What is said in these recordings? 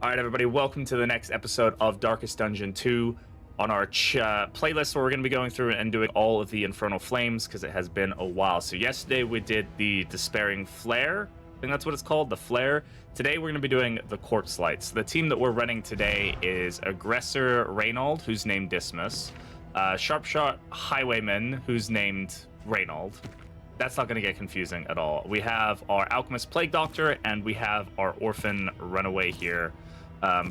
All right, everybody, welcome to the next episode of Darkest Dungeon 2 on our playlist where we're going to be going through and doing all of the Infernal Flames because it has been a while. So yesterday we did the Despairing Flare. I think that's what it's called, the Flare. Today we're going to be doing the Corpse Lights. The team that we're running today is Aggressor Reynold, who's named Dismas, Sharpshot Highwayman, who's named Reynold. That's not going to get confusing at all. We have our Alchemist Plague Doctor, and we have our Orphan Runaway here.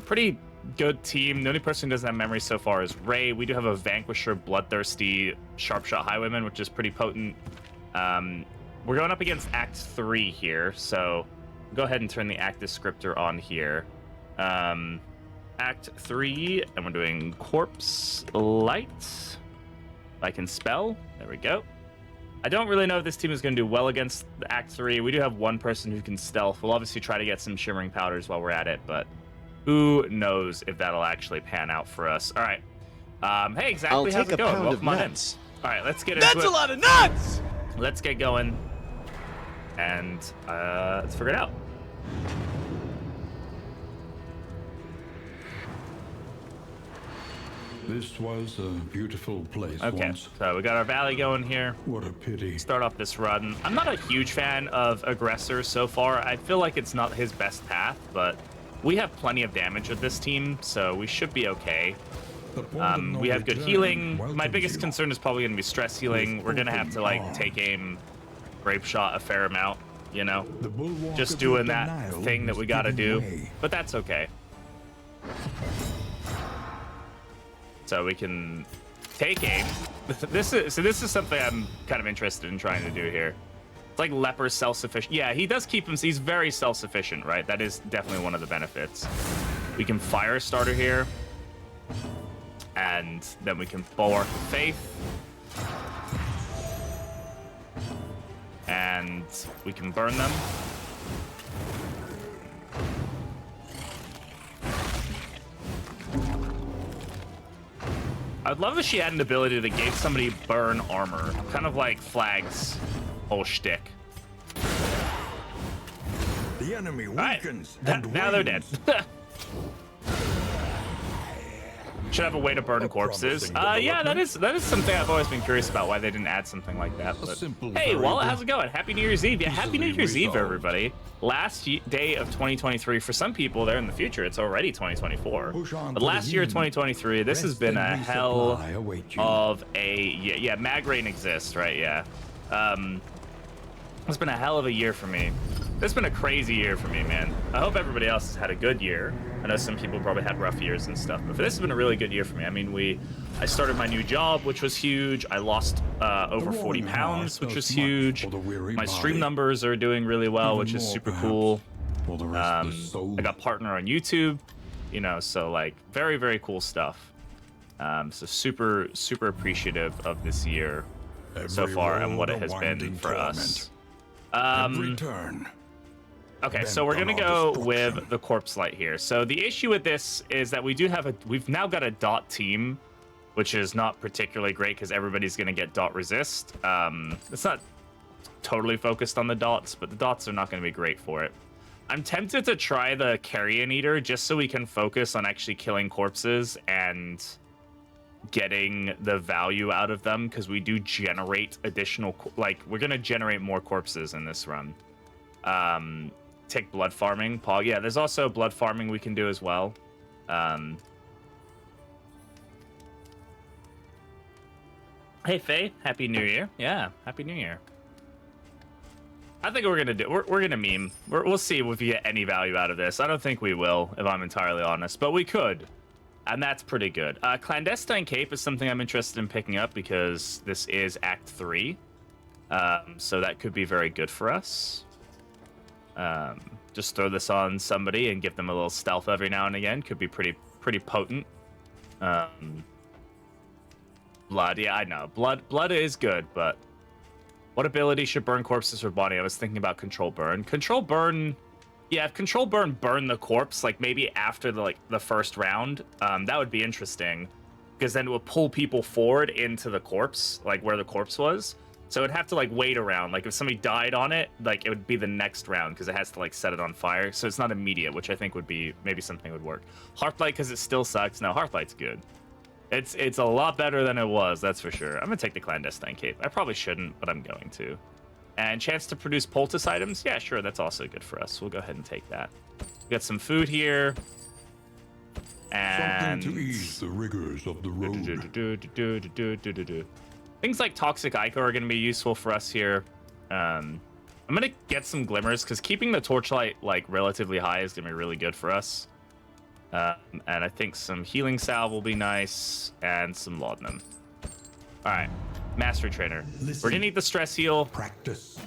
Pretty good team. The only person who doesn't have memory so far is Ray. We do have a Vanquisher Bloodthirsty Sharpshot Highwayman, which is pretty potent. We're going up against Act 3 here, so go ahead and turn the Act Descriptor on here. Act 3, and we're doing Corpse Light. I can spell. There we go. I don't really know if this team is going to do well against the Act 3. We do have one person who can stealth. We'll obviously try to get some Shimmering Powders while we're at it, but who knows if that'll actually pan out for us. All right. Hey, exactly. How's it going? Welcome on in. All right, let's get into it. That's a lot of nuts! Let's get going, and let's figure it out. This was a beautiful place Okay, once. so we got our valley going here. What a pity. Start off this run. I'm not a huge fan of Aggressor so far. I feel like it's not his best path, but we have plenty of damage with this team, so we should be okay. We have good healing. My biggest concern is probably going to be stress healing. We're going to have to, like, take aim, grape shot a fair amount, you know? Just doing that thing that we got to do, but that's okay. So we can take aim. This is something I'm kind of interested in trying to do here. It's like Leper self-sufficient. Yeah, he does keep him. He's very self-sufficient, right? That is definitely one of the benefits. We can fire starter here, and then we can Bulwark of Faith, and we can burn them. I'd love if she had an ability that gave somebody burn armor, kind of like Flag's whole shtick. The enemy weakens. Right. Now they're dead. Should have a way to burn corpses. Yeah, that is something I've always been curious about, why they didn't add something like that. But hey, Wallet, how's it going? Happy New Year's Eve. Yeah, Happy New Year's Eve, everybody. Last day of 2023. For some people, they're in the future. It's already 2024. But last year, 2023, this has been a hell of a... Yeah, Mag Rain exists, right? Yeah. It's been a hell of a year for me. It's been a crazy year for me, man. I hope everybody else has had a good year. I know some people probably had rough years and stuff, but this has been a really good year for me. I mean, I started my new job, which was huge. I lost over 40 pounds, which was huge. My stream numbers are doing really well, which is super cool. I got partner on YouTube, you know, so like very, very cool stuff. So super, super appreciative of this year so far and what it has been for us. Okay, so we're gonna go with the Corpse Light here. So the issue with this is that we've now got a dot team, which is not particularly great because everybody's gonna get dot resist. It's not totally focused on the dots, but the dots are not gonna be great for it. I'm tempted to try the Carrion Eater just so we can focus on actually killing corpses and getting the value out of them, because we do generate additional, like, we're gonna generate more corpses in this run. Take blood farming, Pog. Yeah, there's also blood farming we can do as well. Hey Faye, Happy New Year. Yeah, Happy New Year. I think we're gonna meme. We'll see if we get any value out of this. I don't think we will, if I'm entirely honest, but we could. And that's pretty good. Clandestine Cape is something I'm interested in picking up because this is Act 3. So that could be very good for us. Just throw this on somebody and give them a little stealth every now and again. Could be pretty potent. Blood, yeah, I know. Blood is good, but what ability should burn corpses for body? I was thinking about Control Burn. Control Burn, yeah, if Control Burn burn the corpse, like maybe after the first round, that would be interesting, because then it would pull people forward into the corpse, like where the corpse was. So it'd have to like wait around. Like if somebody died on it, like it would be the next round because it has to like set it on fire. So it's not immediate, which I think would be maybe something would work. Hearthlight because it still sucks. No, Hearthlight's good. It's a lot better than it was, that's for sure. I'm gonna take the clandestine cape. I probably shouldn't, but I'm going to. And chance to produce poultice items. Yeah, sure, that's also good for us. We'll go ahead and take that. We got some food here. And Something to ease the rigors of the road. Things like toxic ichor are going to be useful for us here. I'm going to get some glimmers because keeping the torchlight like relatively high is going to be really good for us. And I think some healing salve will be nice and some laudanum. All right, mastery trainer. Listen. We're going to need the stress heal. Practice.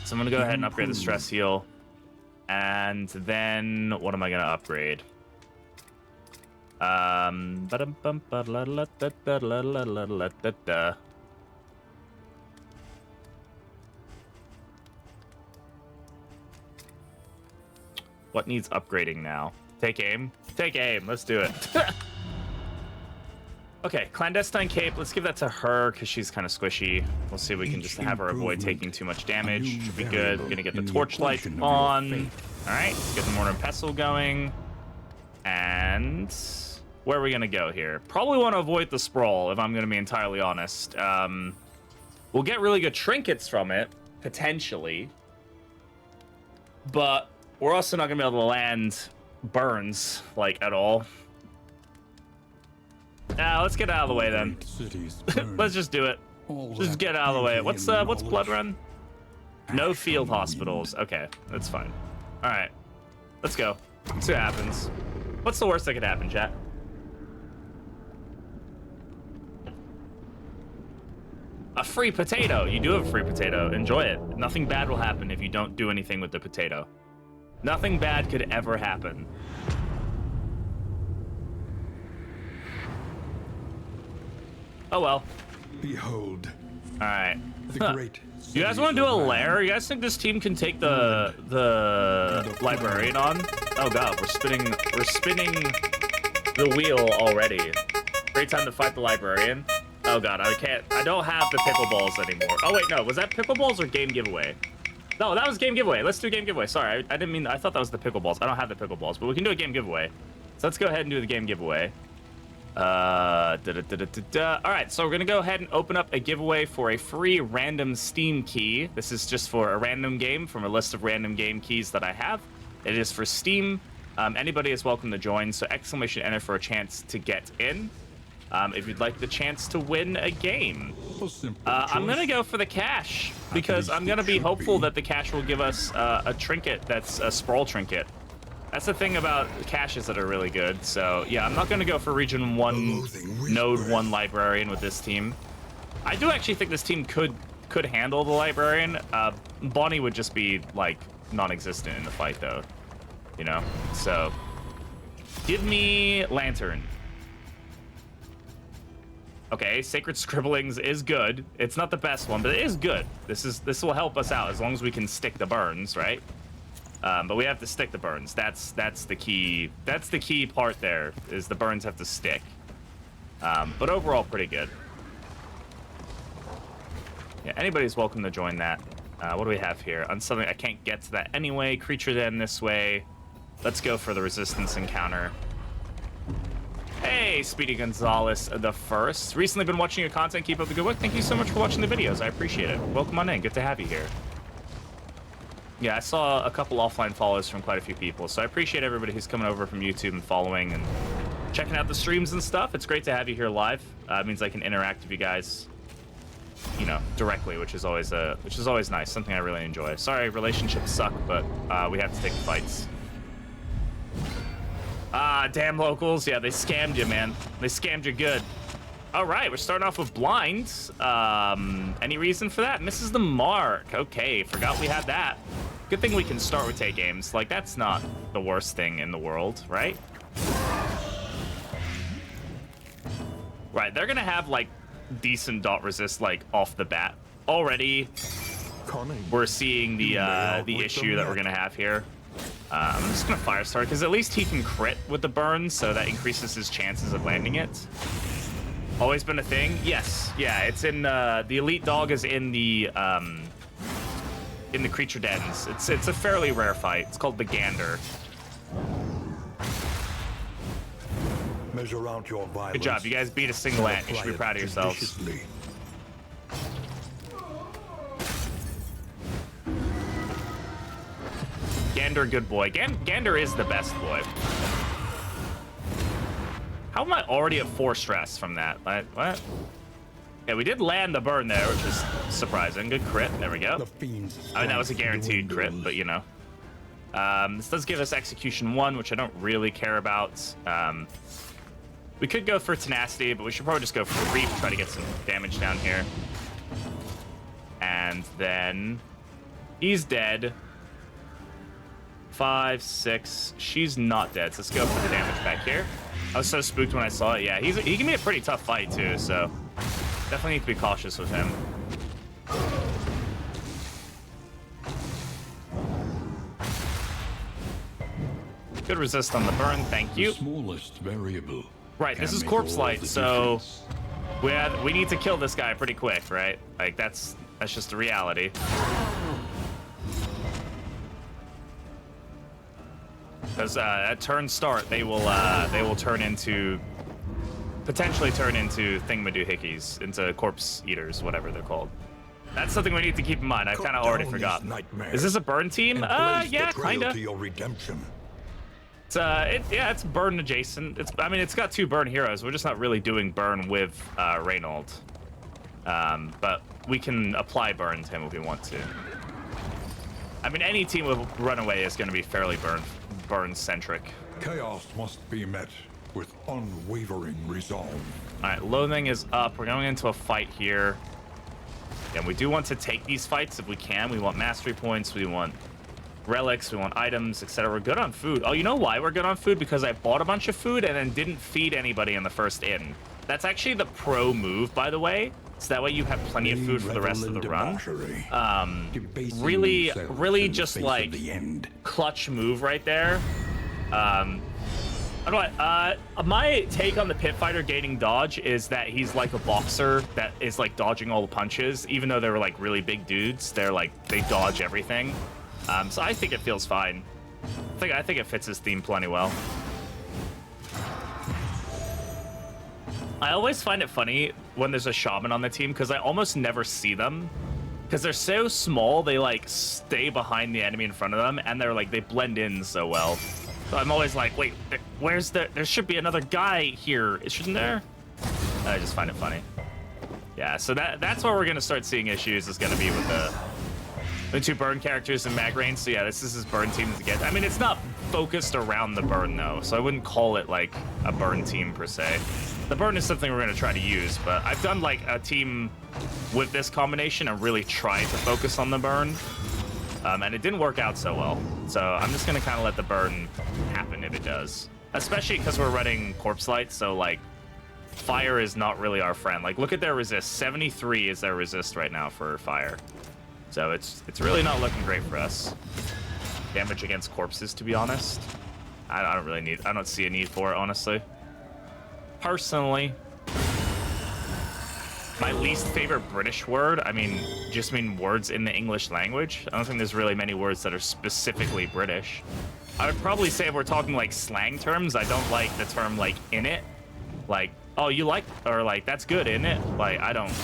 So I'm going to go ahead and upgrade the stress heal. And then what am I going to upgrade? What needs upgrading now? Take aim. Take aim. Let's do it. Okay, clandestine cape. Let's give that to her because she's kind of squishy. We'll see if we can just have her avoid taking too much damage. Should be good. Gonna get the torchlight on. All right, let's get the mortar and pestle going. And where are we gonna go here? Probably want to avoid the sprawl if I'm gonna be entirely honest. We'll get really good trinkets from it potentially, but we're also not gonna be able to land burns like at all. Let's get out of the way then. Let's just do it. Just get out of the way. What's blood run? No field hospitals. Okay, that's fine. All right, let's go. Let's see what happens. What's the worst that could happen, chat? A free potato. You do have a free potato. Enjoy it. Nothing bad will happen if you don't do anything with the potato. Nothing bad could ever happen. Oh well. Behold. All right. The great. You guys want to do a lair? You guys think this team can take the librarian on? Oh god, we're spinning the wheel already. Great time to fight the librarian. Oh god, I don't have the pickleballs anymore. Oh wait, no, was that pickleballs or game giveaway? No, that was game giveaway. Let's do game giveaway. Sorry, I didn't mean, I thought that was the pickleballs. I don't have the pickleballs, but we can do a game giveaway. So let's go ahead and do the game giveaway. All right, so we're gonna go ahead and open up a giveaway for a free random Steam key. This is just for a random game from a list of random game keys that I have. It is for Steam. Anybody is welcome to join, so exclamation enter for a chance to get in. If you'd like the chance to win a game. I'm gonna go for the cash because I'm gonna be hopeful that the cash will give us a trinket that's a sprawl trinket. That's the thing about caches that are really good. So yeah, I'm not gonna go for region 1 node 1 librarian with this team. I do actually think this team could handle the librarian. Bonnie would just be like non-existent in the fight though, you know. So give me lantern. Okay, Sacred Scribblings is good. It's not the best one, but it is good. This will help us out as long as we can stick the burns, right? But we have to stick the burns. That's the key. That's the key part there, is the burns have to stick. But overall, pretty good. Yeah, anybody's welcome to join that. What do we have here? Unsettling, I can't get to that anyway. Creature then this way. Let's go for the resistance encounter. Hey, Speedy Gonzalez the first. Recently been watching your content. Keep up the good work. Thank you so much for watching the videos. I appreciate it. Welcome on in. Good to have you here. Yeah, I saw a couple offline follows from quite a few people, so I appreciate everybody who's coming over from YouTube and following and checking out the streams and stuff. It's great to have you here live. It means I can interact with you guys, you know, directly, which is always nice. Something I really enjoy. Sorry, relationships suck, but we have to take the fights. Ah, damn locals. Yeah, they scammed you, man. They scammed you good. All right, we're starting off with blind. Any reason for that? Misses the mark. Okay, forgot we had that. Good thing we can start with take aims. Like, that's not the worst thing in the world, right? Right, they're gonna have, like, decent dot resist, like, off the bat. Already, we're seeing the issue that we're gonna have here. I'm just gonna fire start because at least he can crit with the burn, so that increases his chances of landing it. Always been a thing? Yes. Yeah, it's in the elite dog is in the creature dens. It's a fairly rare fight. It's called the gander. Measure out your violence. Good job. You guys beat a single ant. You should be Apply proud of it yourselves. judiciously. Gander, good boy. Gander is the best boy. How am I already at 4 stress from that? What? Yeah, we did land the burn there, which is surprising. Good crit. There we go. The fiend's I mean, that was a strength guaranteed crit, dwindles. but you know. This does give us execution 1, which I don't really care about. We could go for tenacity, but we should probably just go for reap, try to get some damage down here. And then he's dead. 5, 6. She's not dead, so let's go for the damage back here. I was so spooked when I saw it. Yeah, he can be a pretty tough fight too, so definitely need to be cautious with him. Good resist on the burn, thank The you. smallest variable. Right, this can is make corpse all light, the so difference. we need to kill this guy pretty quick, right? Like that's just a reality. Because at turn start, they will potentially turn into thingamadoohickeys, into corpse eaters, whatever they're called. That's something we need to keep in mind. I kind of already forgot. Is this a burn team? Yeah, kinda. To your redemption. It's burn adjacent. It's got 2 burn heroes. We're just not really doing burn with Reynold. But we can apply burn to him if we want to. I mean, any team with runaway is going to be fairly burn centric. Chaos must be met with unwavering resolve. All right, loathing is up. We're going into a fight here. And we do want to take these fights if we can. We want mastery points. We want relics. We want items, etc. We're good on food. Oh, you know why we're good on food? Because I bought a bunch of food and then didn't feed anybody in the first inn. That's actually the pro move, by the way. So that way you have plenty of food for the rest of the run. Really just like clutch move right there. My take on the pit fighter gaining dodge is that he's like a boxer that is like dodging all the punches. Even though they're like really big dudes, they dodge everything. So I think it feels fine. I think it fits his theme plenty well. I always find it funny when there's a shaman on the team because I almost never see them because they're so small. They like stay behind the enemy in front of them and they blend in so well. So I'm always like, wait, there should be another guy here, shouldn't there? I just find it funny. Yeah, so that's where we're gonna start seeing issues is gonna be with the 2 burn characters in mag range. So yeah, this is his burn team to get. I mean, it's not focused around the burn though, so I wouldn't call it like a burn team per se. The burn is something we're gonna try to use, but I've done like a team with this combination and really tried to focus on the burn. And it didn't work out so well. So I'm just gonna kind of let the burn happen if it does. Especially because we're running corpse light, so like fire is not really our friend. Like look at their resist. 73 is their resist right now for fire. So it's really not looking great for us. Damage against corpses, to be honest. I don't see a need for it, honestly. Personally, my least favorite British word, just mean words in the English language. I don't think there's really many words that are specifically British. I would probably say if we're talking like slang terms, I don't like the term like in it. Like, oh, you like, or like, that's good, isn't it? Like, I don't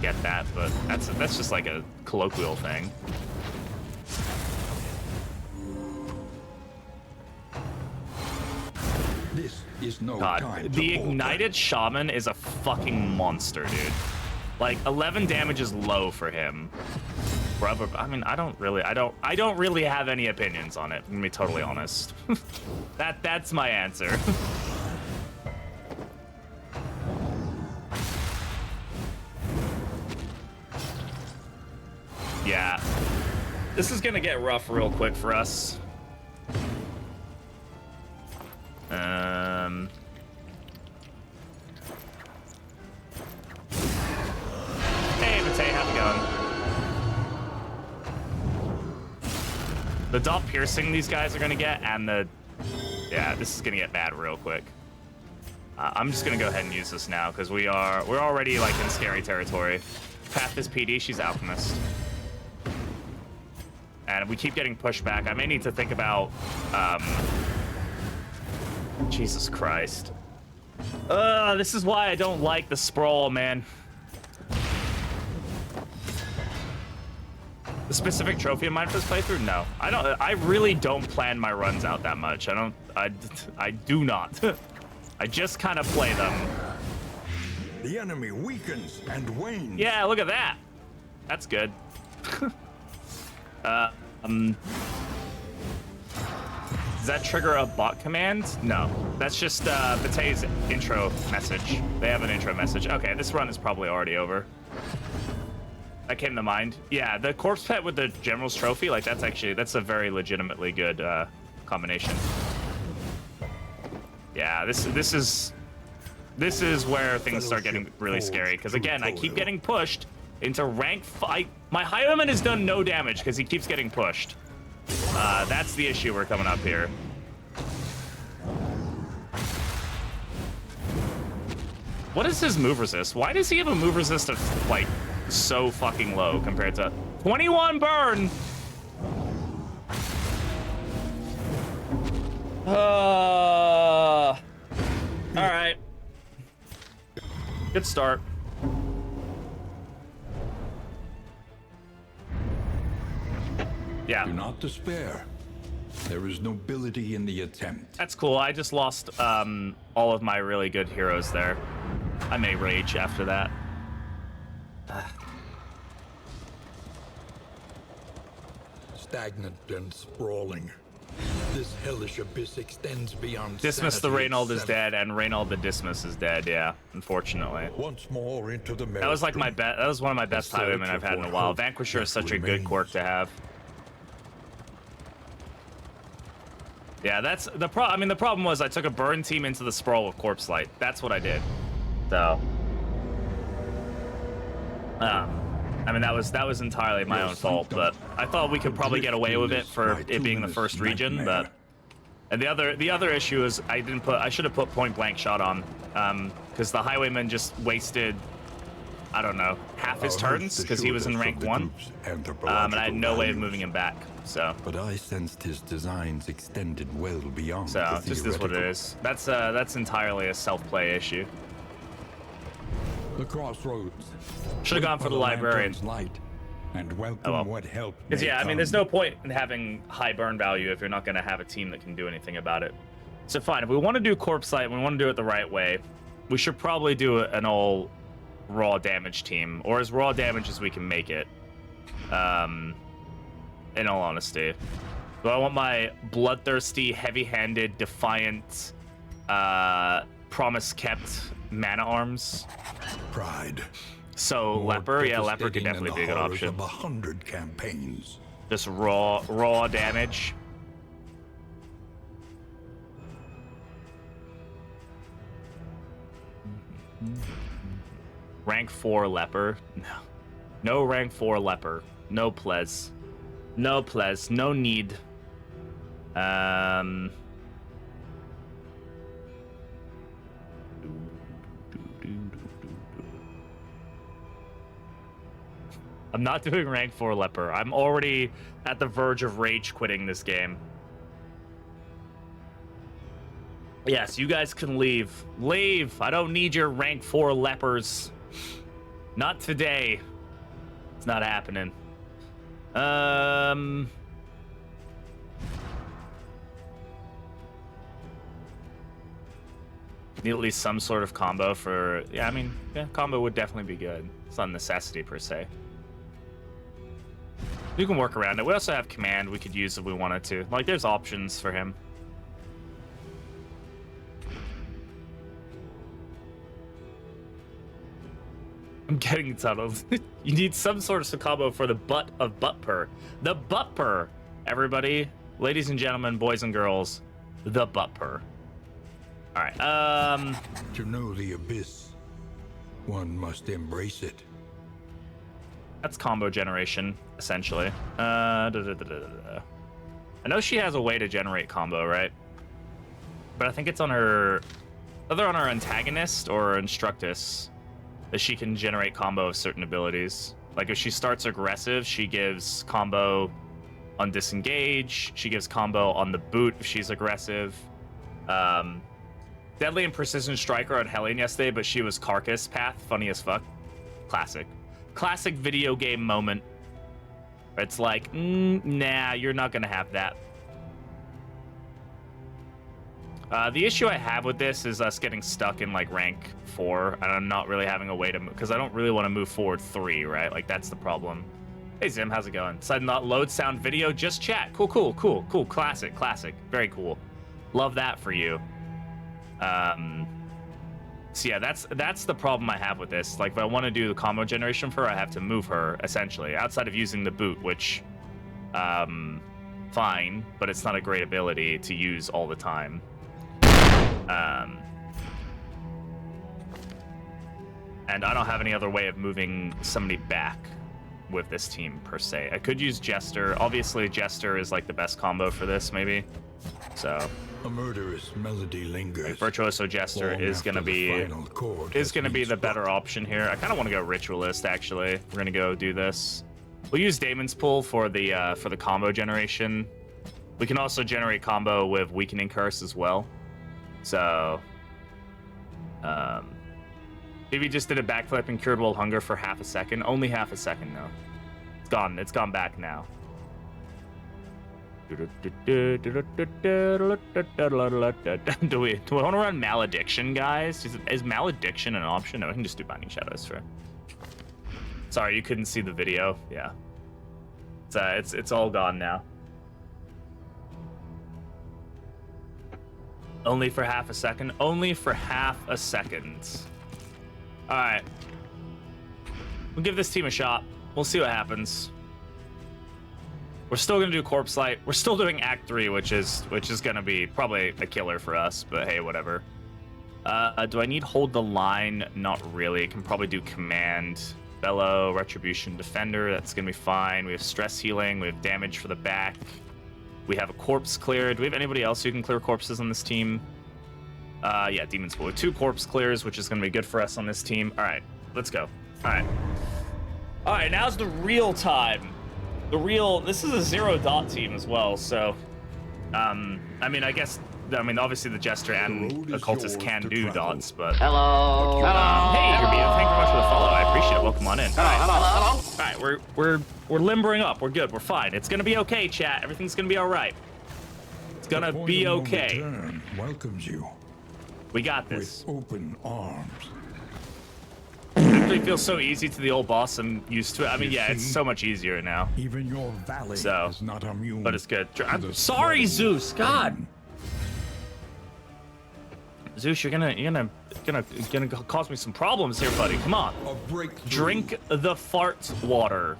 get that, but that's just like a colloquial thing. This is no God, time the to falter. ignited shaman is a fucking monster, dude. Like 11 damage is low for him. Brother, I don't really have any opinions on it. I'm gonna be totally honest. That's my answer. Yeah, this is gonna get rough real quick for us. Hey, Matei, how's it going? The dot piercing these guys are gonna get, and yeah, this is gonna get bad real quick. I'm just gonna go ahead and use this now because we're already like in scary territory. Path is PD, she's Alchemist. And we keep getting pushed back. I may need to think about Jesus Christ. This is why I don't like the sprawl, man. The specific trophy in mind for this playthrough? No. I really don't plan my runs out that much. I do not. I just kind of play them. The enemy weakens and wanes. Yeah, look at that. That's good. Does that trigger a bot command? No. That's just Bate's intro message. They have an intro message. Okay, this run is probably already over. That came to mind. Yeah, the corpse pet with the general's trophy, like that's a very legitimately good combination. Yeah, this is where things start getting really scary because again, I keep getting pushed into rank 5. My highwayman has done no damage because he keeps getting pushed. That's the issue we're coming up here. What is his move resist? Why does he have a move resist of like so fucking low compared to 21 burn? All right. Good start. Yeah. Do not despair. There is nobility in the attempt. That's cool. I just lost all of my really good heroes there. I may rage after that. Stagnant and sprawling. This hellish abyss extends beyond. Dismas the sanity Reynald is itself. dead, and Reynald the Dismas is dead. Yeah, unfortunately. Once more into the That was like my best. That was one of my best search highwaymen I've had in a while. for Vanquisher is hope such a good remains. quirk to have. Yeah, that's the problem. I mean, the problem was I took a burn team into the sprawl with corpse light. That's what I did. So, I mean, that was entirely my own fault. But I thought we could probably get away with it for it being the first region. But and the other issue is I should have put point blank shot on, because the highwayman just wasted, I don't know, half his turns because he was in rank 1, and I had no way of moving him back. So. But I sensed his designs extended well beyond. So the just is what it theoretical. is. That's entirely a self-play issue. The crossroads. Should have gone for the librarian. Light and welcome Oh, well. what help. Because may yeah, I mean, come. there's no point in having high burn value if you're not going to have a team that can do anything about it. So fine, if we want to do corpse light, we want to do it the right way, we should probably do an all raw damage team, or as raw damage as we can make it. In all honesty, do I want my bloodthirsty, heavy-handed, defiant, promise kept mana arms? Pride. So More leper, yeah, leper could devastating than definitely be a the good horrors option. Of 100 campaigns. Just raw damage. Rank 4 leper. No rank 4 leper. No ples. No ples. No need. I'm not doing rank 4 leper. I'm already at the verge of rage quitting this game. Yes, you guys can leave. Leave! I don't need your rank 4 lepers. Not today. It's not happening. Need at least some sort of combo for... Yeah, I mean, yeah, combo would definitely be good. It's not a necessity, per se. We can work around it. We also have command we could use if we wanted to. Like, there's options for him. I'm getting tunneled. You need some sort of combo for the butt of butt purr. The butt purr, everybody. Ladies and gentlemen, boys and girls, the butt purr. All right. To know the abyss, one must embrace it. That's combo generation, essentially. I know she has a way to generate combo, right? But I think it's on her Whether on our antagonist or instructus, that she can generate combo of certain abilities. Like if she starts aggressive, she gives combo on disengage. She gives combo on the boot if she's aggressive. Deadly and precision striker on Helene yesterday, but she was carcass path. Funny as fuck. Classic video game moment. It's like, nah, you're not gonna have that. The issue I have with this is us getting stuck in like rank 4 and I'm not really having a way to move because I don't really want to move forward 3, right? Like that's the problem. Hey Zim, how's it going? Decided not load sound video, just chat. Cool. Classic. Very cool. Love that for you. So yeah, that's the problem I have with this. Like if I want to do the combo generation for her, I have to move her essentially outside of using the boot, which fine, but it's not a great ability to use all the time. And I don't have any other way of moving somebody back with this team per se. I could use Jester. Obviously, Jester is like the best combo for this, maybe. So A murderous melody lingers. like, Virtuoso Jester is gonna be the better option here. I kind of want to go Ritualist actually. We're gonna go do this. We'll use Daemon's Pull for the combo generation. We can also generate combo with Weakening Curse as well. So, maybe just did a backflip and cured World Hunger for half a second. Only half a second, though. It's gone. It's gone back now. Do we want to run Malediction, guys? Is Malediction an option? No, we can just do Binding Shadows for. Sorry, you couldn't see the video. Yeah, it's all gone now. Only for half a second. Only for half a second. All right. We'll give this team a shot. We'll see what happens. We're still gonna do Corpse Light. We're still doing Act 3, which is gonna be probably a killer for us. But hey, whatever. Do I need Hold the Line? Not really. Can probably do Command, Bellow, Retribution, Defender. That's gonna be fine. We have Stress Healing. We have Damage for the back. We have a corpse clear. Do we have anybody else who can clear corpses on this team? Yeah, Demon's Pool. 2 corpse clears, which is going to be good for us on this team. All right, let's go. All right, now's the real time. This is a 0 dot team as well, so, I mean, obviously the Jester and Occultist can do dots, but... Hello. Hey, Herbio, thank you very much for the follow. I appreciate it. Welcome on in. All right, we're limbering up. We're good. We're fine. It's gonna be okay, chat. Everything's gonna be all right. It's gonna be okay. Welcomes you We got this. with open arms. Actually feels so easy to the old boss. I'm used to it. I mean, yeah, it's so much easier now. Even your valley So, is not immune. but it's good. to I'm the sorry, spreading Zeus. God, pain. Zeus, you're gonna cause me some problems here, buddy. Come on. A breakthrough. Drink the fart water.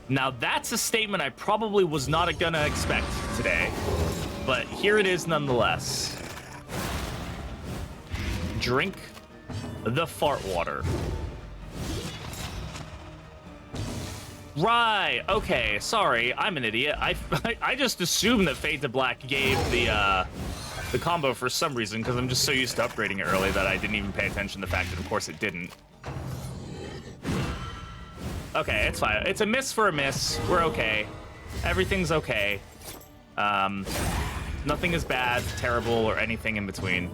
Now that's a statement I probably was not gonna expect today, but here it is nonetheless. Drink the fart water. Right, okay, sorry, I'm an idiot. I just assumed that Fade to Black gave the combo for some reason, because I'm just so used to upgrading it early that I didn't even pay attention to the fact that, of course, it didn't. Okay, it's fine. It's a miss for a miss. We're okay. Everything's okay. Nothing is bad, terrible, or anything in between.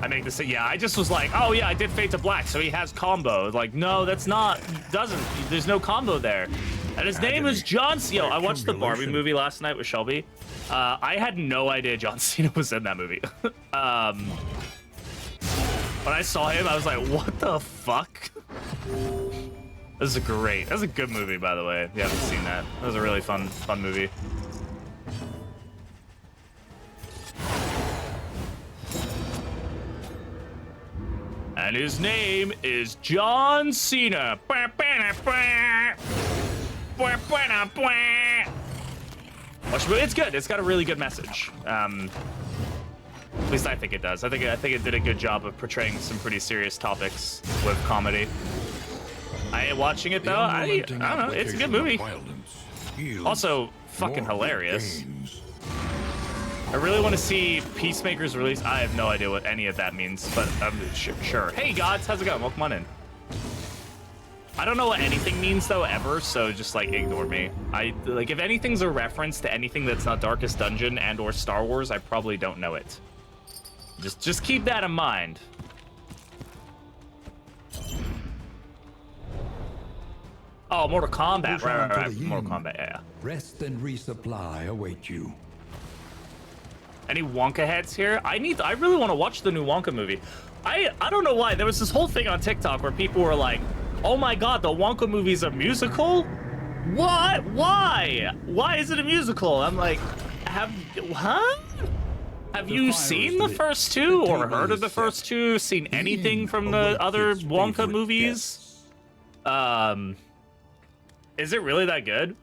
I make this. Yeah, I just was like, oh yeah, I did Fade to Black, so he has combo. Like, no, that's not. Doesn't. There's no combo there. And his name is John Cena. Yo, I watched the Barbie movie last night with Shelby. I had no idea John Cena was in that movie. When I saw him, I was like, what the fuck? This is great. That's a good movie, by the way. If you haven't seen that, that was a really fun movie. And his name is John Cena. It's good. It's got a really good message. At least I think it does. I think it did a good job of portraying some pretty serious topics with comedy. I ain't watching it though. I don't know. It's a good movie. Also, fucking hilarious. I really want to see Peacemaker's release. I have no idea what any of that means, but I'm sure. Hey, gods, how's it going? Welcome on in. I don't know what anything means though ever, so just like ignore me. Like if anything's a reference to anything that's not Darkest Dungeon and or Star Wars, I probably don't know it. Just keep that in mind. Oh, Mortal Kombat. Right. Mortal Kombat, yeah. Rest and resupply await you. Any Wonka heads here? I really want to watch the new Wonka movie. I don't know why. There was this whole thing on TikTok where people were like, oh my god, the Wonka movie's a musical? What? Why? Why is it a musical? I'm like, Have you seen the first two or heard of the first two? Seen anything from the other Wonka movies? Is it really that good?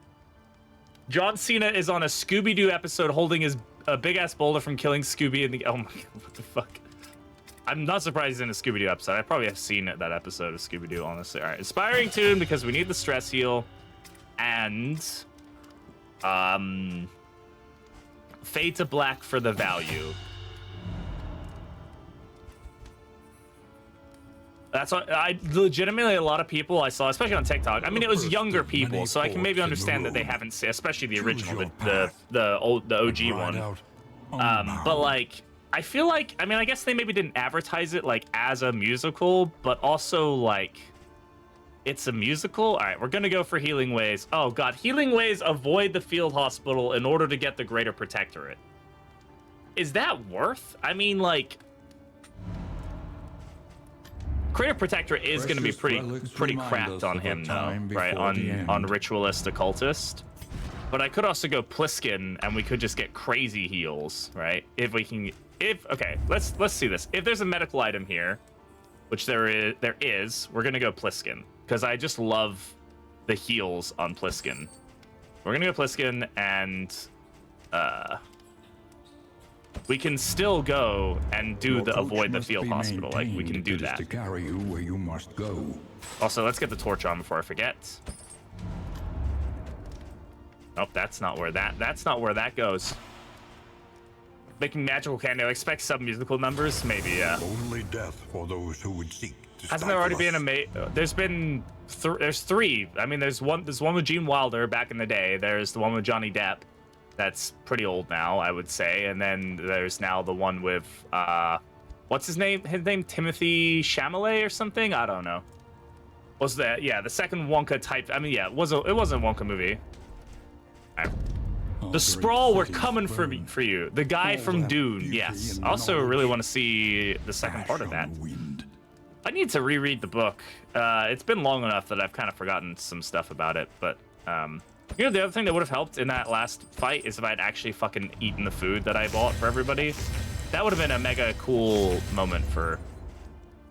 John Cena is on a Scooby-Doo episode holding a big-ass boulder from killing Scooby in the... Oh my god, what the fuck? I'm not surprised he's in a Scooby-Doo episode. I probably have seen that episode of Scooby-Doo, honestly. All right, inspiring tune because we need the stress heal. And... Fade to black for the value. That's what I legitimately, a lot of people I saw, especially on TikTok. I mean, it was younger people, so I can maybe understand that they haven't seen, especially the original, the OG one. But like, I feel like, I mean, I guess they maybe didn't advertise it like as a musical, but also like, it's a musical. All right, we're gonna go for Healing Ways. Oh god, Healing Ways avoid the field hospital in order to get the Greater Protectorate. Is that worth? I mean, like. Greater Protectorate is going to be pretty cracked on him, though, right? On Ritualist Occultist. But I could also go Pliskin, and we could just get crazy heals, right? If we can, okay, let's see this. If there's a medical item here, which there is, we're going to go Pliskin because I just love the heals on Pliskin. We're going to go Pliskin, and we can still go and do the avoid the field hospital. Like we can do that. To carry you where you must go. Also, let's get the torch on before I forget. Nope, that's not where that goes. Making magical candy. I expect some musical numbers, maybe. Yeah. Only death for those who would seek to Hasn't there already been there's three. I mean, there's one with Gene Wilder back in the day. There's the one with Johnny Depp. That's pretty old now, I would say. And then there's now the one with, what's his name? His name Timothy Chalamet or something? I don't know. Was that, yeah, the second Wonka type. I mean, yeah, it was a Wonka movie. All right. The Sprawl, we're coming for you. The guy from Dune, yes. I also really want to see the second part of that. I need to reread the book. It's been long enough that I've kind of forgotten some stuff about it, but, you know, the other thing that would have helped in that last fight is if I'd actually fucking eaten the food that I bought for everybody. That would have been a mega cool moment for...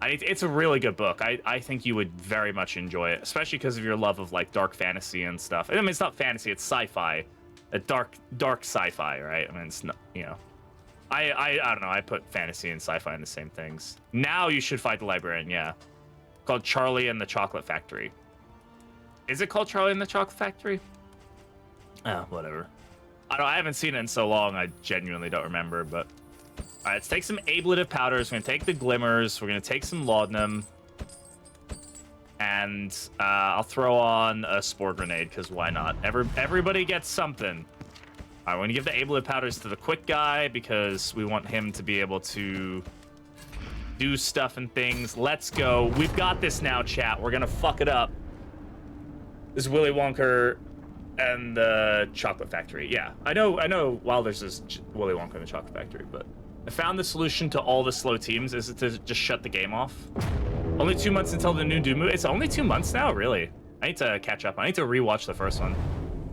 It's a really good book. I think you would very much enjoy it, especially because of your love of, like, dark fantasy and stuff. I mean, it's not fantasy, it's sci-fi. A dark sci-fi, right? I mean, it's not, you know... I don't know, I put fantasy and sci-fi in the same things. Now you should fight the librarian, yeah. Called Charlie and the Chocolate Factory. Is it called Charlie and the Chocolate Factory? Oh, whatever. I haven't seen it in so long, I genuinely don't remember, but... Alright, let's take some ablative powders. We're gonna take the glimmers. We're gonna take some laudanum. And I'll throw on a spore grenade, because why not? Everybody gets something. Alright, we're gonna give the ablative powders to the quick guy, because we want him to be able to do stuff and things. Let's go. We've got this now, chat. We're gonna fuck it up. This is Willy Wonka and the Chocolate Factory. Yeah, I know Wilder's is Willy Wonka and the Chocolate Factory, but I found the solution to all the slow teams is to just shut the game off. Only 2 months until the new Doom movie. It's only 2 months now, really. I need to catch up. I need to rewatch the first one.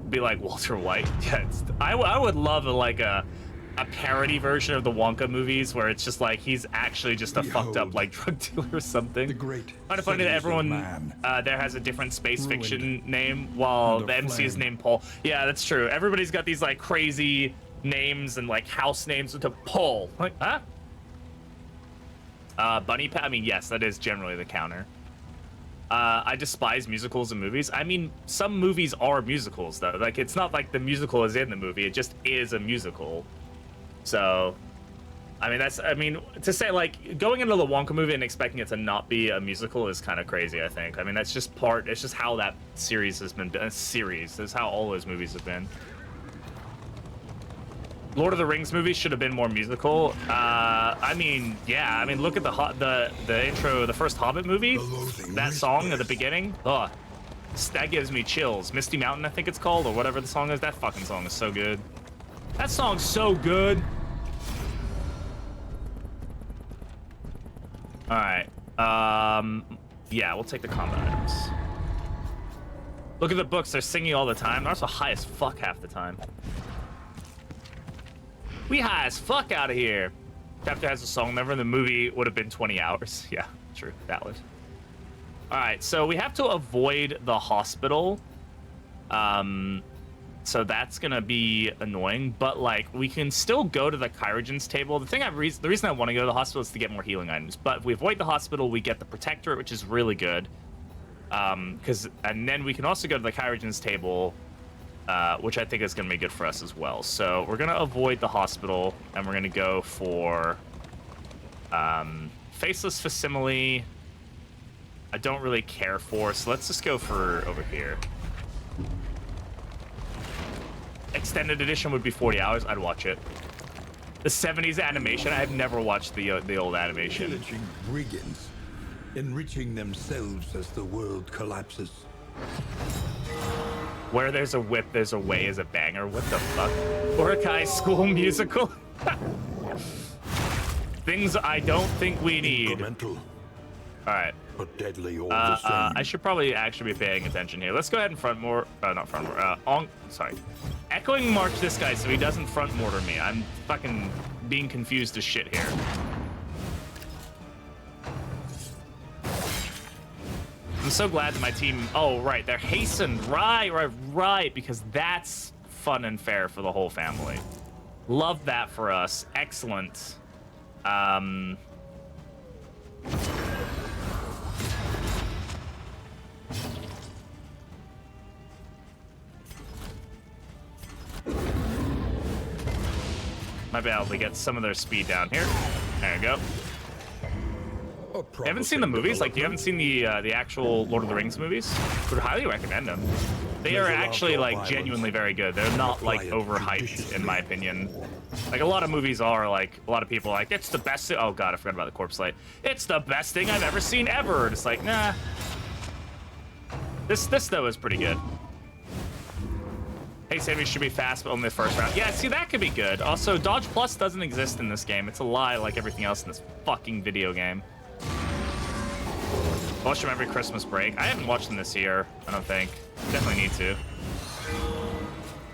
Be like Walter White. Yeah, I would love a parody version of the Wonka movies where it's just like he's actually just a fucked up like drug dealer or something. The great kind of funny that everyone there has a different space fiction name while the MC is named Paul. Yeah, that's true. Everybody's got these like crazy names and like house names with a Paul. Like, huh? Bunny I mean, yes, that is generally the counter. I despise musicals in movies. I mean, some movies are musicals, though. Like, it's not like the musical is in the movie. It just is a musical. So, I mean, to say, like, going into the Wonka movie and expecting it to not be a musical is kind of crazy, I think. I mean, it's just how that series has been, that's how all those movies have been. Lord of the Rings movies should have been more musical. I mean, yeah. I mean, look at the intro, the first Hobbit movie. That song at the beginning. Ugh, that gives me chills. Misty Mountain, I think it's called, or whatever the song is. That fucking song is so good. That song's so good. All right. Yeah, we'll take the combat items. Look at the books. They're singing all the time. They're also high as fuck half the time. We high as fuck out of here. Chapter has a song number, and the movie would have been 20 hours. Yeah, true. Valid. All right, so we have to avoid the hospital. So that's gonna be annoying, but like we can still go to the Kyrogen's table. The reason I want to go to the hospital is to get more healing items. But if we avoid the hospital, we get the Protectorate, which is really good. And then we can also go to the Kyrogen's table, which I think is going to be good for us as well. So we're going to avoid the hospital, and we're going to go for Faceless Facsimile. I don't really care for, so let's just go for over here. Extended edition would be 40 hours. I'd watch it. The 70s animation. I've never watched the old animation. Pillaging brigands, enriching themselves as the world collapses. Where there's a whip, there's a way is a banger. What the fuck? Urukai School Musical? Things I don't think we need. Incremental, Alright. but deadly all the same. I should probably actually be paying attention here. Let's go ahead and front more. Not front more. Sorry. Echoing march this guy so he doesn't front mortar me. I'm fucking being confused as shit here. I'm so glad that my team... Oh, right. They're hastened. Right. Because that's fun and fair for the whole family. Love that for us. Excellent. Might be able to get some of their speed down here. There you go. You haven't seen the movies? Like, you haven't seen the actual Lord of the Rings movies? Would highly recommend them. They are actually, like, genuinely very good. They're not, like, overhyped, in my opinion. Like, a lot of movies are, like, a lot of people are like, it's the best thing. Oh, God, I forgot about the corpse light. It's the best thing I've ever seen ever. And it's like, nah. This, though, is pretty good. Hey, Sammy should be fast, but only the first round. Yeah, see, that could be good. Also, Dodge Plus doesn't exist in this game. It's a lie like everything else in this fucking video game. Watch them every Christmas break. I haven't watched them this year, I don't think. Definitely need to.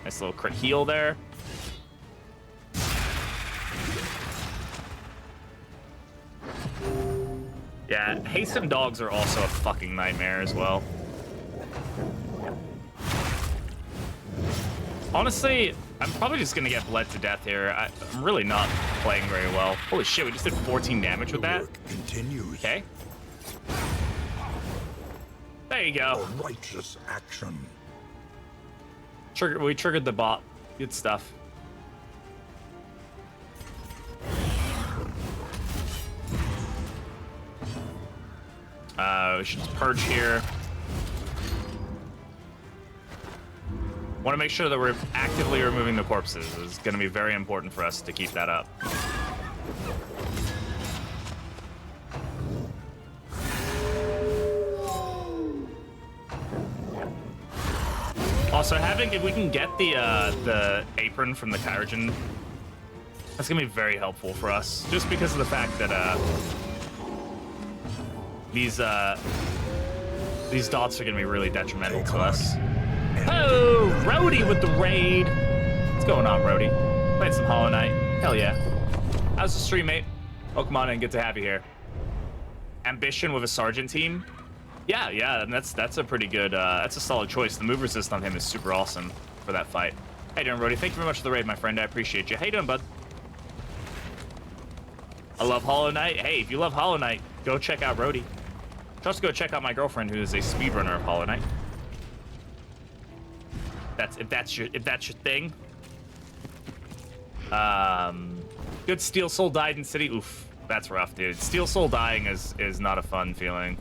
Nice little crit heal there. Yeah, hasten dogs are also a fucking nightmare as well. Honestly, I'm probably just gonna get bled to death here. I'm really not playing very well. Holy shit, we just did 14 damage with that. Continues. Okay. There you go. A righteous action. We triggered the bot. Good stuff. We should just purge here. Want to make sure that we're actively removing the corpses. It's going to be very important for us to keep that up. Also, if we can get the apron from the Kyrogen, that's gonna be very helpful for us. Just because of the fact that these dots are gonna be really detrimental to us. Oh, Rhodey with the raid. What's going on, Rhodey? Played some Hollow Knight. Hell yeah. How's the stream, mate? Welcome on in. Good to have you here. Ambition with a sergeant team. Yeah, and that's a pretty good, that's a solid choice. The move resist on him is super awesome for that fight. How you doing, Rhodey? Thank you very much for the raid, my friend. I appreciate you. How you doing, bud? I love Hollow Knight. Hey, if you love Hollow Knight, go check out Rhodey. Just go check out my girlfriend, who is a speedrunner of Hollow Knight. If that's your thing. Good Steel Soul died in City. Oof, that's rough, dude. Steel Soul dying is not a fun feeling.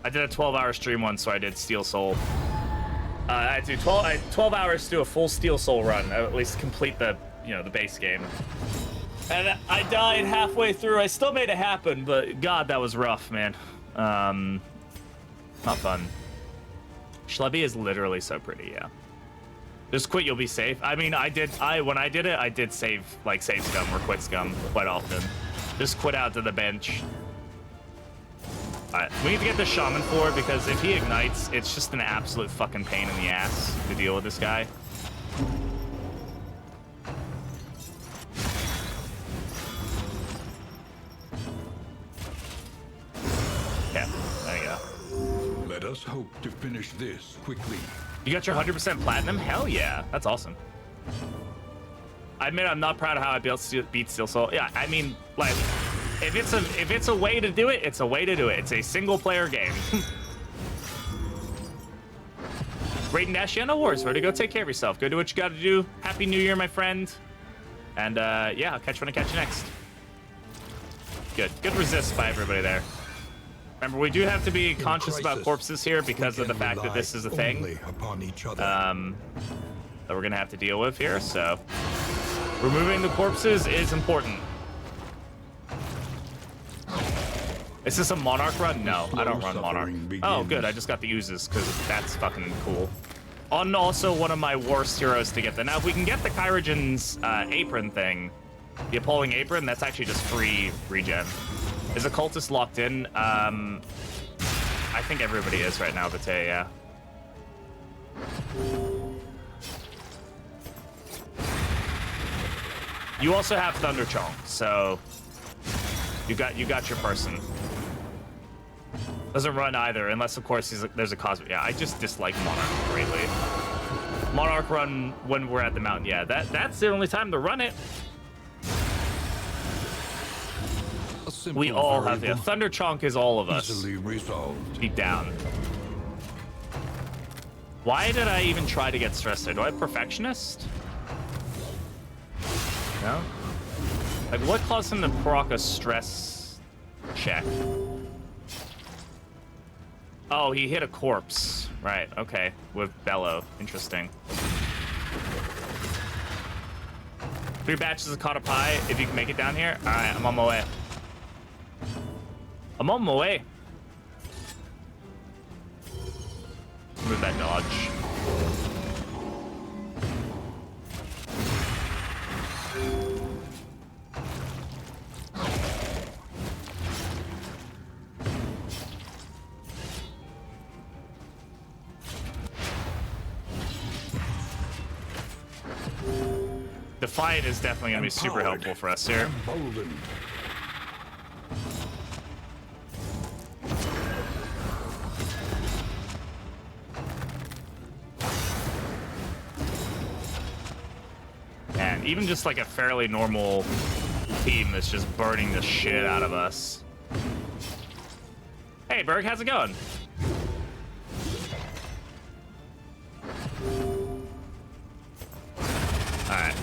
I did a 12-hour stream once, so I did Steel Soul. I had to 12 hours to do a full Steel Soul run, at least complete the the base game. And I died halfway through. I still made it happen, but God, that was rough, man. Not fun. Schlebby is literally so pretty, yeah. Just quit, you'll be safe. I mean, when I did it, I did save scum or quit scum quite often. Just quit out to the bench. Alright, we need to get the shaman forward because if he ignites, it's just an absolute fucking pain in the ass to deal with this guy. Yeah, there you go. Let us hope to finish this quickly. You got your 100% platinum? Hell yeah, that's awesome. I admit I'm not proud of how I beat Steel Soul. Yeah, I mean, like, if it's a way to do it, it's a way to do it. It's a single player game. Raid and Dash, yeah, no worries, Verdi. Go take care of yourself. Go do what you gotta do. Happy New Year, my friend. And yeah, I'll catch you when I catch you next. Good resist by everybody there. Remember, we do have to be conscious about corpses here because of the fact that this is a thing upon each other. That we're gonna have to deal with here. So removing the corpses is important. Is this a Monarch run? No, I don't run Monarch. Oh, good. I just got the oozes because that's fucking cool. And also one of my worst heroes to get there. Now, if we can get the Kyrogen's apron thing, the Appalling Apron, that's actually just free regen. Is the cultist locked in? I think everybody is right now, but yeah. You also have Thunder Chong, so you got your person. Doesn't run either, unless of course there's a cosmic. Yeah, I just dislike Monarch greatly. Monarch run when we're at the mountain. Yeah, that's the only time to run it. We all have it. Thunder Chonk is all of us. Easily resolved. Deep down. Why did I even try to get stressed there? Do I have Perfectionist? No? Like, what caused him to proc a stress check? Oh, he hit a corpse. Right, okay. With Bellow. Interesting. 3 batches of Cotta Pie, if you can make it down here. Alright, I'm on my way. I'm on my way. Move that dodge. Defiant is definitely going to be super helpful for us here. Emboldened. And even just like a fairly normal team that's just burning the shit out of us. Hey, Berg, how's it going? Alright.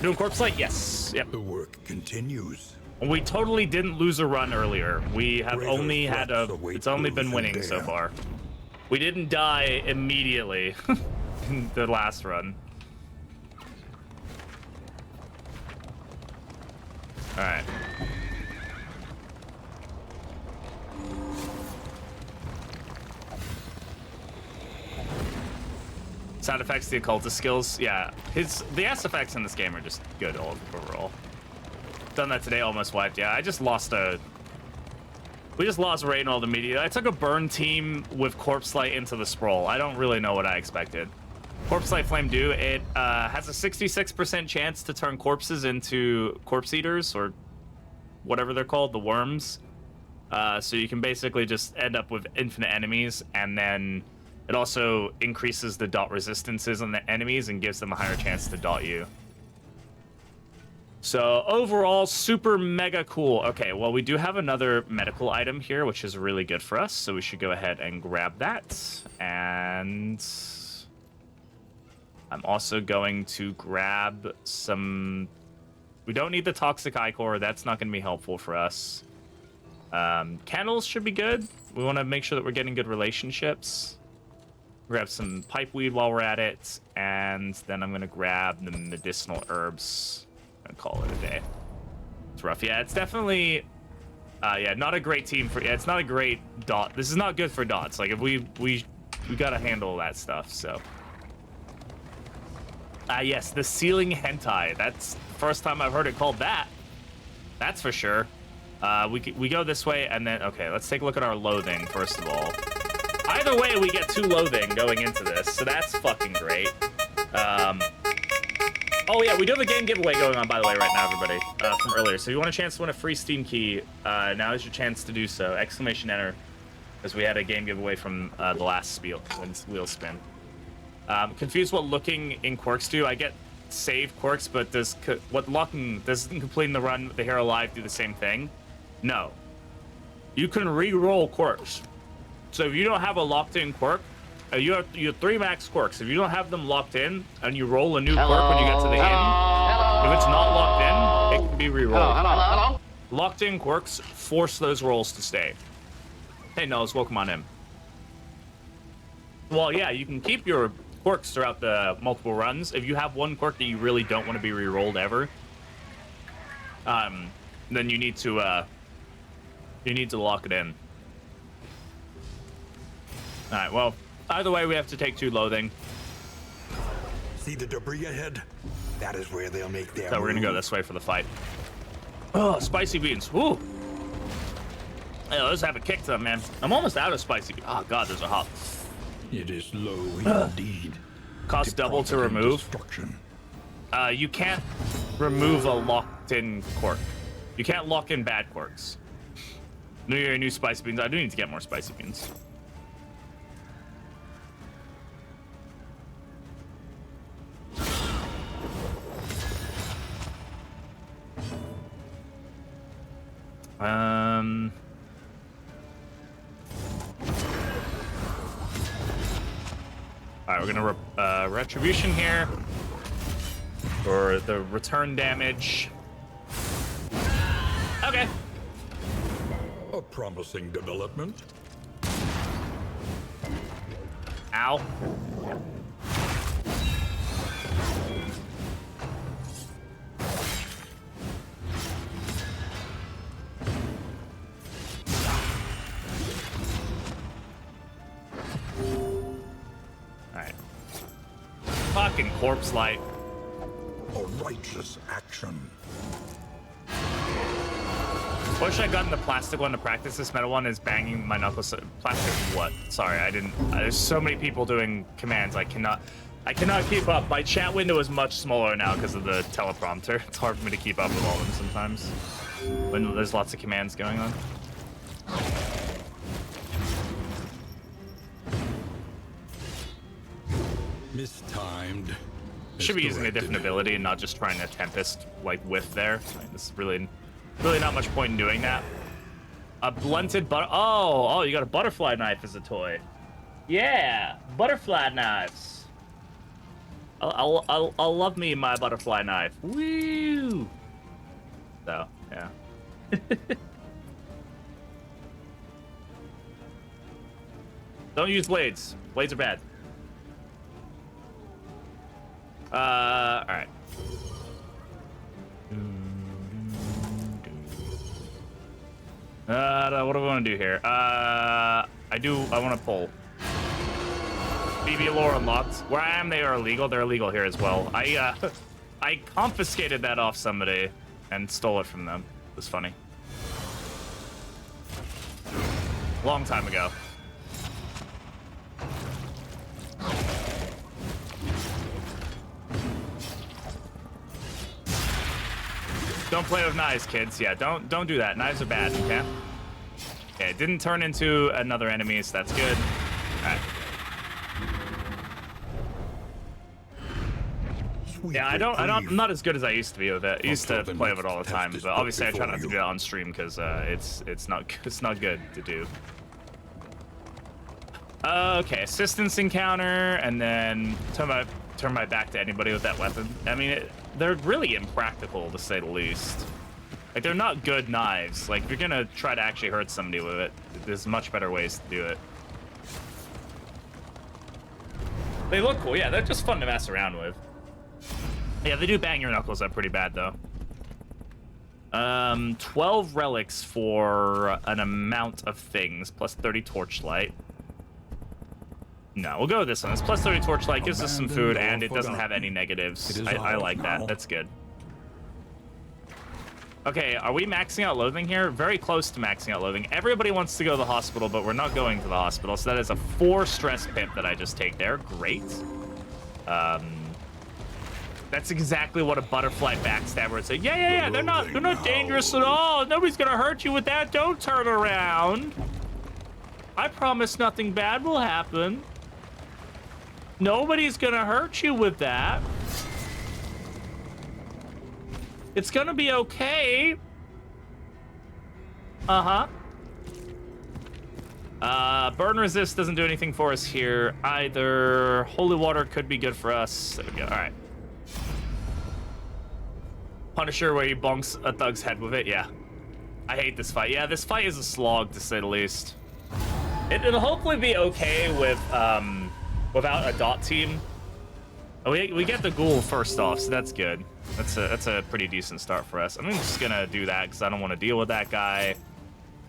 Doing Corpse Light? Yes. Yep. The work continues. We totally didn't lose a run earlier. We have only had it's only been winning so far. We didn't die immediately in the last run. Alright. Sound effects, the occultist skills, yeah. The S effects in this game are just good overall. Done that today, almost wiped. Yeah, I just lost we just lost Reynald immediately. I took a burn team with Corpse Light into the Sprawl. I don't really know what I expected. Corpse Light Flame do, it has a 66% chance to turn corpses into corpse eaters, or whatever they're called, the worms. So you can basically just end up with infinite enemies, and then it also increases the dot resistances on the enemies and gives them a higher chance to dot you. So overall, super mega cool. Okay, well, we do have another medical item here, which is really good for us. So we should go ahead and grab that. And I'm also going to grab some... We don't need the toxic ichor. That's not going to be helpful for us. Candles should be good. We want to make sure that we're getting good relationships. Grab some pipeweed while we're at it. And then I'm going to grab the medicinal herbs. And call it a day. It's rough. Yeah, it's definitely yeah, not a great team for it's not a great dot. This is not good for dots. Like if we gotta handle that stuff, so. Yes, the ceiling hentai. That's the first time I've heard it called that. That's for sure. We go this way and then okay, let's take a look at our loathing first of all. Either way, we get 2 loathing going into this, so that's fucking great. Oh yeah, we do have a game giveaway going on, by the way, right now, everybody, from earlier. So if you want a chance to win a free Steam key, now is your chance to do so. Exclamation enter, because we had a game giveaway from the last wheel spin. Confused what looking in quirks do. I get save quirks, but doesn't completing the run, the hero alive do the same thing? No. You can re-roll quirks. So if you don't have a locked-in quirk, you have 3 max quirks. If you don't have them locked in, and you roll a new quirk when you get to the end, if it's not locked in, it can be re-rolled. Locked-in quirks force those rolls to stay. Hey, Nels, welcome on in. Well, yeah, you can keep your quirks throughout the multiple runs. If you have one quirk that you really don't want to be re-rolled ever, then you need to lock it in. All right, well. Either way, we have to take 2 loathing. See the debris ahead? That is where they'll make their So we're gonna go this way for the fight. Oh, spicy beans. Woo! Hey, let's have a kick to them, man. I'm almost out of spicy beans. Oh god, those are hot. It is low indeed. Cost double to remove. Destruction. You can't remove a locked-in quirk. You can't lock in bad quirks. New spicy beans. I do need to get more spicy beans. Alright, we're gonna retribution here for the return damage. Okay. A promising development. Ow. Fucking corpse light. A righteous action. Wish I'd gotten the plastic one to practice. This metal one is banging my knuckles. Plastic what? Sorry, I didn't. There's so many people doing commands. I cannot keep up. My chat window is much smaller now because of the teleprompter. It's hard for me to keep up with all of them sometimes when there's lots of commands going on. Mistimed. Should be using a different ability and not just trying to Tempest like whiff there. I mean, there's really not much point in doing that. A blunted butter. Oh, you got a butterfly knife as a toy. Yeah, butterfly knives. I'll love me my butterfly knife. Woo! So yeah. Don't use blades. Blades are bad. All right. What do we want to do here? I want to pull. BB lore unlocked. Where I am, they are illegal. They're illegal here as well. I confiscated that off somebody and stole it from them. It was funny. Long time ago. Don't play with knives, kids. Yeah, don't do that. Knives are bad, okay? Okay, it didn't turn into another enemy, so that's good. All right. sweet Yeah, I'm reprieve. not as good as I used to be with it. I used to Until the play with it next all the test time, is but put obviously I try before not to you. do that on stream because it's not good to do. Okay, assistance encounter, and then turn my back to anybody with that weapon. I mean, they're really impractical to say the least. Like, they're not good knives. Like, if you're gonna try to actually hurt somebody with it, there's much better ways to do it. They look cool, yeah. They're just fun to mess around with. Yeah, they do bang your knuckles up pretty bad, though. 12 relics for an amount of things, plus 30 torchlight. No, we'll go with this one. It's plus 30 torchlight, gives us some food, and it doesn't have any negatives. I like that. That's good. Okay, are we maxing out loathing here? Very close to maxing out loathing. Everybody wants to go to the hospital, but we're not going to the hospital, so that is a 4 stress pip that I just take there. Great. That's exactly what a butterfly backstabber would say. Yeah, they're not dangerous at all. Nobody's gonna hurt you with that. Don't turn around. I promise nothing bad will happen. Nobody's gonna hurt you with that. It's gonna be okay. Burn resist doesn't do anything for us here either. Holy water could be good for us. There we go. All right. Punisher where he bonks a thug's head with it. Yeah. I hate this fight. Yeah, this fight is a slog to say the least. It'll hopefully be okay with without a dot team. We get the ghoul first off, so that's good. That's a pretty decent start for us. I'm just gonna do that because I don't want to deal with that guy.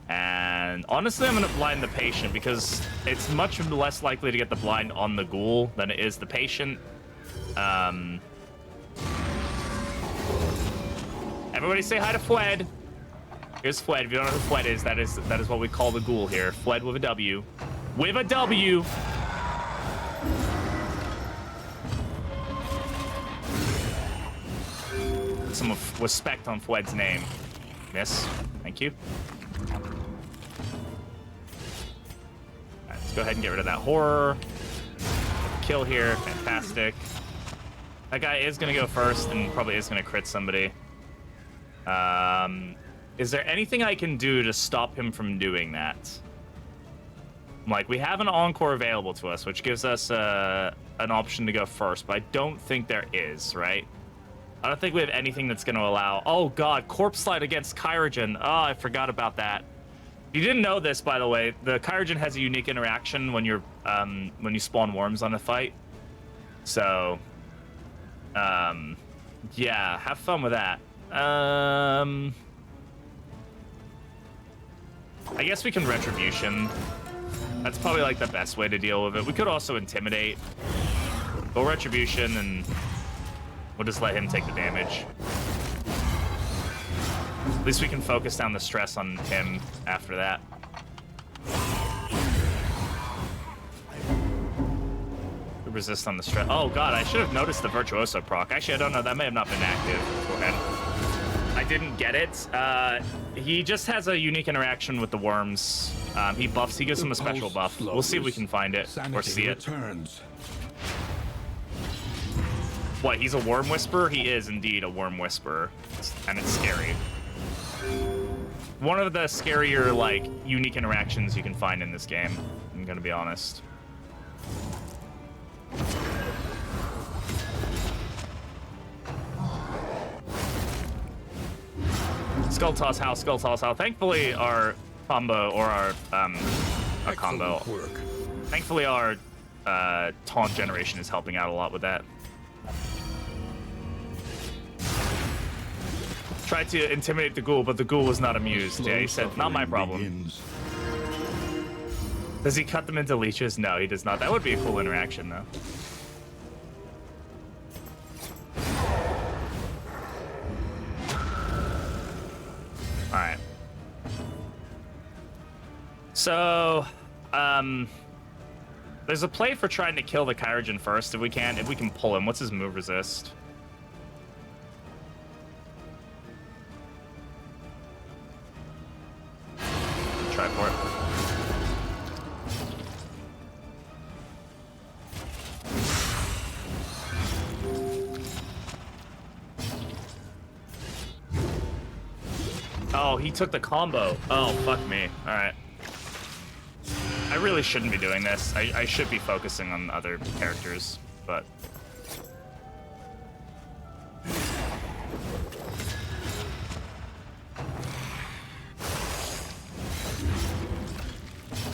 And honestly, I'm gonna blind the patient because it's much less likely to get the blind on the ghoul than it is the patient. Everybody say hi to Fled. Here's Fled. If you don't know who Fled is, that is what we call the ghoul here. Fled with a W. With a W. Some respect on Fled's name. Miss. Thank you. Alright, let's go ahead and get rid of that horror. Kill here. Fantastic. That guy is going to go first and probably is going to crit somebody. Is there anything I can do to stop him from doing that? Like, we have an encore available to us, which gives us an option to go first, but I don't think there is, right? I don't think we have anything that's going to allow... Oh, God, Corpse Slide against Kyrogen. Oh, I forgot about that. You didn't know this, by the way. The Kyrogen has a unique interaction when you're when you spawn worms on a fight. So, yeah, have fun with that. I guess we can Retribution. That's probably like the best way to deal with it. We could also Intimidate. Go Retribution and we'll just let him take the damage. At least we can focus down the stress on him after that. Resist on the stress. Oh god, I should have noticed the Virtuoso proc. Actually, I don't know. That may have not been active beforehand. I didn't get it. He just has a unique interaction with the worms. He gives him a special buff. We'll see if we can find it or see it. What, he's a worm whisperer? He is indeed a worm whisperer. And it's scary. One of the scarier, like, unique interactions you can find in this game. I'm gonna be honest. Skull toss how, skull toss how. Thankfully, our combo, or our, combo. Thankfully, our, taunt generation is helping out a lot with that. Tried to intimidate the ghoul, but the ghoul was not amused. Yeah, he said, not my problem. Does he cut them into leeches? No, he does not. That would be a cool interaction, though. Alright. So, there's a play for trying to kill the Kyrogen first, if we can pull him. What's his move resist? Try for it. Oh, he took the combo. Oh, fuck me. All right. I really shouldn't be doing this. I should be focusing on other characters, but...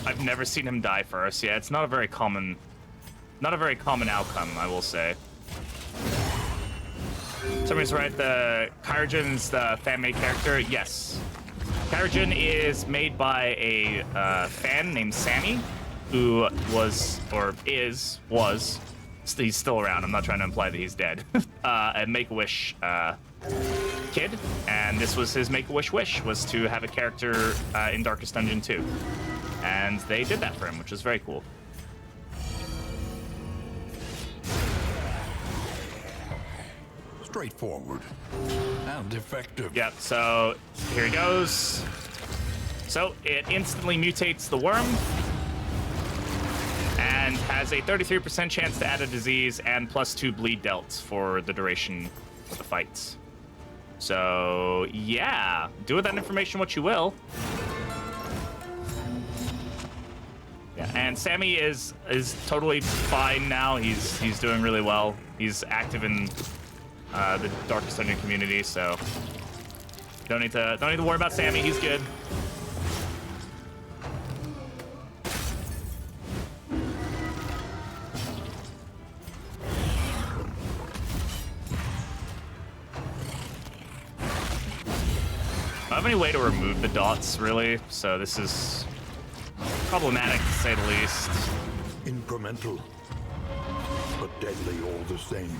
I've never seen him die first. Yeah, it's not a very common outcome, I will say. Somebody's right, the Kyogen's the fan-made character. Yes. Kyogen is made by a fan named Sammy, who was, he's still around. I'm not trying to imply that he's dead. A Make-A-Wish kid, and this was his Make-A-Wish wish, was to have a character in Darkest Dungeon 2. And they did that for him, which was very cool. Straightforward and effective. Yep, so here he goes. So it instantly mutates the worm and has a 33% chance to add a disease and +2 bleed dealt for the duration of the fights. So yeah, do with that information what you will. Yeah, and Sammy is totally fine now. He's doing really well. He's active in the Darkest Dungeon community, so don't need to worry about Sammy. He's good. I don't have any way to remove the dots, really, so this is problematic to say the least. Incremental, but deadly all the same.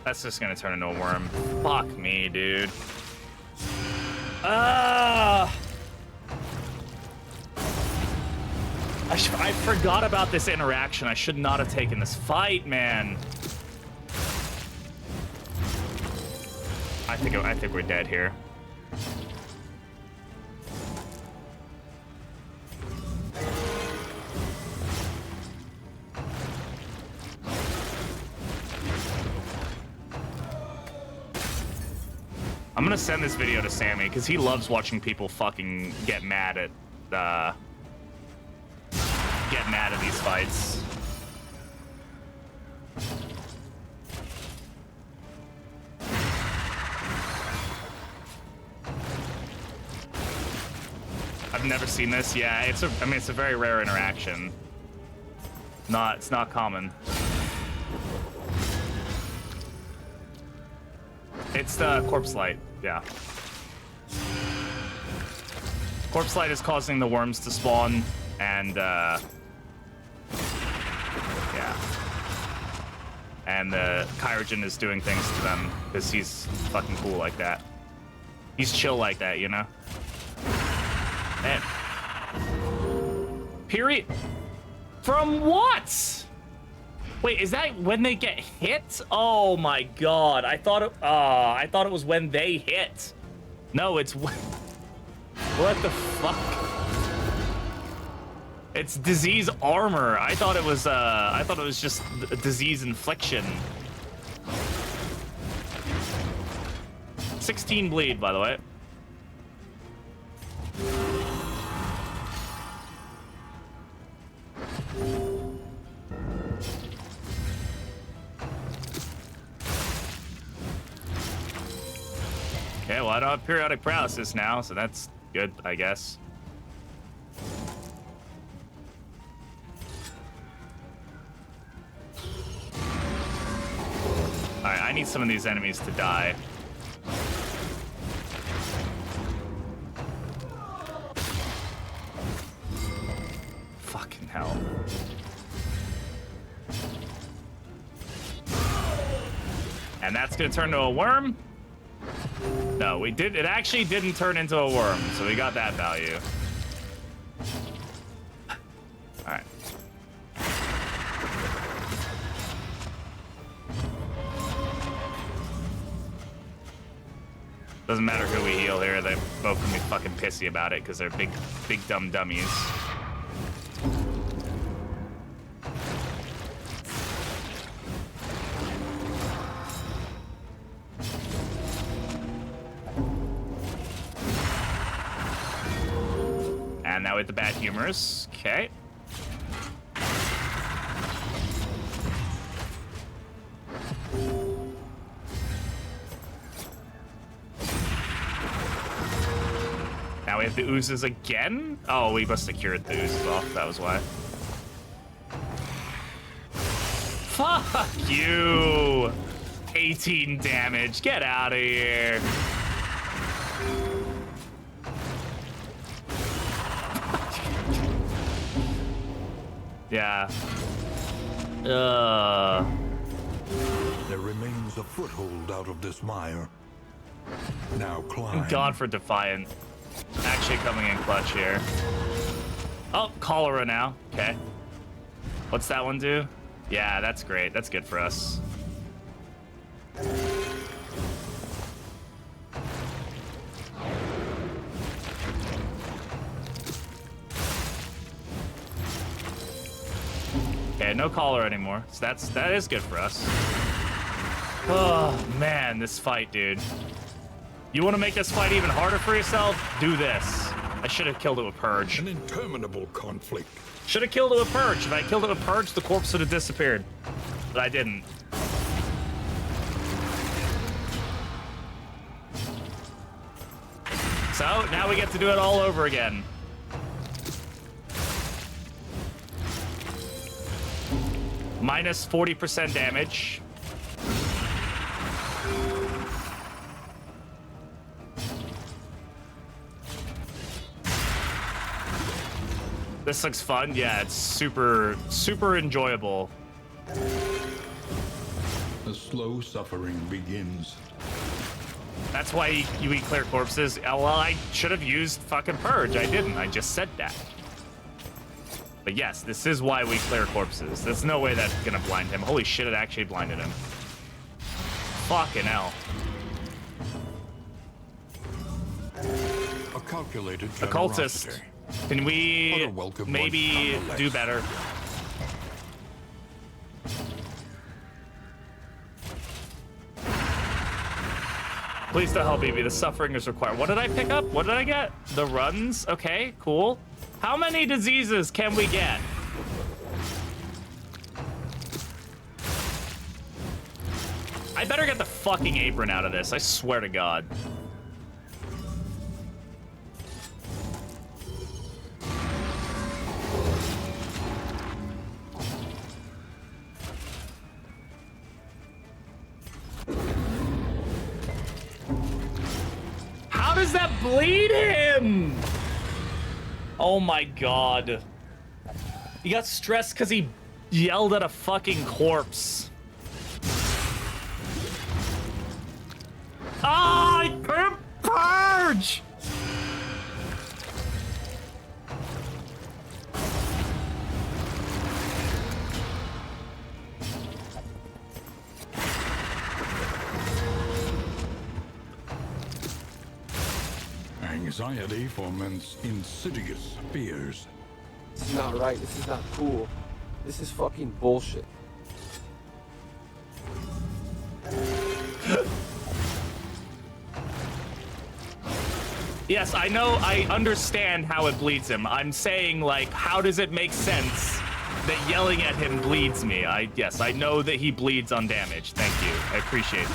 That's just gonna turn into a worm. Fuck me, dude. I forgot about this interaction. I should not have taken this fight, man. I think we're dead here. I'm gonna send this video to Sammy because he loves watching people fucking get mad at these fights. I've never seen this. Yeah, it's a very rare interaction. It's not common. It's the corpse light, yeah. Corpse light is causing the worms to spawn, and yeah. And the Kyogen is doing things to them because he's fucking cool like that. He's chill like that, you know? Man. Period. From what? Wait, is that when they get hit? Oh my god! I thought it was when they hit. No, it's what the fuck? It's disease armor. I thought it was just a disease infliction. 16 bleed, by the way. Okay, well, I don't have periodic paralysis now, so that's good, I guess. Alright, I need some of these enemies to die. Fucking hell. And that's gonna turn to a worm? No, it actually didn't turn into a worm, so we got that value. Alright. Doesn't matter who we heal here, they both can be fucking pissy about it because they're big dumb dummies. with the bad humors. Okay. Now we have the oozes again? Oh, we must have cured the oozes off. That was why. Fuck you! 18 damage. Get out of here. Yeah. There remains a foothold out of this mire. Now climb. God for Defiant. Actually coming in clutch here. Oh, cholera now. Okay. What's that one do? Yeah, that's great. That's good for us. Okay, no cholera anymore. So that is good for us. Oh man, this fight, dude. You want to make this fight even harder for yourself? Do this. I should have killed it with Purge. An interminable conflict. Should have killed it with Purge. If I killed it with Purge, the corpse would have disappeared. But I didn't. So, now we get to do it all over again. Minus 40% damage. This looks fun. Yeah, it's super, super enjoyable. The slow suffering begins. That's why you eat clear corpses. Well, I should have used fucking Purge. I didn't. I just said that. But yes, this is why we clear corpses. There's no way that's gonna blind him. Holy shit, it actually blinded him. Fucking hell. A calculated Occultist. generosity. Can we Other welcome maybe ones nonetheless. do better? Please don't help me. The suffering is required. What did I pick up? What did I get? The runs? Okay, cool. How many diseases can we get? I better get the fucking apron out of this. I swear to God. How does that bleed him? Oh my God. He got stressed because he yelled at a fucking corpse. Ah, I can't purge! Anxiety foments insidious fears. This is not right. This is not cool. This is fucking bullshit. Yes, I know, I understand how it bleeds him. I'm saying, like, how does it make sense that yelling at him bleeds me? Yes, I know that he bleeds on damage. Thank you. I appreciate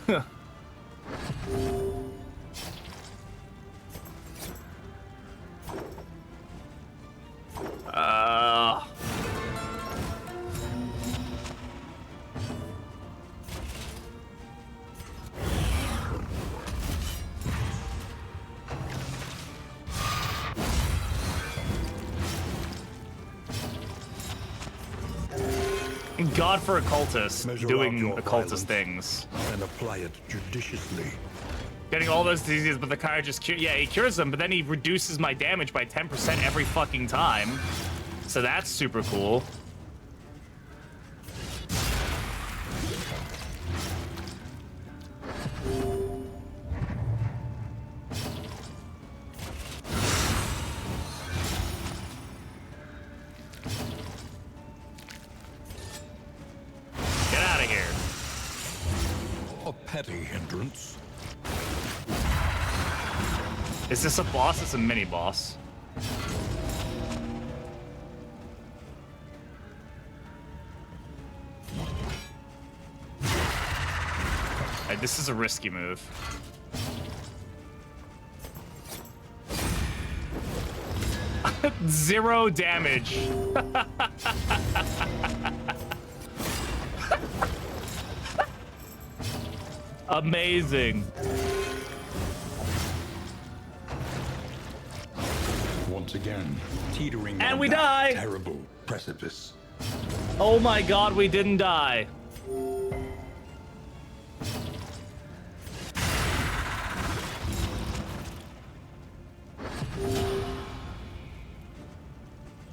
that. God for occultists Measure out doing your occultist violence. things. And apply it judiciously. Getting all those diseases, but the Kyre just he cures them, but then he reduces my damage by 10% every fucking time. So that's super cool. Get out of here. A petty hindrance. Is this a boss? It's a mini boss. Alright, this is a risky move. Zero damage. Amazing. Once again, teetering And on we that die. terrible precipice. Oh my god, we didn't die.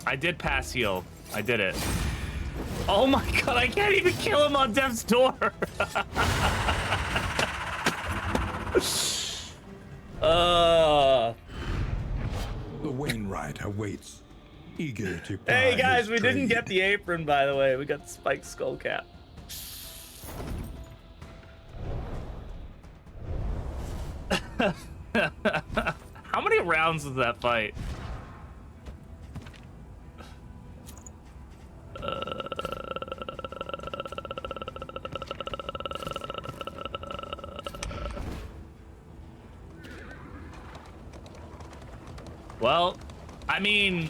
I did pass heal. I did it. Oh my god, I can't even kill him on death's door. The Wainwright awaits, eager to Hey ply guys, his we didn't trade. get the apron, by the way. We got the spiked skull cap. How many rounds was that fight? Well, I mean,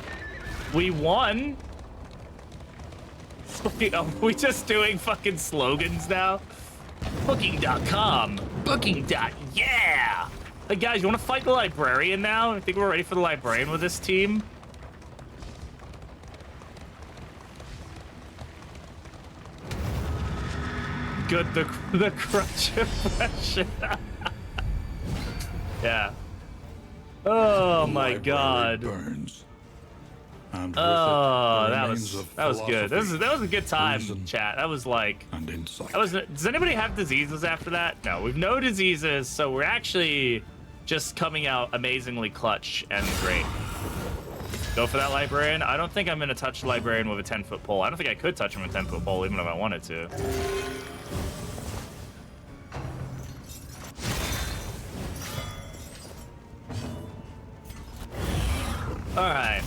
we won. Are we just doing fucking slogans now? Booking.com. Booking.yeah. Hey guys, you want to fight the librarian now? I think we're ready for the librarian with this team. Good, the crutch impression. Yeah. Oh my Library god. burns. And with Oh, it, the that remains was of good. philosophy, That was a good time, reason, chat. That was like and insight. Does anybody have diseases after that? No, we've no diseases, so we're actually just coming out amazingly clutch and great. Go for that librarian. I don't think I'm gonna touch the librarian with a 10-foot pole. I don't think I could touch him with a 10-foot pole even if I wanted to. All right.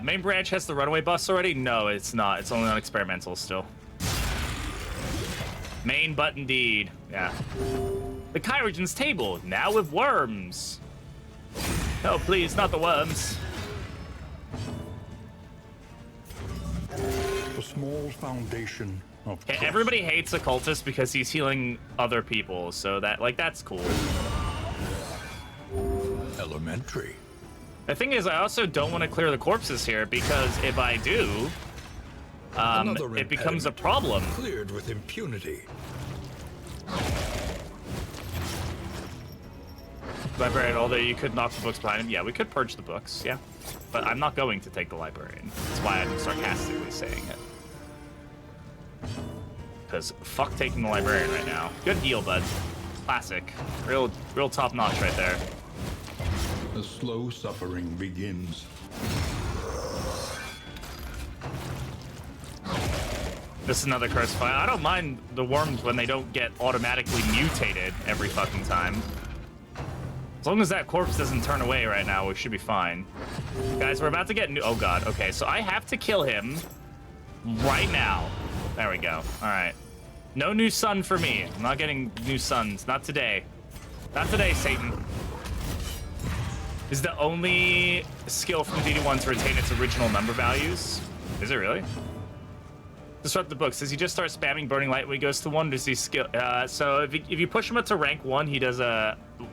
Main branch has the runaway bus already? No, it's not. It's only on experimental still. Main but indeed. Yeah. The Kyrogen's table, now with worms. Oh, please, not the worms. A small foundation of Okay, trust. everybody hates a cultist because he's healing other people, so that's cool. Elementary. The thing is, I also don't want to clear the corpses here because if I do, Another it becomes a impediment problem. Cleared with impunity. Librarian, although you could knock the books behind him. Yeah, we could purge the books, yeah. But I'm not going to take the librarian. That's why I'm sarcastically saying it. Because fuck taking the librarian right now. Good heal, bud. Classic. Real top notch right there. The slow suffering begins. This is another curse fight. I don't mind the worms when they don't get automatically mutated every fucking time. As long as that corpse doesn't turn away right now, we should be fine. Guys, we're about to get new... Oh, God. Okay, so I have to kill him right now. There we go. All right. No new sun for me. I'm not getting new suns. Not today. Not today, Satan. Is the only skill from DD1 to retain its original number values? Is it really? Disrupt the books. Does he just start spamming Burning Light when he goes to 1? Does he skill? So if you push him up to rank 1, he does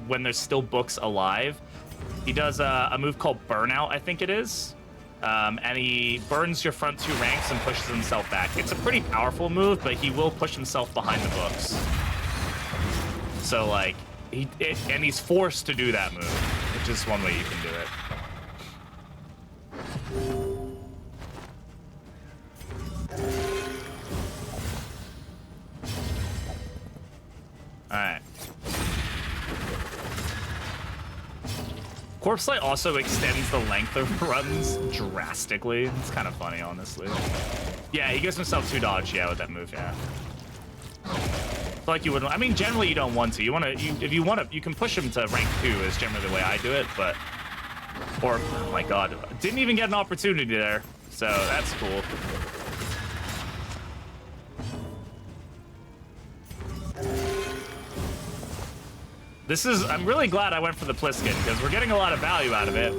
when there's still books alive, he does a move called Burnout, I think it is. And he burns your front 2 ranks and pushes himself back. It's a pretty powerful move, but he will push himself behind the books. So like, and he's forced to do that move, which is one way you can do it. Alright. Corpse Light also extends the length of runs drastically. It's kind of funny, honestly. Yeah, he gives himself 2 dodge, yeah, with that move, yeah. feel like you wouldn't. I mean, generally you don't want to. You want to. If you want to, you can push him to rank 2. Is generally the way I do it. But oh my god, didn't even get an opportunity there. So that's cool. This is. I'm really glad I went for the Pliskin because we're getting a lot of value out of it.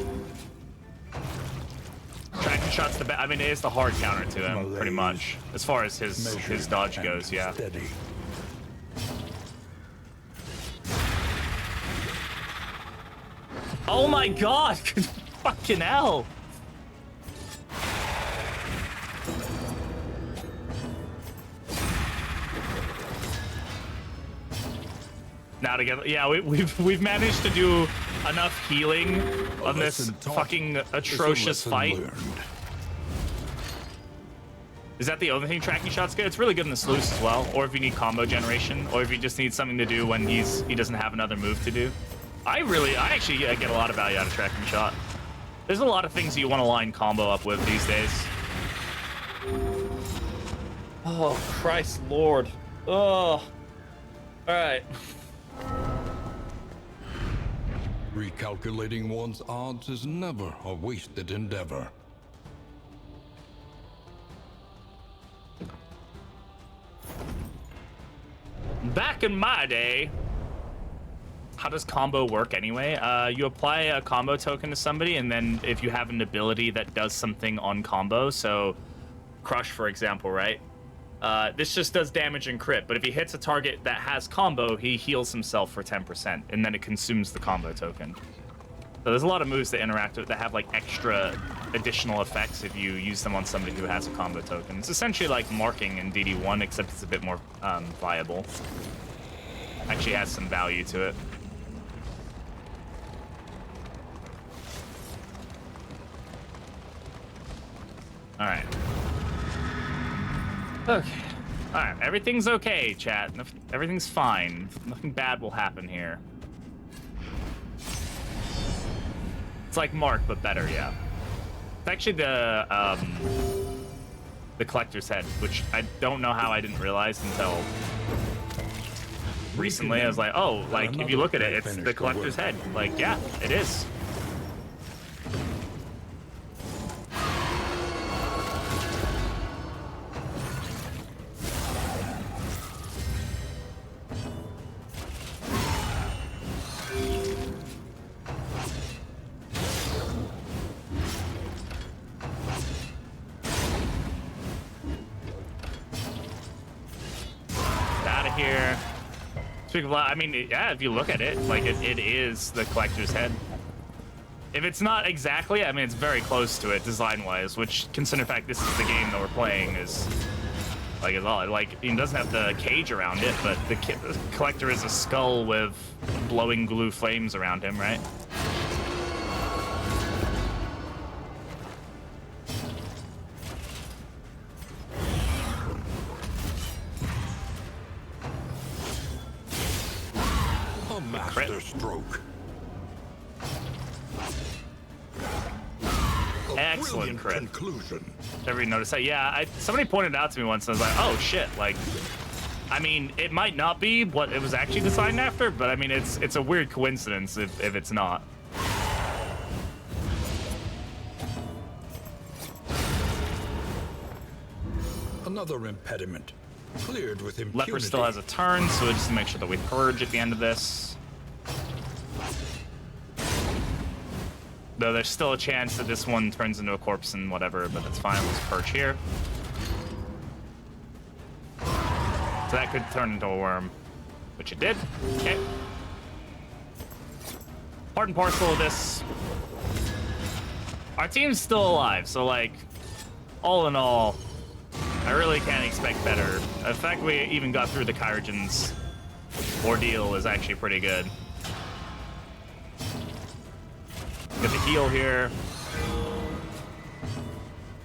Tracking shot's the best. I mean, it is the hard counter to him, pretty much, as far as his dodge goes. Yeah. Steady. Oh my god! Fucking hell! Now together, yeah, we've managed to do enough healing on this fucking atrocious fight. Is that the only thing tracking shots good? It's really good in the sluice as well, or if you need combo generation, or if you just need something to do when he doesn't have another move to do. I actually get a lot of value out of tracking shot. There's a lot of things you want to line combo up with these days. Oh, Christ Lord. Oh. All right. Recalculating one's odds is never a wasted endeavor. Back in my day, how does combo work anyway? You apply a combo token to somebody, and then if you have an ability that does something on combo, so Crush, for example, right? This just does damage and crit, but if he hits a target that has combo, he heals himself for 10%, and then it consumes the combo token. So there's a lot of moves that interact with that have like extra additional effects if you use them on somebody who has a combo token. It's essentially like marking in DD1, except it's a bit more viable. Actually has some value to it. All right. Okay. All right. Everything's okay, chat. Everything's fine. Nothing bad will happen here. It's like Mark, but better, yeah. It's actually the collector's head, which I don't know how I didn't realize until recently. I was like, oh, like if you look at it, it's the collector's head. Like, yeah, it is. I mean, yeah, if you look at it, like, it is the collector's head. If it's not exactly, I mean, it's very close to it design-wise, which, consider the fact this is the game that we're playing, is, like, is all. Like, it doesn't have the cage around it, but the collector is a skull with blowing blue flames around him, right? Master stroke. Excellent crit. Conclusion. Ever you notice that? Yeah, somebody pointed out to me once, and I was like, oh shit, like, I mean, it might not be what it was actually designed after, but I mean, it's a weird coincidence if it's not. Another impediment. Cleared with impunity. Leper still has a turn, so we just make sure that we purge at the end of this. Though there's still a chance that this one turns into a corpse and whatever, but that's fine. Let's purge here. So that could turn into a worm, which it did. Okay. Part and parcel of this. Our team's still alive, so like, all in all, I really can't expect better. The fact we even got through the Kyrogen's ordeal is actually pretty good. Get the heal here.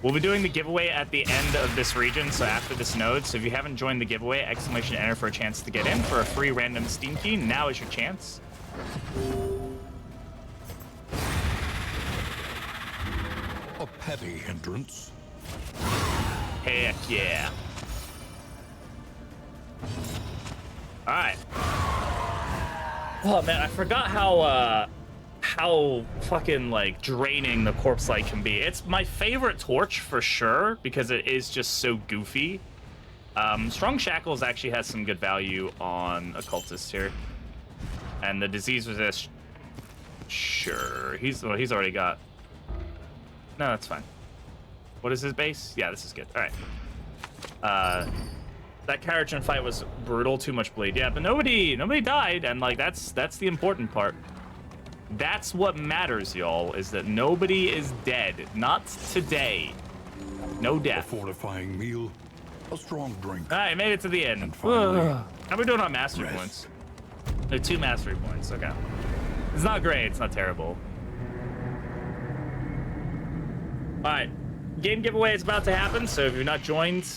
We'll be doing the giveaway at the end of this region, so after this node. So if you haven't joined the giveaway, !enter for a chance to get in for a free random Steam key. Now is your chance. A petty hindrance. Heck yeah. All right. Oh man, I forgot how fucking like draining the corpse light can be. It's my favorite torch for sure because it is just so goofy. Strong Shackles actually has some good value on occultist here, and the disease resist. Sure, he's already got. No, that's fine. What is his base? Yeah, this is good. All right. That carriage and fight was brutal. Too much bleed. Yeah, but nobody died, and like that's the important part. That's what matters, y'all. Is that nobody is dead. Not today. No A death. fortifying meal, a strong drink. All right, made it to the end. And finally, How are we doing on mastery rest. points? There are 2 mastery points. Okay. It's not great. It's not terrible. All right. Game giveaway is about to happen, so if you're not joined,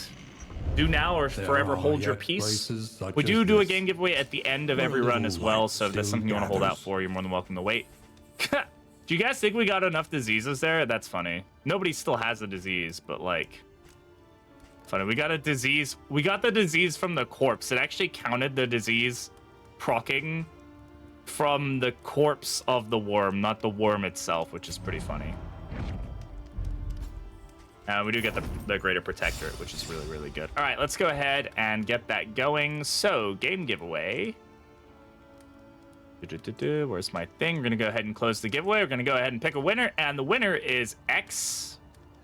do now or There forever are hold your yet peace. places such We as do a this, game giveaway at the end of where every run little as well, light so if that's still something you want to hold out gathers. for, you're more than welcome to wait. Do you guys think we got enough diseases there? That's funny. Nobody still has a disease, but like... Funny, we got a disease. We got the disease from the corpse. It actually counted the disease proccing from the corpse of the worm, not the worm itself, which is pretty funny. We do get the greater protectorate, which is really, really good. All right, let's go ahead and get that going. So, game giveaway. Where's my thing? We're going to go ahead and close the giveaway. We're going to go ahead and pick a winner, and the winner is X.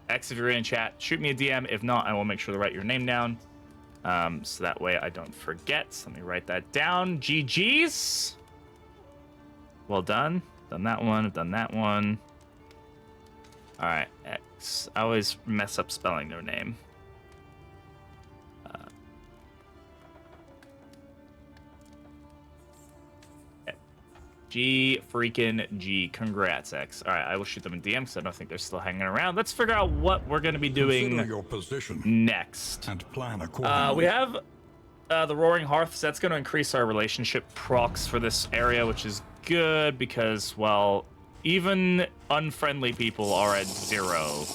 X, if you're in chat, shoot me a DM. If not, I will make sure to write your name down. So that way I don't forget. So let me write that down. GG's. Well done. Done that one. I've done that one. All right, X. I always mess up spelling their name. G freaking G. Congrats, X. All right, I will shoot them in DM because I don't think they're still hanging around. Let's figure out what we're going to be doing Consider your position next. and plan accordingly. We have the Roaring Hearths. That's going to increase our relationship procs for this area, which is good because, well, even unfriendly people are at 0,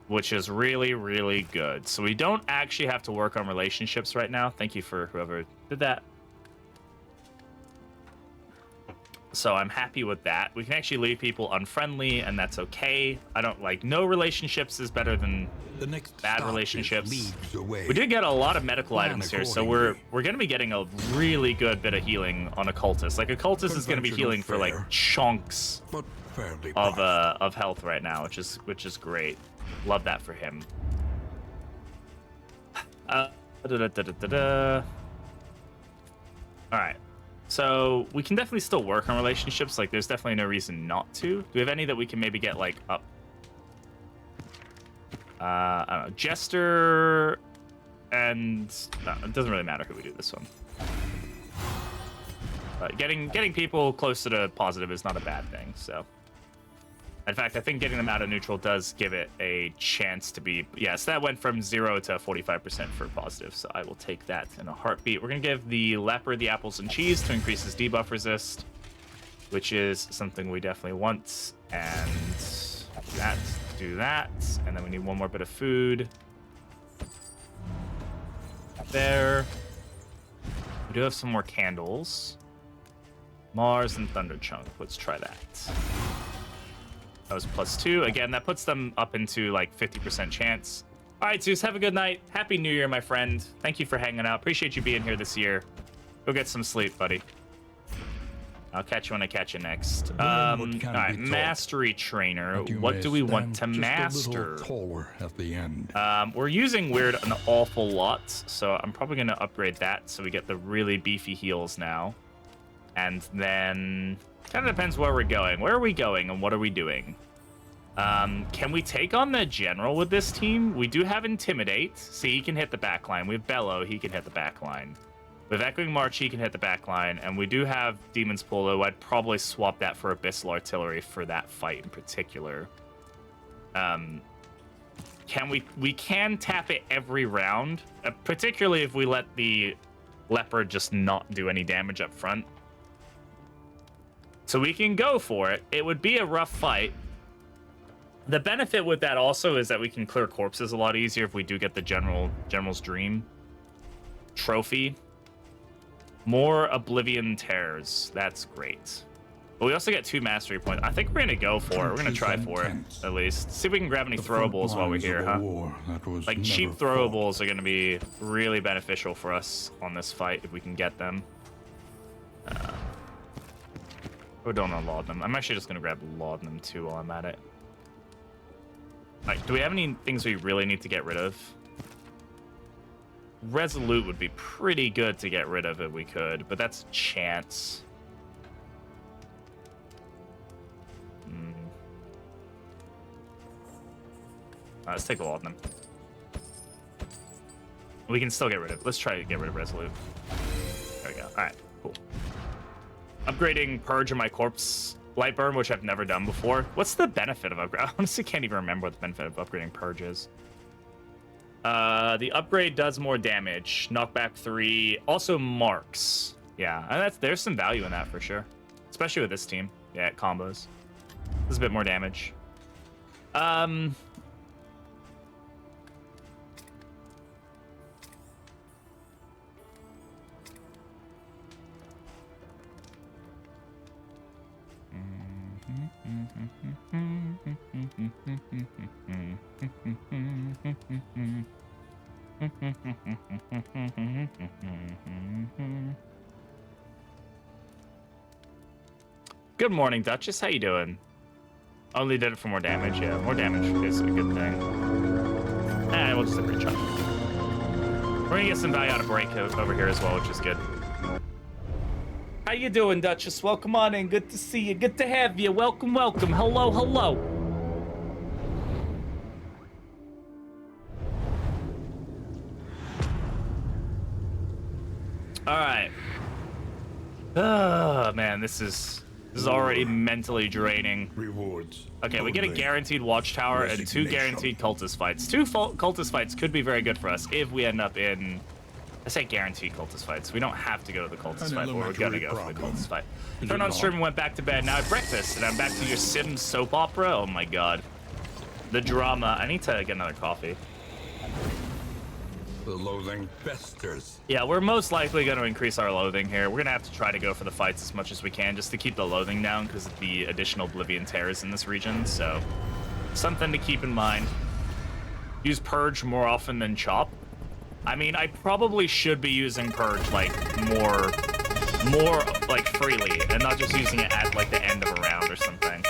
which is really, really good. So we don't actually have to work on relationships right now. Thank you for whoever did that. So I'm happy with that. We can actually leave people unfriendly, and that's okay. I don't like no relationships is better than The next bad stop is relationships. leagues away. We did get a lot of medical Plan items here, so we're going to be getting a really good bit of healing on occultist. Like occultist is going to be Conventional healing for like fare. chunks but fairly of priced. health right now, which is great. Love that for him. All right. So we can definitely still work on relationships. Like, there's definitely no reason not to. Do we have any that we can maybe get like up? I don't know, Jester, and no, it doesn't really matter who we do this one. But getting people closer to positive is not a bad thing. So, in fact, I think getting them out of neutral does give it a chance to be. Yes, that went from 0 to 45% for positive. So I will take that in a heartbeat. We're gonna give the leopard the apples and cheese to increase his debuff resist, which is something we definitely want. And that, do that, and then we need one more bit of food. There. We do have some more candles. Mars and Thunder Chunk. Let's try that. That was +2. Again, that puts them up into like 50% chance. All right, Zeus, have a good night. Happy New Year, my friend. Thank you for hanging out. Appreciate you being here this year. Go get some sleep, buddy. I'll catch you when I catch you next. All Learn what can right, be taught, mastery trainer. but you What may do we want to stand just a master? little taller at the end. We're using weird an awful lot, so I'm probably going to upgrade that so we get the really beefy heals now. And then kind of depends where we're going. Where are we going and what are we doing? Can we take on the general with this team? We do have Intimidate, so he can hit the back line. We have Bellow, he can hit the back line. With Echoing March, he can hit the back line. And we do have Demon's Polo. I'd probably swap that for Abyssal Artillery for that fight in particular. We can tap it every round, particularly if we let the Leopard just not do any damage up front. So we can go for it. It would be a rough fight. The benefit with that also is that we can clear corpses a lot easier if we do get the General's Dream trophy. More Oblivion Tears. That's great. But we also get 2 mastery points. I think we're going to go for it. We're going to try for it, at least. See if we can grab any throwables while we're here, huh? Like, cheap throwables are going to be really beneficial for us on this fight if we can get them. Or don't want to laudanum. I'm actually just going to grab laudanum, too, while I'm at it. Like, do we have any things we really need to get rid of? Resolute would be pretty good to get rid of if we could, but that's chance. Let's take a laudanum. We can still get rid of. Let's try to get rid of Resolute. There we go. All right, cool. Upgrading Purge of my corpse light burn, which I've never done before. What's the benefit of upgrade? I honestly can't even remember what the benefit of upgrading Purge is. The upgrade does more damage. Knockback 3. Also marks. Yeah, and there's some value in that for sure. Especially with this team. Yeah, it combos. There's a bit more damage. Good morning, Duchess. How you doing? Only did it for more damage. Yeah, more damage is a good thing. And we'll just upgrade Chuck. We're gonna get some value out of break over here as well, which is good. How you doing, Duchess? Welcome on in. Good to see you. Good to have you. Welcome, welcome. Hello, hello. All right. Oh, man, this is already mentally draining. Rewards. Okay, we get a guaranteed watchtower and 2 guaranteed cultist fights. 2 cultist fights could be very good for us if we end up in... I say guaranteed cultist fights. We don't have to go to the cultist fight, but we're gonna go for the cultist fight. Turned on stream and went back to bed. Now I have breakfast, and I'm back to your Sims soap opera. Oh my god. The drama. I need to get another coffee. The loathing festers. Yeah, we're most likely going to increase our loathing here. We're going to have to try to go for the fights as much as we can just to keep the loathing down because of the additional Oblivion Tears in this region. So, something to keep in mind. Use Purge more often than Chop. I mean, I probably should be using Purge, like, more like, freely, and not just using it at, like, the end of a round or something.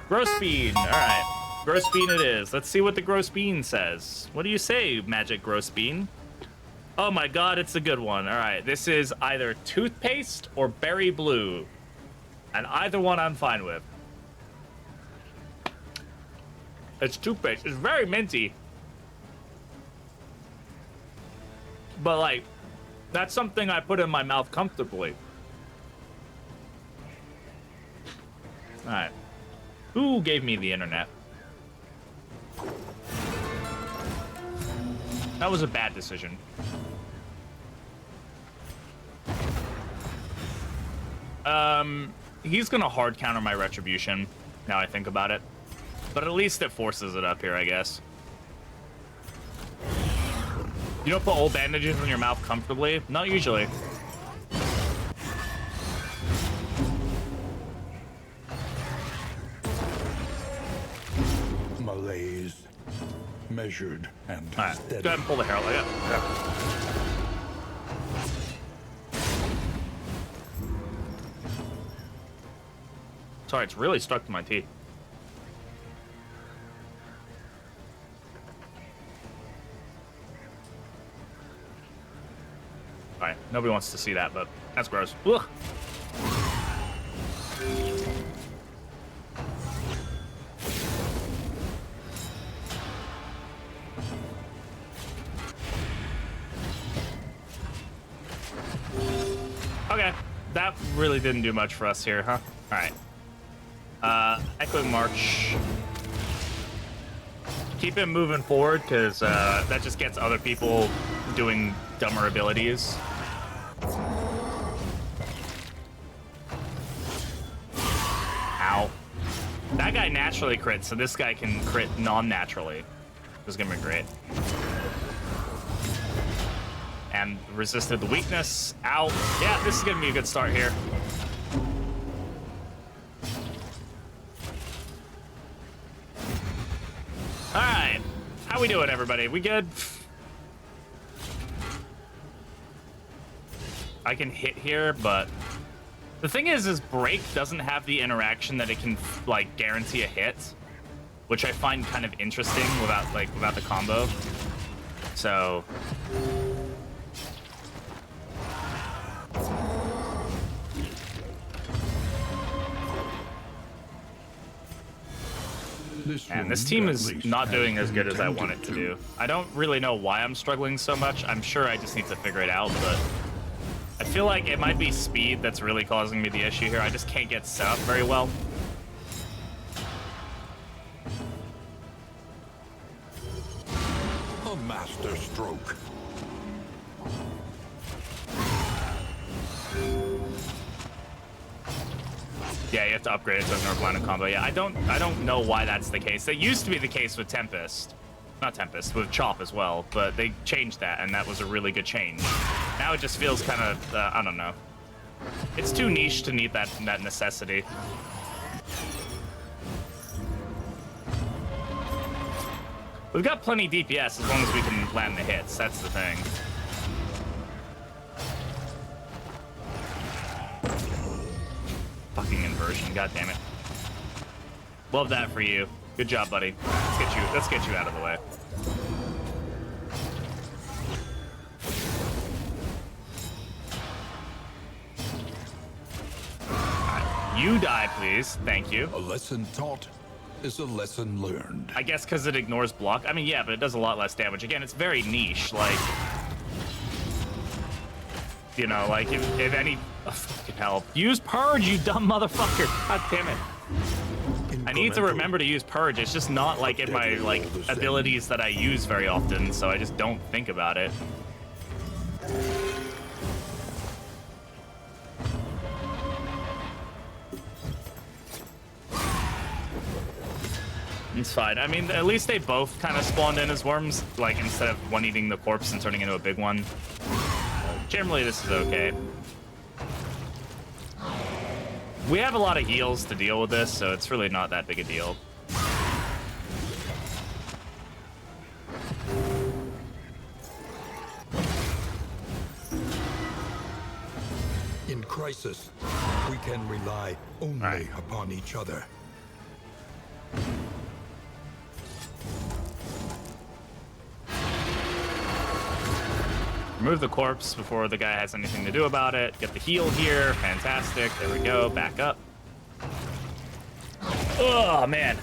Gross Bean. All right. Gross Bean it is. Let's see what the Gross Bean says. What do you say, Magic Gross Bean? Oh my god, it's a good one. All right, this is either toothpaste or berry blue. And either one I'm fine with. It's toothpaste. It's very minty. But, like, that's something I put in my mouth comfortably. All right. Who gave me the internet? That was a bad decision. He's gonna hard counter my retribution, now I think about it. But at least it forces it up here, I guess. You don't put old bandages in your mouth comfortably? Not usually. Malaise. Measured and Alright, go ahead and pull the hair out like that. Sorry, it's really stuck to my teeth. Alright, nobody wants to see that, but that's gross. Ugh. Okay, that really didn't do much for us here, huh? All right. Echoing March. Keep it moving forward, because that just gets other people doing dumber abilities. Ow. That guy naturally crits, so this guy can crit non-naturally. This is gonna be great. and resisted the weakness. Out. Yeah, this is gonna be a good start here. All right, how we doing, everybody? We good? I can hit here, but the thing is break doesn't have the interaction that it can like guarantee a hit, which I find kind of interesting without the combo. So and this team is not doing as good as I want it to do. I don't really know why I'm struggling so much. I'm sure I just need to figure it out, but I feel like it might be speed that's really causing me the issue here. I just can't get set up very well. A master stroke. Yeah, you have to upgrade it to a nerve line combo. Yeah, I don't know why that's the case. That used to be the case with Tempest. Not Tempest, with Chop as well, but they changed that, and that was a really good change. Now it just feels kind of, I don't know. It's too niche to need that necessity. We've got plenty DPS as long as we can land the hits. That's the thing. Fucking inversion, god damn it. Love that for you. Good job, buddy. Let's get you out of the way. Alright, you die, please. Thank you. A lesson taught is a lesson learned. I guess because it ignores block. I mean, yeah, but it does a lot less damage. Again, it's very niche. Like, you know, like if any fucking hell, use purge, you dumb motherfucker. God damn it. I need to remember to use purge. It's just not like in my like abilities that I use very often, so I just don't think about it. It's fine. I mean, at least they both kind of spawned in as worms, like instead of one eating the corpse and turning into a big one. Generally, this is okay. We have a lot of heals to deal with this, so it's really not that big a deal. In crisis, we can rely only upon each other. Remove the corpse before the guy has anything to do about it. Get the heal here. Fantastic. There we go. Back up. Oh, man.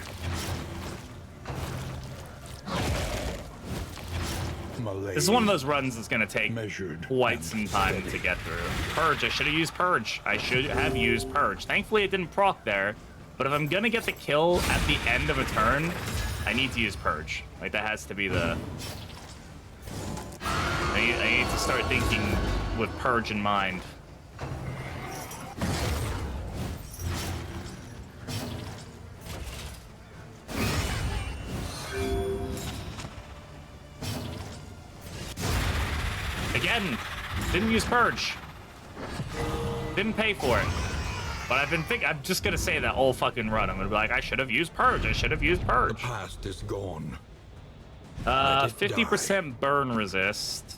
This is one of those runs that's going to take quite some time to get through. Purge. I should have used Purge. I should have used Purge. Thankfully, it didn't proc there. But if I'm going to get the kill at the end of a turn, I need to use Purge. Like, that has to be the... I need to start thinking with Purge in mind. Again, didn't use Purge. Didn't pay for it. But I'm just gonna say that all fucking run. I'm gonna be like, I should have used Purge. I should have used Purge. The past is gone. 50% burn resist.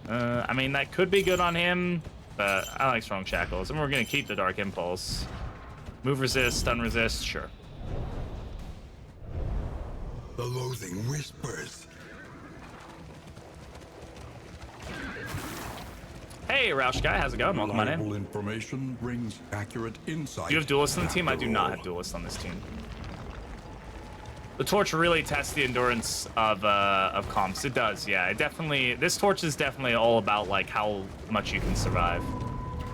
I mean, that could be good on him, but I like strong shackles, and we're gonna keep the dark impulse. Move resist, stun resist, sure. The loathing whispers. Hey, Roush guy, how's it going? Welcome on in. Reliable information brings accurate insight. Do you have duelists on the team? I do not have duelists on this team. The torch really tests the endurance of comps. It does, yeah. It definitely. This torch is definitely all about like how much you can survive.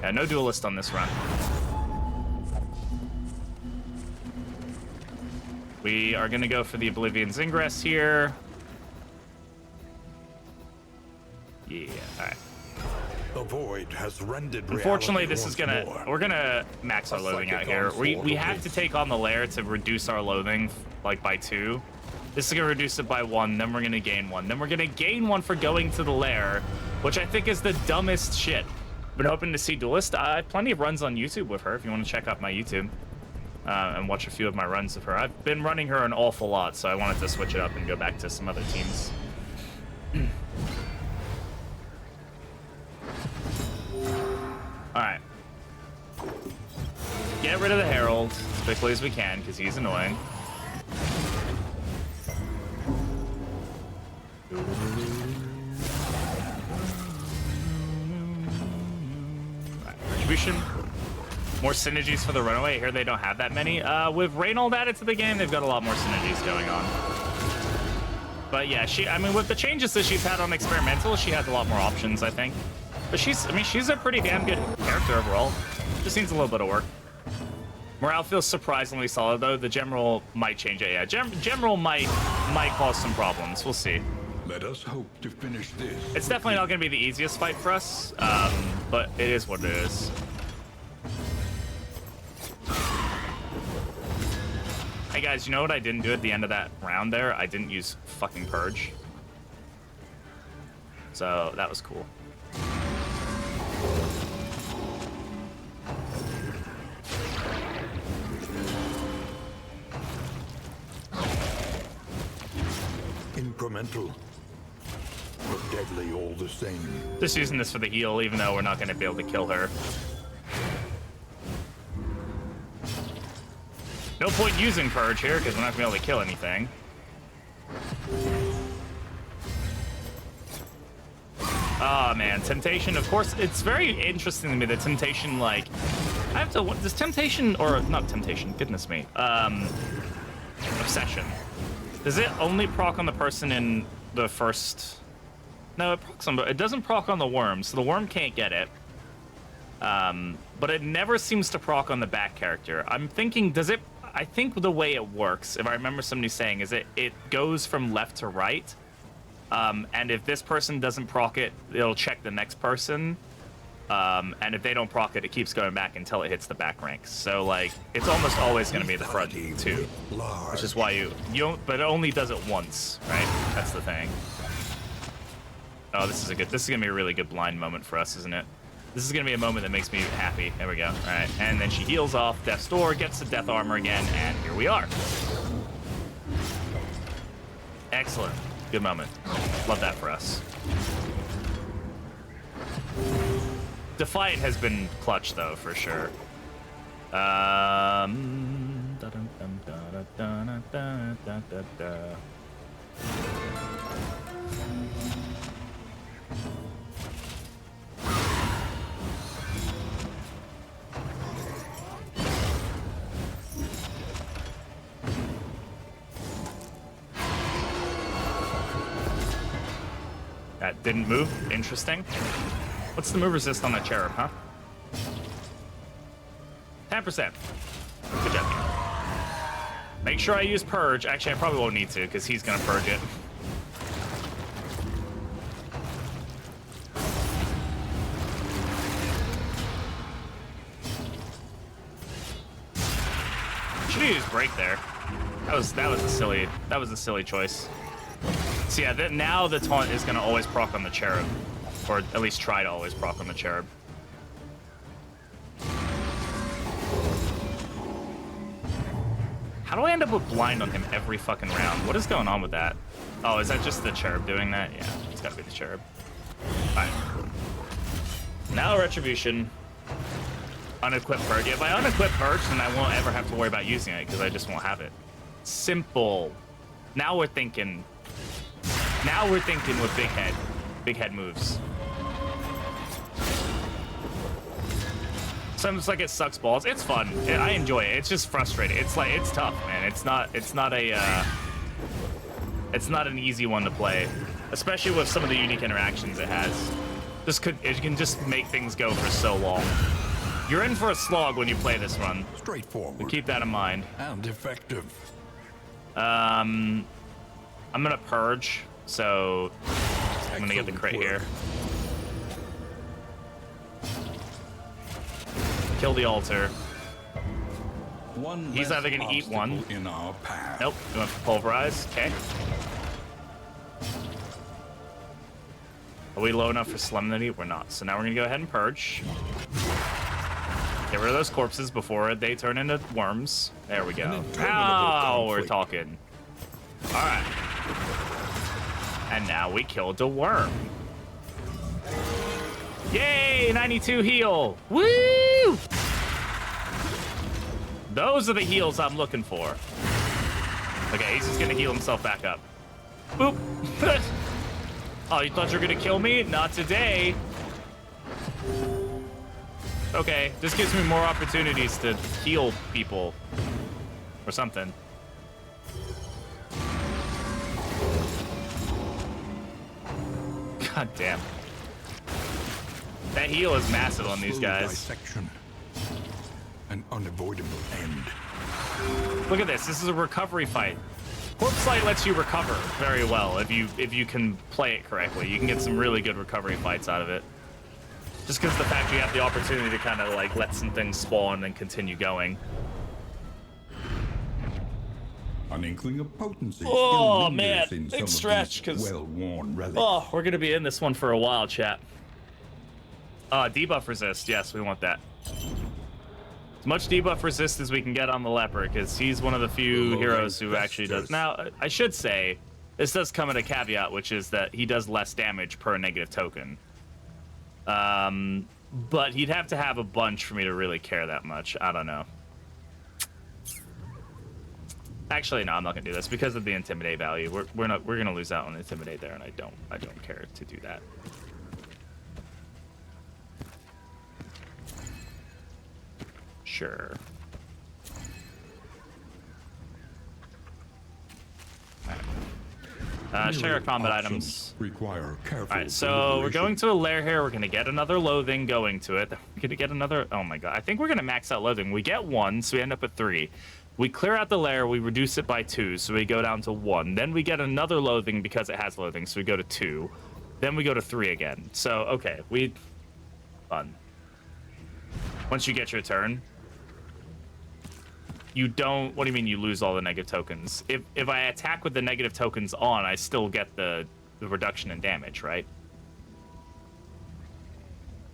Yeah, no duelist on this run. We are gonna go for the Oblivion's Ingress here. Yeah, all right. The void has rendered. Unfortunately, this is gonna. We're gonna max our loathing out here. We have to take on the lair to reduce our loathing like by 2. This is gonna reduce it by 1, then we're gonna gain 1. Then we're gonna gain 1 for going to the lair, which I think is the dumbest shit. Been hoping to see Duelist. I have plenty of runs on YouTube with her if you want to check out my YouTube and watch a few of my runs of her. I've been running her an awful lot, so I wanted to switch it up and go back to some other teams. Alright. Get rid of the Herald as quickly as we can, because he's annoying. Retribution. More synergies for the runaway. Here they don't have that many. With Reynold added to the game, they've got a lot more synergies going on. But yeah, I mean, with the changes that she's had on experimental, she has a lot more options, I think. But she's a pretty damn good character overall. Just needs a little bit of work. Morale feels surprisingly solid though. The general might change it. Yeah, general might cause some problems. We'll see. Let us hope to finish this. It's definitely not going to be the easiest fight for us, but it is what it is. Hey guys, you know what I didn't do at the end of that round there? I didn't use fucking Purge. So that was cool. Incremental, but deadly all the same. Just using this for the heal, even though we're not going to be able to kill her. No point using Purge here, because we're not going to be able to kill anything. Oh man, Temptation, of course, it's very interesting to me that Temptation, like, I have to, does Temptation, or not Temptation, goodness me, Obsession. Does it only proc on the person in the first, no, it procs on, it doesn't proc on the worm, so the worm can't get it. But it never seems to proc on the back character. I'm thinking, does it, I think the way it works, if I remember somebody saying, is it goes from left to right. And if this person doesn't proc it, it'll check the next person. And if they don't proc it, it keeps going back until it hits the back ranks. So, like, it's almost always going to be the front, too. Which is why you don't, but it only does it once, right? That's the thing. Oh, this is going to be a really good blind moment for us, isn't it? This is going to be a moment that makes me happy. There we go. All right. And then she heals off Death's Door, gets the Death Armor again, and here we are. Excellent. Good moment. Love that for us. Defiant has been clutch, though, for sure. That didn't move. Interesting. What's the move resist on that cherub, huh? 10%. Good job. Make sure I use Purge. Actually, I probably won't need to, because he's going to Purge it. Should have used Break there. That was a silly choice. So yeah, now the taunt is going to always proc on the cherub. Or at least try to always proc on the cherub. How do I end up with blind on him every fucking round? What is going on with that? Oh, is that just the cherub doing that? Yeah, it's gotta be the cherub. Alright. Now Retribution. Unequip Purge. If I unequip Purge, then I won't ever have to worry about using it, because I just won't have it. Simple. Now we're thinking. Now we're thinking with big head. Big head moves. Sometimes like it sucks balls. It's fun. I enjoy it. It's just frustrating. It's like it's tough, man. It's not an easy one to play, especially with some of the unique interactions it has. It can just make things go for so long. You're in for a slog when you play this run. Straightforward. So keep that in mind. And effective. I'm gonna Purge, so I'm gonna get the crit here. Kill the altar. He's either gonna eat one. In our path. Nope, we went for pulverize. Okay. Are we low enough for solemnity? We're not. So now we're gonna go ahead and purge. Get rid of those corpses before they turn into worms. There we go. Now we're talking. All right. And now we killed a worm. Yay! 92 heal. Woo! Those are the heals I'm looking for. Okay, he's just gonna heal himself back up. Boop. Oh, you thought you were gonna kill me? Not today. Okay, this gives me more opportunities to heal people. Or something. God damn. That heal is massive on these guys. Dissection. An unavoidable end. Look at this. This is a recovery fight. Corpse Light lets you recover very well if you can play it correctly. You can get some really good recovery fights out of it. Just because the fact you have the opportunity to kind of like let some things spawn and continue going. An inkling of potency. Oh still man, lingers in some big of stretch these because well-worn relics. oh, we're gonna be in this one for a while, chat. Debuff resist. Yes, we want that. As much debuff resist as we can get on the leper, because he's one of the few heroes who actually does. Now, I should say, this does come at a caveat, which is that he does less damage per negative token. But he'd have to have a bunch for me to really care that much. I don't know. Actually, no, I'm not gonna do this because of the intimidate value. We're gonna lose out on intimidate there, and I don't care to do that. Sure. Check our combat items. Require careful. All right, so we're going to a lair here. We're gonna get another loathing going to it. We're gonna get another. Oh my god! I think we're gonna max out loathing. We get 1, so we end up at 3. We clear out the lair. We reduce it by 2, so we go down to 1. Then we get another loathing because it has loathing, so we go to 2. Then we go to 3 again. So okay, fun. Once you get your turn, you don't. What do you mean you lose all the negative tokens? If I attack with the negative tokens on, I still get the reduction in damage, right?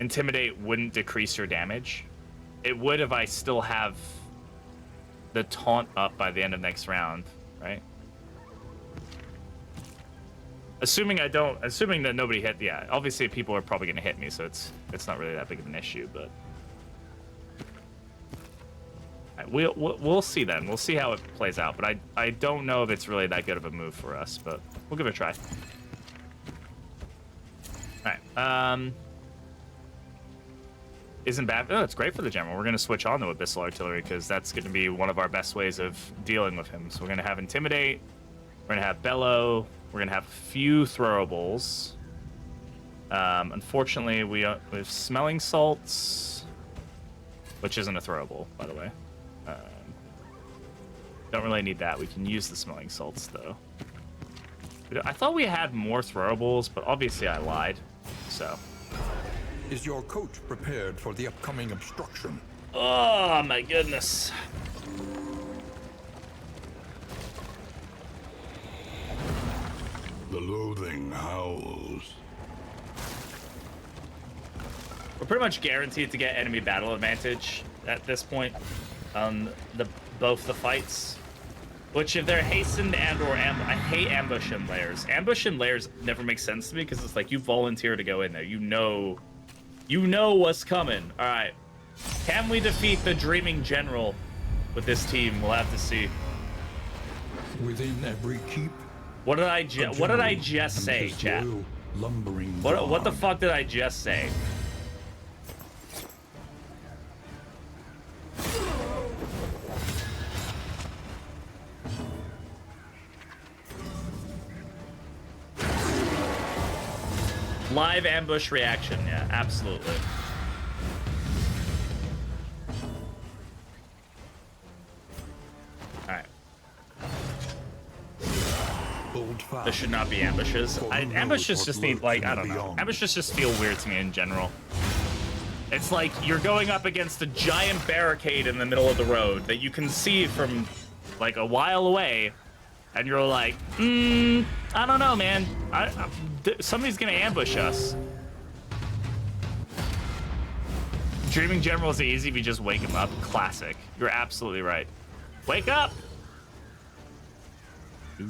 Intimidate wouldn't decrease your damage. It would if I still have the taunt up by the end of next round, right? Assuming that nobody hit. Yeah, obviously people are probably gonna hit me, so it's not really that big of an issue, but. We'll see then. We'll see how it plays out. But I don't know if it's really that good of a move for us, but we'll give it a try. All right. Isn't bad. Oh, it's great for the general. We're going to switch on to Abyssal Artillery because that's going to be one of our best ways of dealing with him. So we're going to have Intimidate. We're going to have Bellow. We're going to have a few throwables. Unfortunately, we have Smelling Salts, which isn't a throwable, by the way. Don't really need that. We can use the Smelling Salts, though. I thought we had more throwables, but obviously I lied. So. Is your coach prepared for the upcoming obstruction? Oh, my goodness. The loathing howls. We're pretty much guaranteed to get enemy battle advantage at this point on both the fights. Which, if they're hastened and/or I hate ambush and layers. Ambush and layers never make sense to me because it's like you volunteer to go in there. You know what's coming. All right, can we defeat the Dreaming General with this team? We'll have to see. Within every keep. What did I just say, chat? What the fuck did I just say? Live ambush reaction, yeah, absolutely. Alright. This should not be ambushes. Ambushes just need, like, I don't know. Ambushes just feel weird to me in general. It's like you're going up against a giant barricade in the middle of the road that you can see from like a while away, and you're like, I don't know, man. Somebody's gonna ambush us. Dreaming General is easy if you just wake him up. Classic. You're absolutely right. Wake up! We're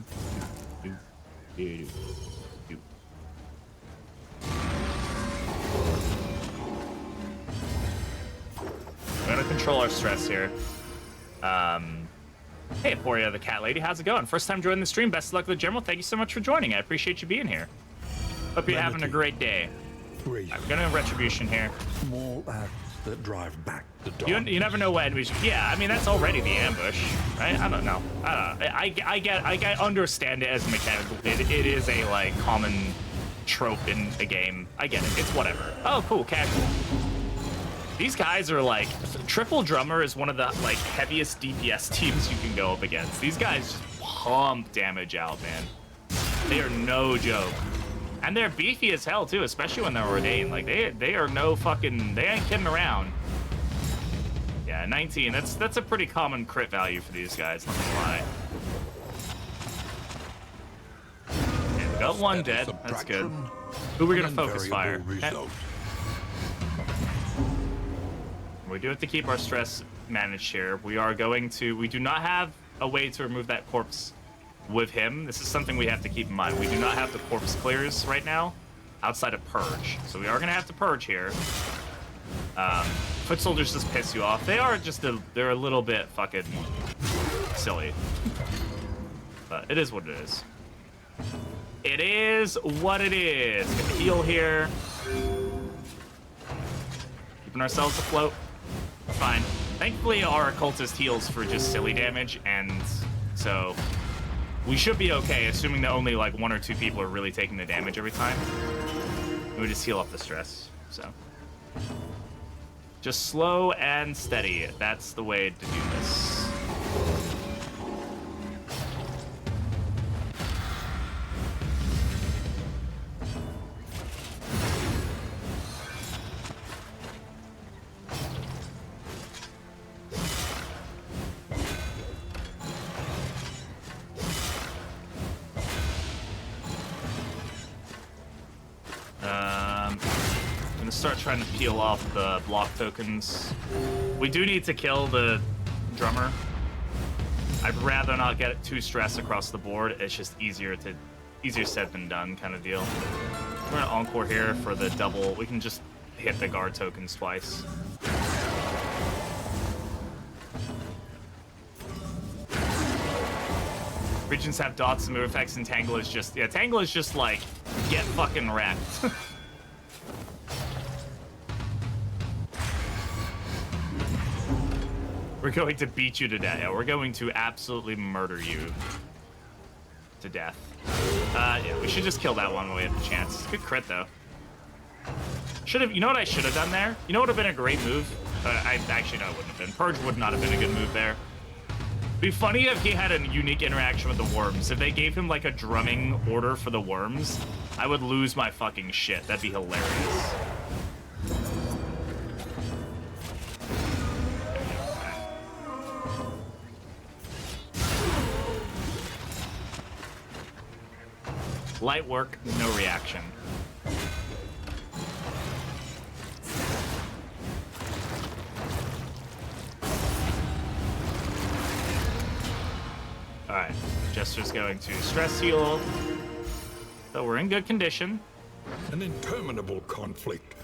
gonna control our stress here. Hey, Poria, the cat lady, how's it going? First time joining the stream. Best of luck with the General. Thank you so much for joining. I appreciate you being here. Hope you're having a great day. Grace. I'm gonna Retribution here. Small acts that drive back the dawn. You never know what enemies. Yeah, I mean that's already the ambush, right? I don't know. I understand it as mechanical. It is a like common trope in a game. I get it. It's whatever. Oh, cool, casual. These guys are like triple drummer is one of the like heaviest DPS teams you can go up against. These guys just pump damage out, man. They are no joke. And they're beefy as hell too, especially when they're ordained. Like they are no fucking, they ain't kidding around. Yeah, 19. That's a pretty common crit value for these guys. Not gonna lie. Okay, we got one dead. That's good. Who we're gonna focus fire? Okay. We do have to keep our stress managed here. We do not have a way to remove that corpse with him. This is something we have to keep in mind. We do not have the corpse clears right now outside of purge. So we are gonna have to purge here. Foot soldiers just piss you off. They are just they're a little bit fucking silly. But it is what it is. It is what it is. Get the heal here. Keeping ourselves afloat. Fine. Thankfully, our occultist heals for just silly damage, and so we should be okay, assuming that only like 1 or 2 people are really taking the damage every time. We just heal up the stress. So just slow and steady. That's the way to do this. Start trying to peel off the block tokens. We do need to kill the drummer. I'd rather not get too stressed across the board. It's just easier said than done kind of deal. We're gonna encore here for the double. We can just hit the guard tokens twice. Regions have dots and move effects, and Tangle is just Tangle is just like get fucking wrecked. We're going to beat you to death. Yeah, we're going to absolutely murder you to death. Yeah, we should just kill that one when we have the chance. Good crit, though. You know what I should have done there? You know what would have been a great move? Actually, no, it wouldn't have been. Purge would not have been a good move there. It'd be funny if he had a unique interaction with the worms. If they gave him, like, a drumming order for the worms, I would lose my fucking shit. That'd be hilarious. Light work, no reaction. Alright, Jester's going to stress heal. So we're in good condition. An interminable conflict.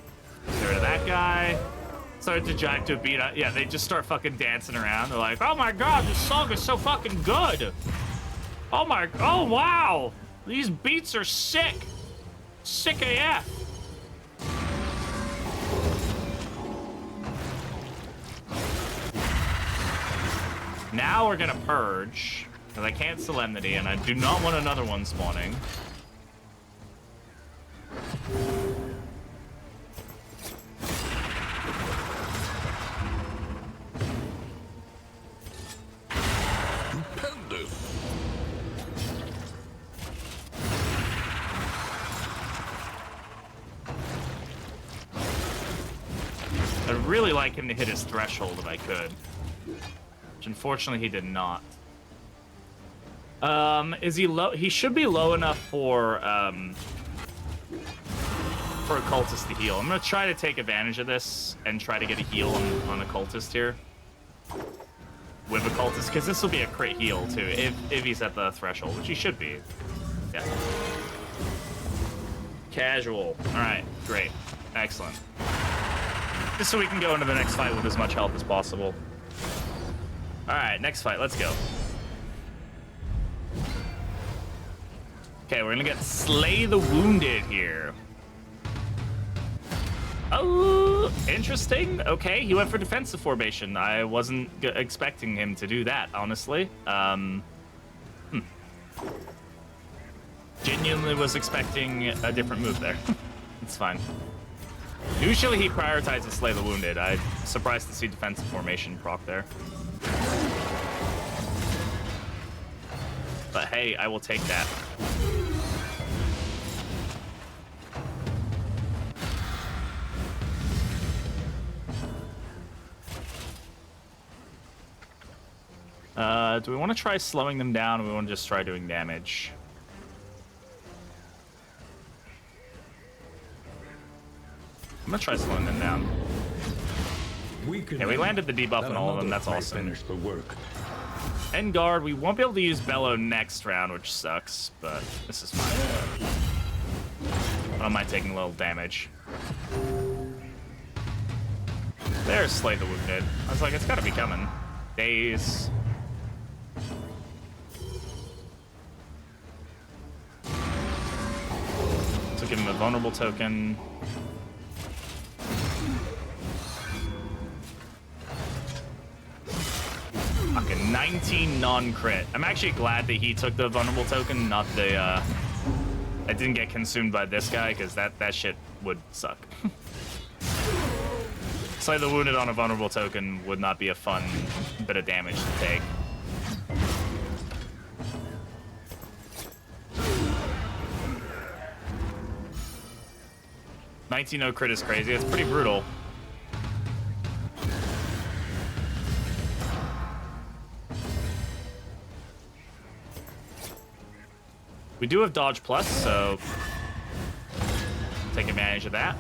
Get rid of that guy. Started to jive to a beat. Yeah, they just start fucking dancing around. They're like, oh my god, this song is so fucking good. Oh wow. These beats are sick. Sick AF. Now we're gonna purge, because I can't Solemnity, and I do not want another one spawning. I'd really like him to hit his threshold if I could. Which unfortunately he did not. Is he low? He should be low enough for a cultist to heal. I'm gonna try to take advantage of this and try to get a heal on a cultist here. With a cultist, because this will be a crit heal too, if he's at the threshold, which he should be. Yeah. Casual. Alright, great. Excellent. Just so we can go into the next fight with as much health as possible. Alright, next fight, let's go. Okay, we're gonna get Slay the Wounded here. Oh, interesting. Okay, he went for defensive formation. I wasn't expecting him to do that, honestly. Genuinely was expecting a different move there. It's fine. Usually he prioritizes Slay the Wounded. I'm surprised to see defensive formation proc there. But hey, I will take that. Do we want to try slowing them down, or do we want to just try doing damage? I'm gonna try slowing them down. Yeah, we landed the debuff on all of them. That's awesome. Finish the work. End guard. We won't be able to use Bellow next round, which sucks, but this is fine. I don't mind taking a little damage. There's Slay the Wounded. I was like, it's gotta be coming. Daze. So give him a vulnerable token. Fucking 19 non-crit. I'm actually glad that he took the vulnerable token, not the, I didn't get consumed by this guy, because that shit would suck. Slay the Wounded on a vulnerable token would not be a fun bit of damage to take. No crit is crazy. It's pretty brutal. We do have dodge plus, so take advantage of that.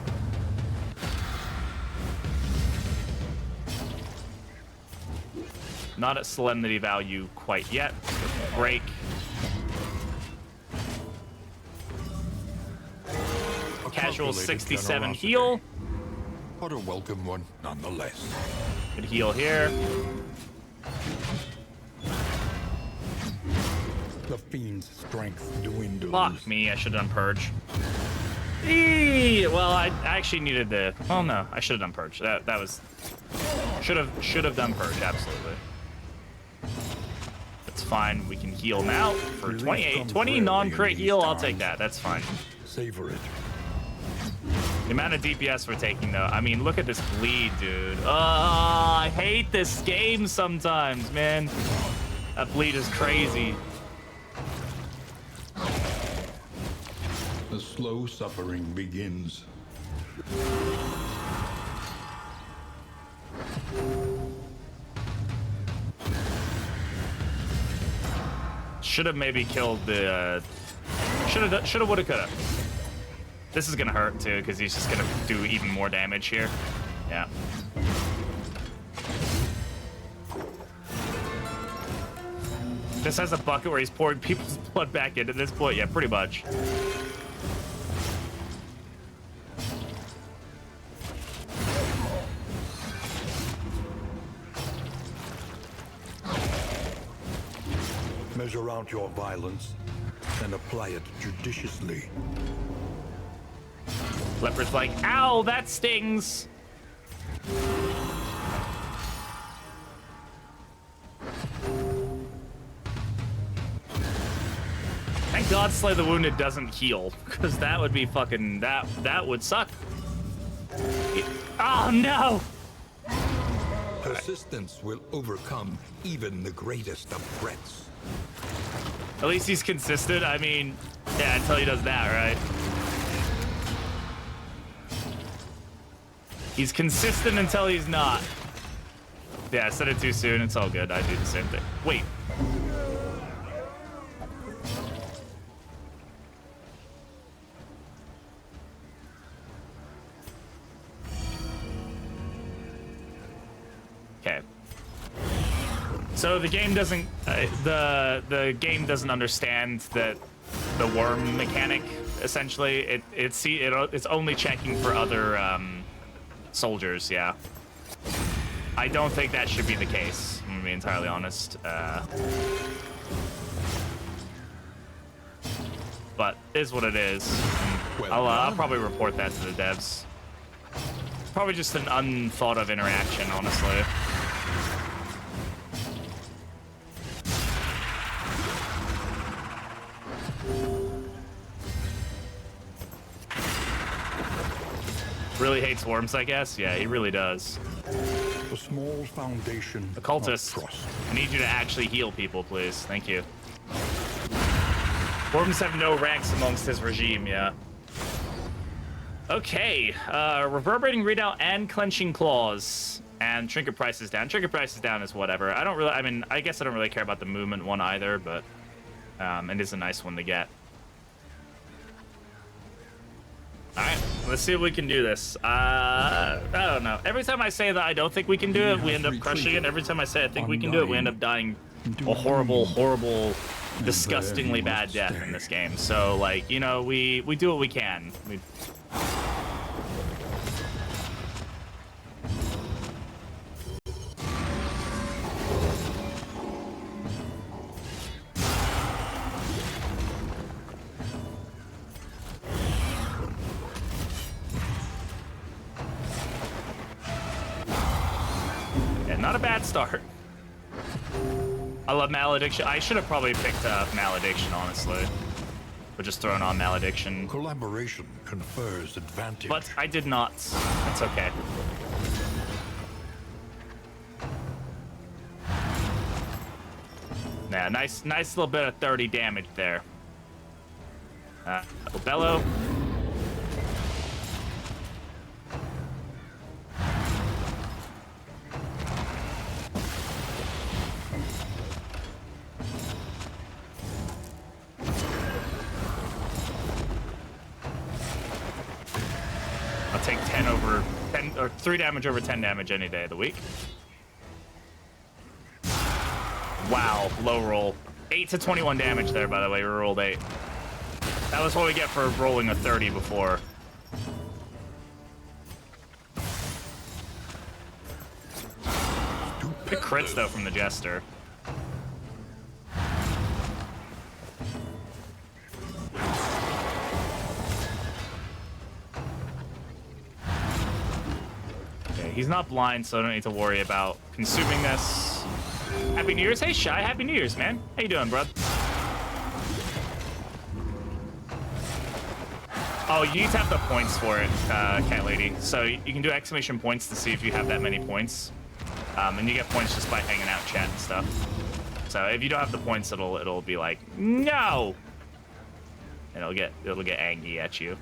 Not at solemnity value quite yet. Break. Casual 67 heal. But a welcome one, nonetheless. Good heal here. The fiend's strength dwindles. Fuck me, I should have done Purge. Well, I actually needed the... Oh no, I should have done Purge. That was... Should have done Purge, absolutely. That's fine, we can heal now for 28. 20 non-crit heal, I'll take that, that's fine. Savor it. The amount of DPS we're taking, though. I mean, look at this bleed, dude. Oh, I hate this game sometimes, man. That bleed is crazy. The slow suffering begins. Should have maybe killed the... Should have, would have, could have. This is gonna hurt too, because he's just gonna do even more damage here. Yeah. This has a bucket where he's pouring people's blood back into this point. Yeah, pretty much. Measure out your violence and apply it judiciously. Leopard's like, ow, that stings. Thank God Slay the Wounded doesn't heal, because that would be fucking, that would suck. Oh no! Persistence will overcome even the greatest of threats. At least he's consistent. I mean, yeah, until he does that, right? He's consistent until he's not. Yeah, I said it too soon. It's all good. I do the same thing. Wait. Okay. So the game doesn't the game doesn't understand that the worm mechanic. Essentially, it's only checking for other soldiers. Yeah. I don't think that should be the case. I'm gonna be entirely honest. But is what it is. I'll probably report that to the devs. Probably just an unthought of interaction, honestly. Really hates worms, I guess. Yeah, he really does. A small foundation. The cultist. Of trust. I need you to actually heal people, please. Thank you. Worms have no ranks amongst his regime, yeah. Okay, reverberating readout and clenching claws. And trinket price is down. Trinket price is down is whatever. I guess I don't really care about the movement one either, but it is a nice one to get. Alright, let's see if we can do this. I don't know. Every time I say that I don't think we can do it, we end up crushing it. Every time I say I think we can do it, we end up dying a horrible, horrible, disgustingly bad death in this game. So, like, you know, we do what we can. Not a bad start. I love Malediction. I should have probably picked up Malediction, honestly. But just throwing on Malediction. Collaboration confers advantage. But I did not. That's okay. Nah, nice little bit of 30 damage there. Bellow. I'll take 10 over 10 or 3 damage over 10 damage any day of the week. Wow, low roll. 8 to 21 damage there, by the way. We rolled 8. That was what we get for rolling a 30 before. The crits though from the Jester. He's not blind, so I don't need to worry about consuming this. Happy New Year's. Hey, Shy. Happy New Year's, man. How you doing, bro? Oh, you need to have the points for it, Cat Lady. So you can do exclamation points to see if you have that many points. And you get points just by hanging out, chat and stuff. So if you don't have the points, it'll be like, no! And it'll get angry at you.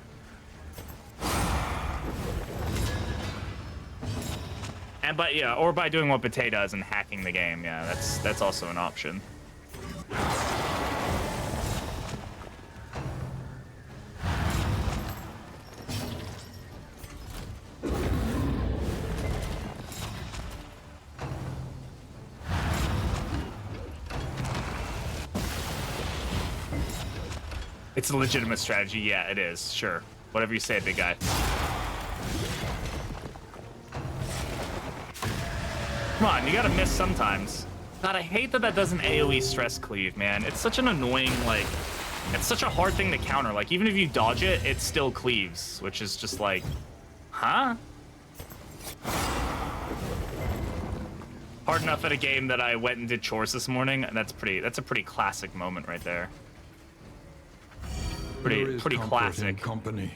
Or by doing what Bate does and hacking the game. Yeah, that's also an option. It's a legitimate strategy. Yeah, it is. Sure. Whatever you say, big guy. Come on, you gotta miss sometimes. God, I hate that doesn't AoE stress cleave, man. It's such an annoying, like, it's such a hard thing to counter. Like, even if you dodge it, it still cleaves, which is just like, huh? Hard enough at a game that I went and did chores this morning, and that's a pretty classic moment right there. Pretty classic. Company.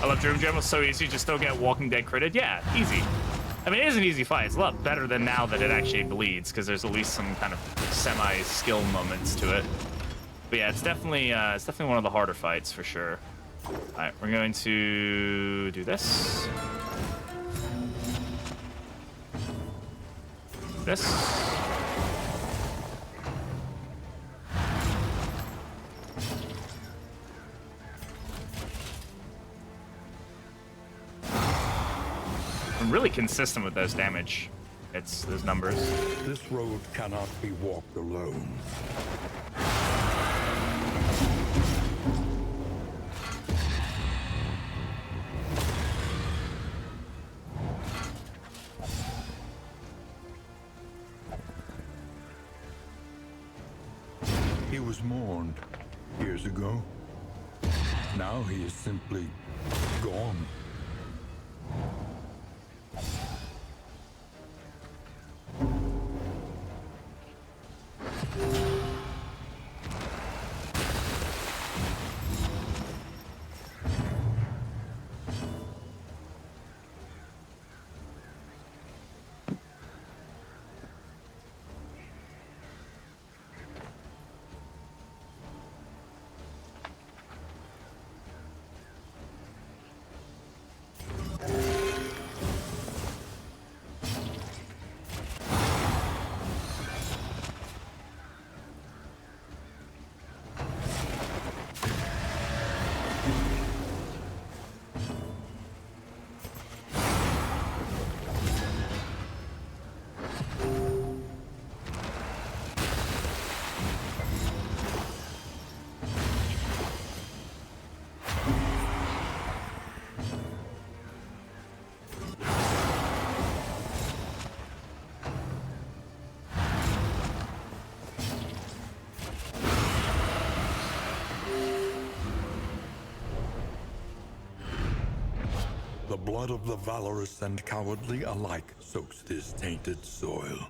I love Dream Gem. It's so easy. Just don't get Walking Dead critted. Yeah, easy. I mean, it is an easy fight. It's a lot better than now that it actually bleeds, because there's at least some kind of semi-skill moments to it. But yeah, it's definitely one of the harder fights for sure. Alright, we're going to do this. This. I'm really consistent with those damage. It's those numbers. This road cannot be walked alone. He was mourned years ago. Now he is simply gone. The blood of the valorous and cowardly alike soaks this tainted soil.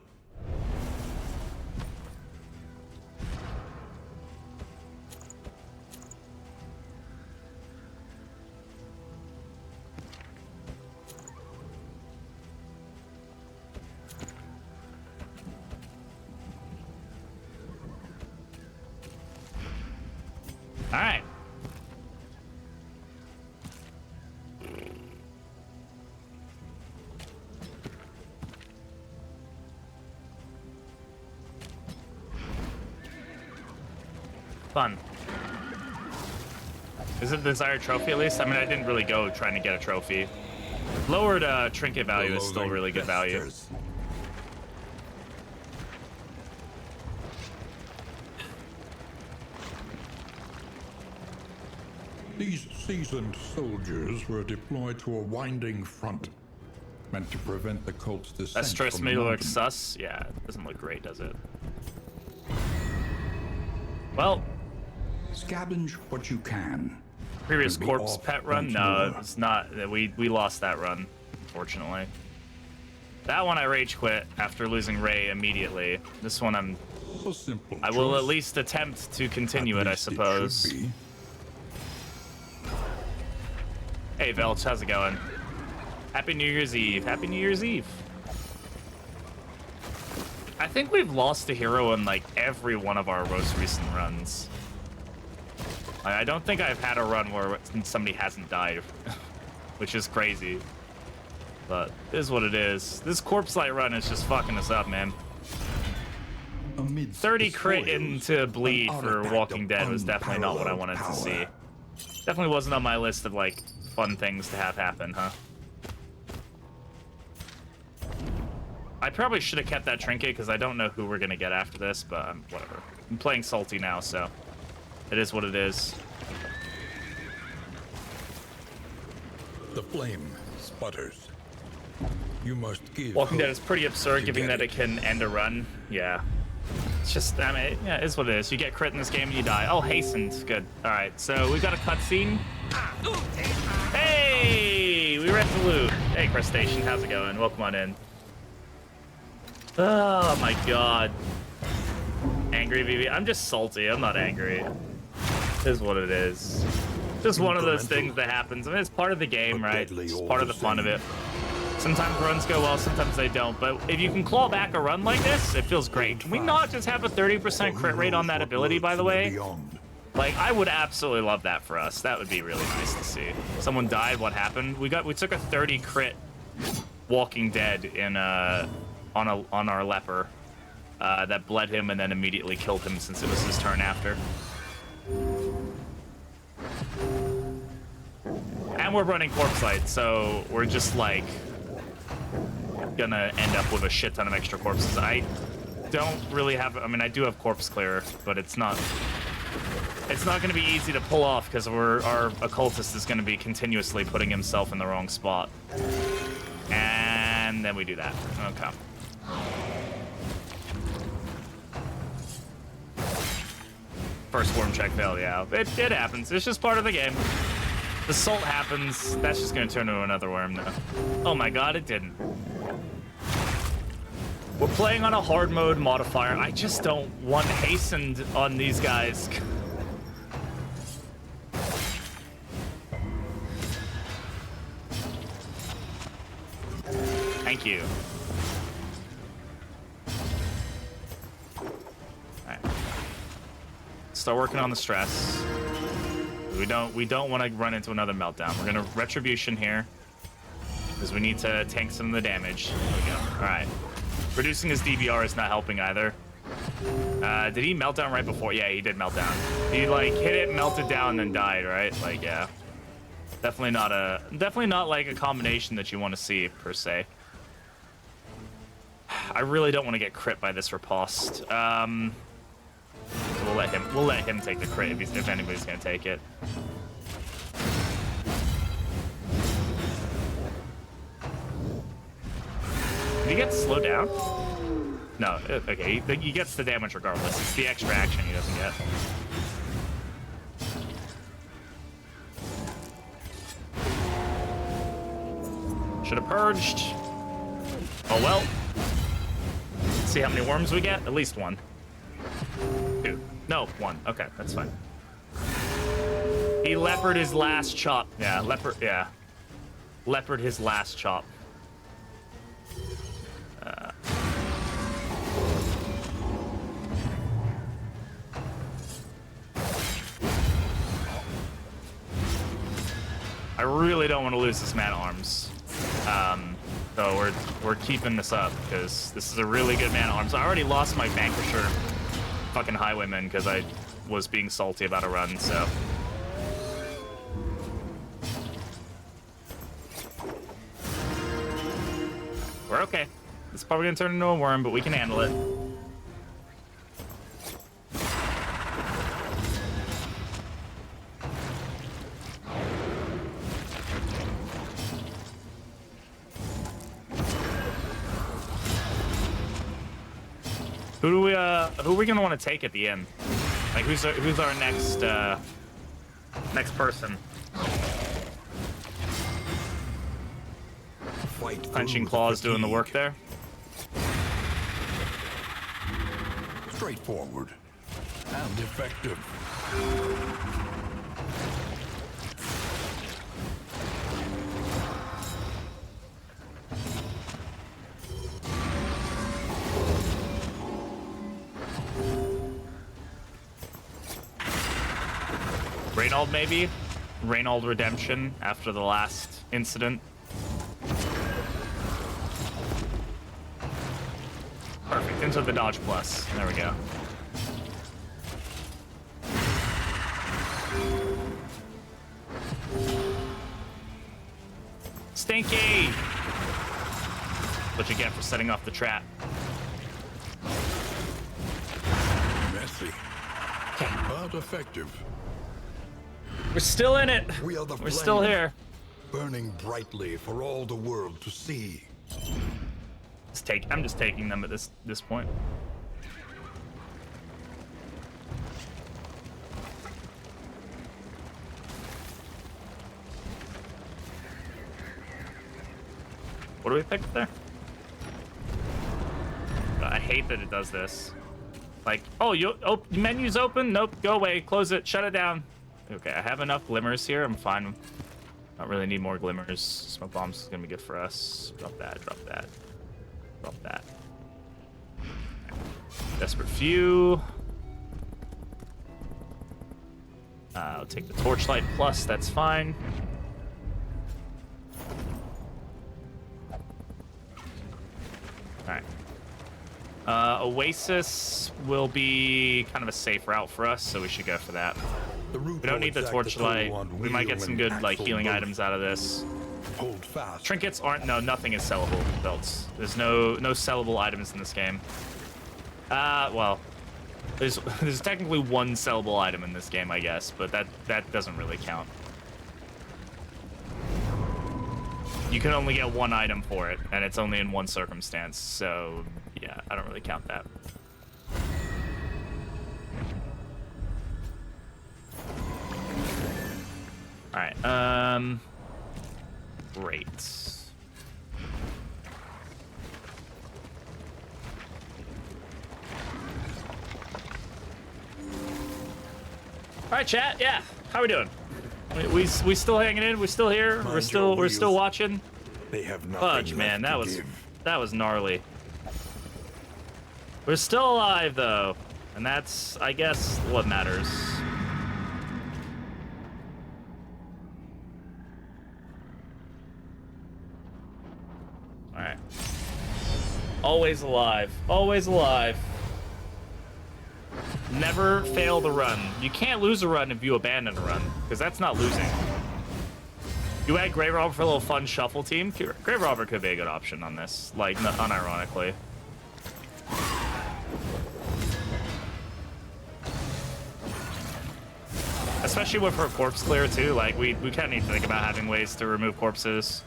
All right. Fun. Is it the desired trophy at least? I mean, I didn't really go trying to get a trophy. Lowered trinket value is still really good value. These seasoned soldiers were deployed to a winding front, meant to prevent the cult's descent That stress from me the looks mountain. sus. Yeah, it doesn't look great, does it? Well, Scavenge what you can. previous And be corpse off pet run? once No, more. it's not. We lost that run, unfortunately. That one I rage quit after losing Ray immediately. This one A simple I will at choice. least attempt to continue At it, I least should suppose. be. Hey, Velch, how's it going? Happy New Year's Eve. Happy New Year's Eve. I think we've lost a hero in, like, every one of our most recent runs. I don't think I've had a run where somebody hasn't died, which is crazy. But it is what it is. This corpse light run is just fucking us up, man. Amidst 30 the crit spoils, into bleed an for artifact Walking of Dead was definitely not what I wanted unparalleled to see. power. Definitely wasn't on my list of, like, fun things to have happen, huh? I probably should have kept that trinket because I don't know who we're going to get after this, but whatever. I'm playing salty now, so it is what it is. The flame sputters. You must give. Walking Dead hope is pretty absurd, to given get that it can end a run. Yeah. It's just, I mean, yeah, it is what it is. You get crit in this game and you die. Oh, hastened. Good. All right, so we've got a cutscene. Hey! We read the loot. Hey, Crustacean, how's it going? Welcome on in. Oh, my God. Angry VV. I'm just salty. I'm not angry. It is what it is. Just one of those things that happens. I mean, it's part of the game, But right? deadly It's all part of the the fun of same. it. Sometimes runs go well, sometimes they don't. But if you can claw back a run like this, it feels great. Can we not just have a 30% crit rate on that ability, by the way? Beyond. Like, I would absolutely love that for us. That would be really nice to see. Someone died, what happened? We took a 30 crit Walking Dead in on our leper that bled him and then immediately killed him since it was his turn after. And we're running corpse light, so we're just like gonna end up with a shit ton of extra corpses. I don't really have, I mean, I do have corpse clear, but it's not gonna be easy to pull off because our occultist is gonna be continuously putting himself in the wrong spot. And then we do that. Okay. First worm check failed, yeah. It happens. It's just part of the game. The salt happens. That's just gonna turn into another worm now. Oh my god, it didn't. We're playing on a hard mode modifier. I just don't want hastened on these guys. Thank you. Alright. Start working on the stress. We don't want to run into another meltdown. We're gonna retribution here. Because we need to tank some of the damage. There we go. Alright. Reducing his DBR is not helping either. Did he melt down right before? Yeah, he did melt down. He like hit it, melted down, and then died, right? Like, yeah. Definitely not like a combination that you want to see per se. I really don't want to get crit by this riposte. We'll let him take the crit if anybody's gonna take it. Did he get slowed down? No, okay, he gets the damage regardless. It's the extra action he doesn't get. Should have purged. Oh well. Let's see how many worms we get. At least one. Two. No, one. Okay, that's fine. He leopard his last chop. Yeah, leopard. Yeah, leopard his last chop. I really don't want to lose this man at arms. So we're keeping this up because this is a really good man at arms. I already lost my vanquisher fucking highwayman because I was being salty about a run, so. We're okay. It's probably gonna turn into a worm, but we can handle it. Who are we gonna want to take at the end? Like, who's our next next person? Punching Claws doing the work there. Straightforward and effective. Reynold, maybe? Reynold redemption after the last incident. Perfect, into the dodge plus. There we go. Stinky! What you get for setting off the trap. Messy, but effective. We're still in it. We are the We're still flame, here. burning brightly for all the world to see. I'm just taking them at this point. What do we pick there? I hate that it does this. Like, oh, menu's open? Nope, go away, close it, shut it down. Okay, I have enough glimmers here. I'm fine. I don't really need more glimmers. Smoke bombs is gonna be good for us. Drop that, drop that. Drop that. Desperate Few. I'll take the torchlight plus, that's fine. Alright. Oasis will be kind of a safe route for us, so we should go for that. We don't need the torchlight. We might get some good like healing items out of this. Hold fast. Trinkets aren't, no, nothing is sellable belts. There's no sellable items in this game. Well, there's technically one sellable item in this game, I guess, but that doesn't really count. You can only get one item for it, and it's only in one circumstance, so yeah, I don't really count that. Alright, great. Alright, chat, yeah, how we doing? We still hanging in, we're still here, we're still watching. They have nothing Fudge, left man, to give. that was gnarly. We're still alive though, and that's, I guess, what matters. Alright. Always alive. Always alive. Never fail the run. You can't lose a run if you abandon a run, because that's not losing. You add Grave Robber for a little fun shuffle team. Grave Robber could be a good option on this, like, unironically. Especially with her corpse clear too, like we kind of need to think about having ways to remove corpses.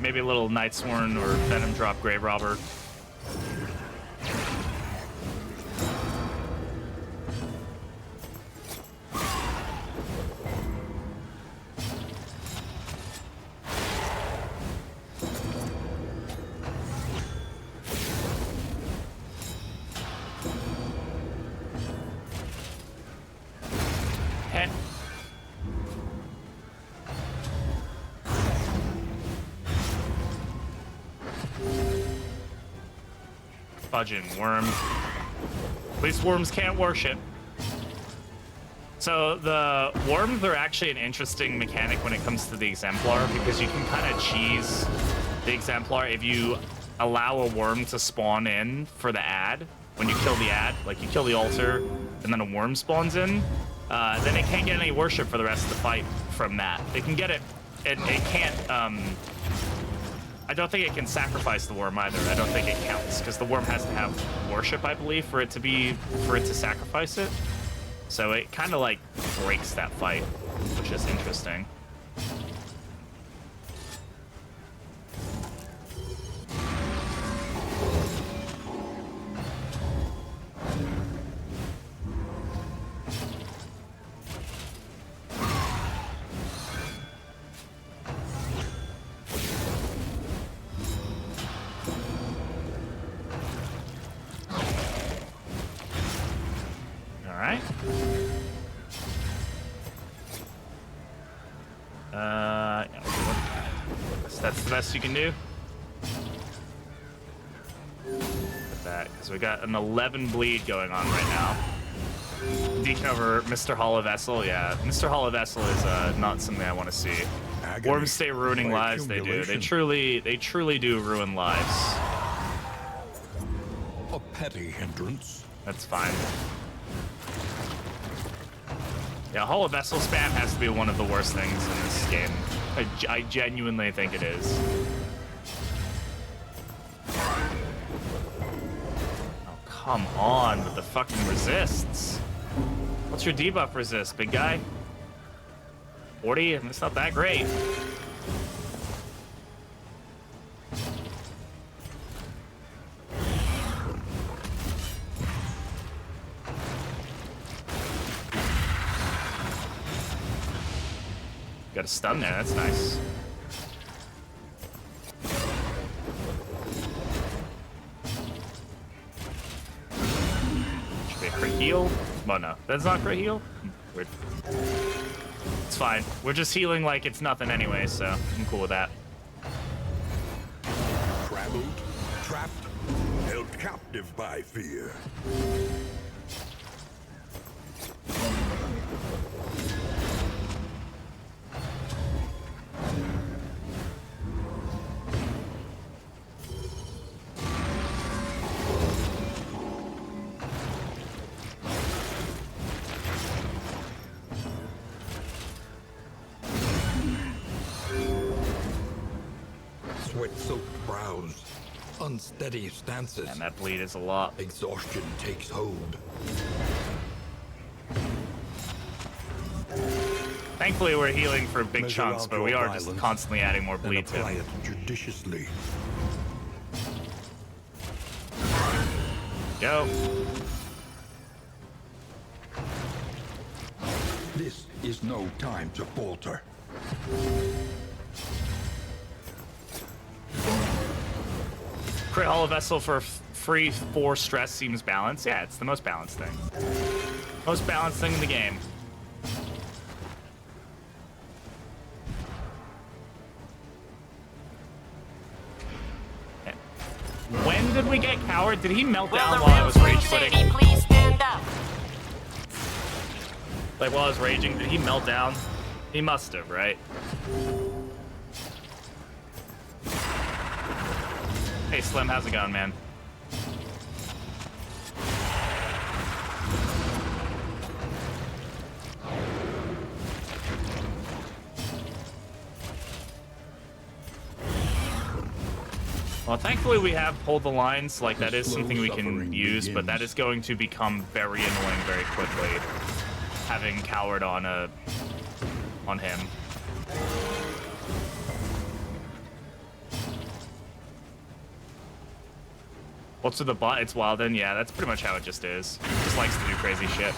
Maybe a little Night Sworn or Venom Drop Grave Robber. Fudging worm. At least worms can't worship. So the worms are actually an interesting mechanic when it comes to the Exemplar, because you can kind of cheese the Exemplar if you allow a worm to spawn in for the ad. When you kill the ad, like you kill the altar and then a worm spawns in, then it can't get any worship for the rest of the fight from that. It can get it, it can't, I don't think it can sacrifice the worm either. I don't think it counts, because the worm has to have worship, I believe, for it to sacrifice it. So it kind of like breaks that fight, which is interesting. That's the best you can do. Look at that, because we got an 11 bleed going on right now. Deacon over Mr. Hollow Vessel, yeah. Mr. Hollow Vessel is not something I want to see. Agony Worms stay ruining by lives. They do. They accumulation. truly do ruin lives. A petty hindrance. That's fine. Yeah, Hollow Vessel spam has to be one of the worst things in this game. I genuinely think it is. Oh, come on with the fucking resists. What's your debuff resist, big guy? 40? It's not that great. Got a stun there, that's nice. Should be a quick heal. Well, no, that's not crit heal. Weird. It's fine. We're just healing like it's nothing anyway, so I'm cool with that. Traveled, trapped, held captive by fear. Sweat-soaked brows, unsteady stances. And that bleed is a lot. Exhaustion takes hold. Thankfully, we're healing for big Measure chunks, out but your we are just violence, constantly adding more then bleed to apply it. it judiciously. Go. This is no time to falter. Crit Hollow Vessel for free 4 stress seems balanced. Yeah, it's the most balanced thing. Most balanced thing in the game. Okay. When did we get Coward? Did he melt down while I was rage quitting? Please stand up. Like while I was raging, did he melt down? He must have, right? Hey Slim, how's it going, man? Well, thankfully we have pulled the lines, like that is something we can use, but that is going to become very annoying very quickly. Having Coward on him. What's with the bot? It's wild, and yeah, that's pretty much how it just is. It just likes to do crazy shit.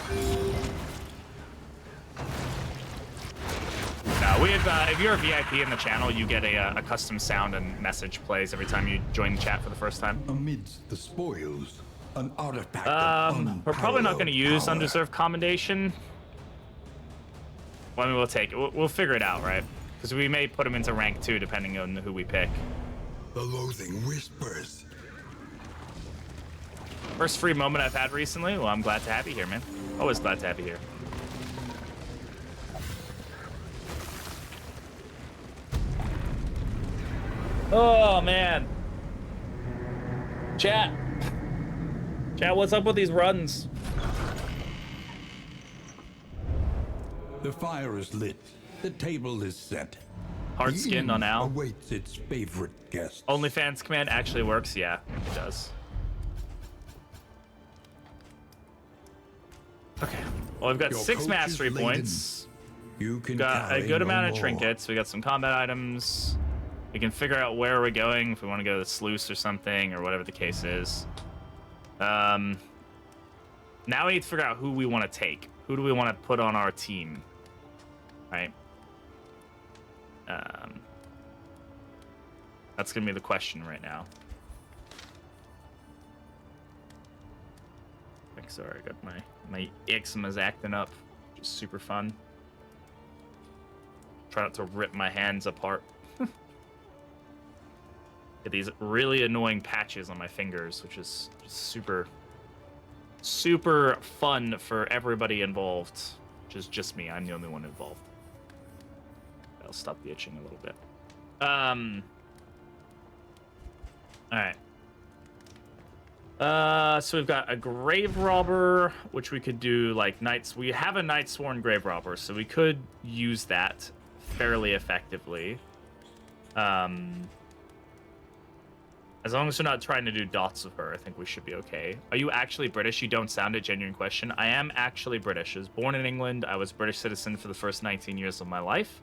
We have, if you're a VIP in the channel, you get a custom sound and message plays every time you join the chat for the first time. Amidst the spoils, an artifact of We're probably not going to use power. Undeserved Commendation. Well, I mean, we'll take it. We'll figure it out, right? Because we may put him into rank 2 depending on who we pick. The loathing whispers. First free moment I've had recently. Well, I'm glad to have you here, man. Always glad to have you here. Oh, man. Chat. Chat, what's up with these runs? The fire is lit. The table is set. Hard skinned on Al. Awaits its favorite guest. OnlyFans command actually works? Yeah, it does. Okay. Well, we've got Your 6 coach mastery is laden. points. You can Got a carry good no amount of more. trinkets. We got some combat items. We can figure out where we're going if we want to go to the sluice or something or whatever the case is. Now we need to figure out who we want to take. Who do we want to put on our team? Right? That's gonna be the question right now. Like, sorry, I got my eczema's acting up, which is super fun. Try not to rip my hands apart. Get these really annoying patches on my fingers, which is just super fun for everybody involved, which is just me. I'm the only one involved. That'll stop the itching a little bit. All right. So we've got a grave robber, which we could do like knights. We have a night sworn grave robber, so we could use that fairly effectively. As long as we're not trying to do dots of her, I think we should be okay. Are you actually British? You don't sound it. Genuine question. I am actually British. I was born in England. I was a British citizen for the first 19 years of my life.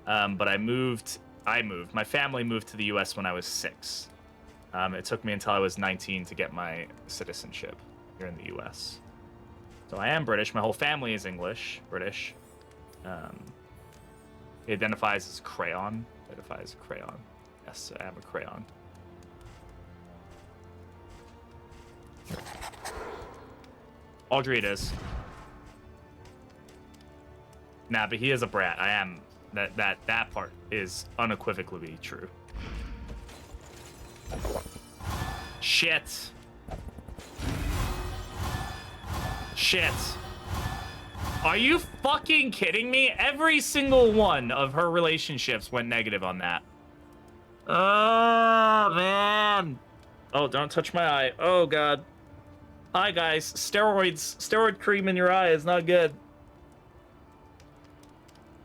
But I moved. My family moved to the U.S. when I was 6. It took me until I was 19 to get my citizenship here in the U.S. So I am British. My whole family is British. He identifies as crayon. Yes, I am a crayon. Audrey it is. Nah, but he is a brat. I am. That part is unequivocally true. Shit. Shit. Are you fucking kidding me? Every single one of her relationships went negative on that. Oh, man. Oh, don't touch my eye. Oh, God. Hi, guys. Steroid cream in your eye is not good.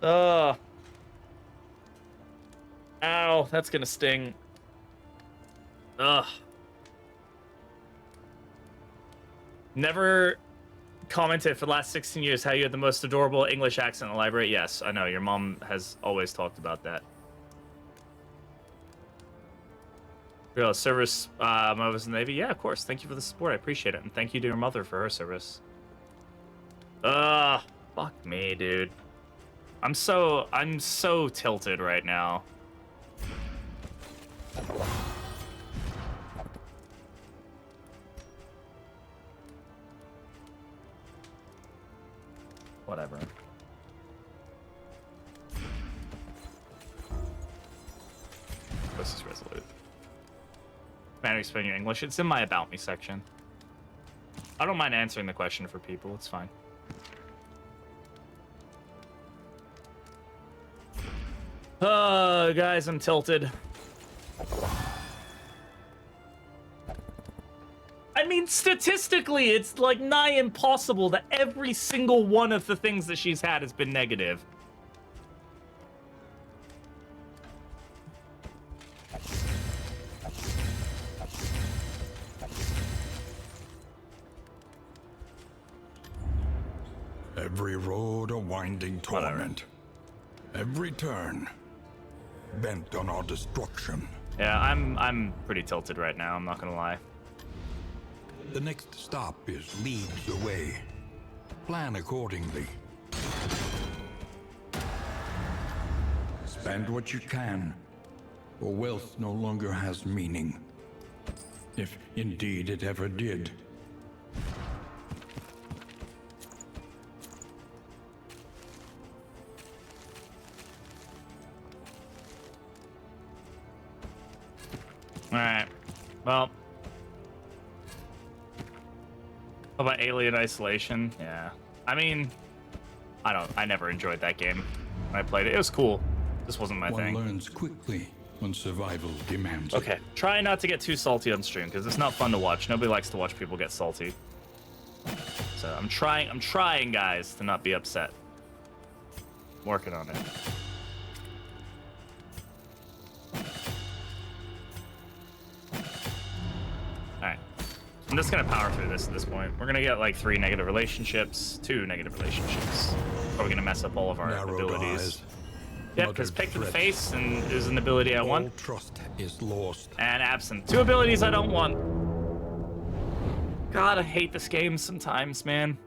Ugh. Ow, that's gonna sting. Ugh. Never commented for the last 16 years how you had the most adorable English accent in the library. Yes, I know. Your mom has always talked about that. Real service, I was in the Navy. Yeah, of course. Thank you for the support. I appreciate it. And thank you to your mother for her service. Fuck me, dude. I'm so tilted right now. Whatever. This is resolute. Man, you spend your English. It's in my About Me section. I don't mind answering the question for people. It's fine. Guys, I'm tilted. I mean, statistically, it's like nigh impossible that every single one of the things that she's had has been negative. Every road a winding torment. Every turn bent on our destruction. Yeah, I'm pretty tilted right now, I'm not gonna lie. The next stop is leagues away. Plan accordingly. Spend what you can, or wealth no longer has meaning. If indeed it ever did. Alright. Well. How about Alien Isolation? Yeah. I mean, I never enjoyed that game when I played it. It was cool. This wasn't my thing. One learns quickly when survival demands it. Okay. Try not to get too salty on stream, because it's not fun to watch. Nobody likes to watch people get salty. So I'm trying, guys, to not be upset. Working on it. Alright. I'm just gonna power through this at this point. We're gonna get like 3 negative relationships, 2 negative relationships. Probably gonna mess up all of our Narrowed abilities. eyes, Yep, because muttered Pick to the threats. Face and is an ability I All want. trust is lost. And Absent. 2 abilities I don't want. God, I hate this game sometimes, man.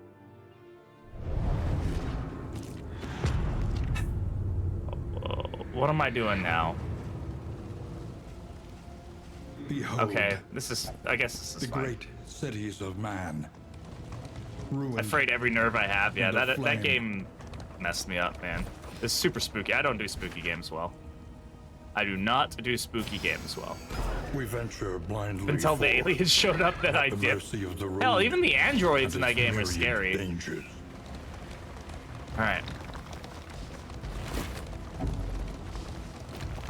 What am I doing now? Behold, Okay, this is, I guess this is the fine. great cities of man. I Ruined. frayed every nerve I have. Yeah, in the that flame. game messed me up, man. This is super spooky. I don't do spooky games well. I do not do spooky games well. We venture blindly Until the forward aliens showed up, then I at the dipped. mercy of the Hell, road even the androids in and that its game are myriad scary. dangers. Alright.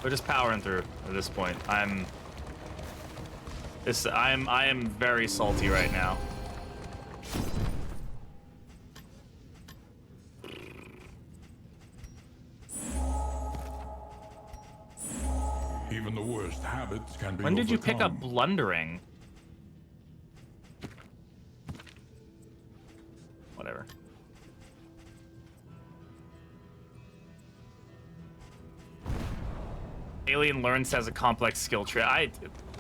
We're just powering through at this point. I am very salty right now. Even the worst habits can be When did you pick up overcome. blundering? Whatever. Alien learns has a complex skill tree.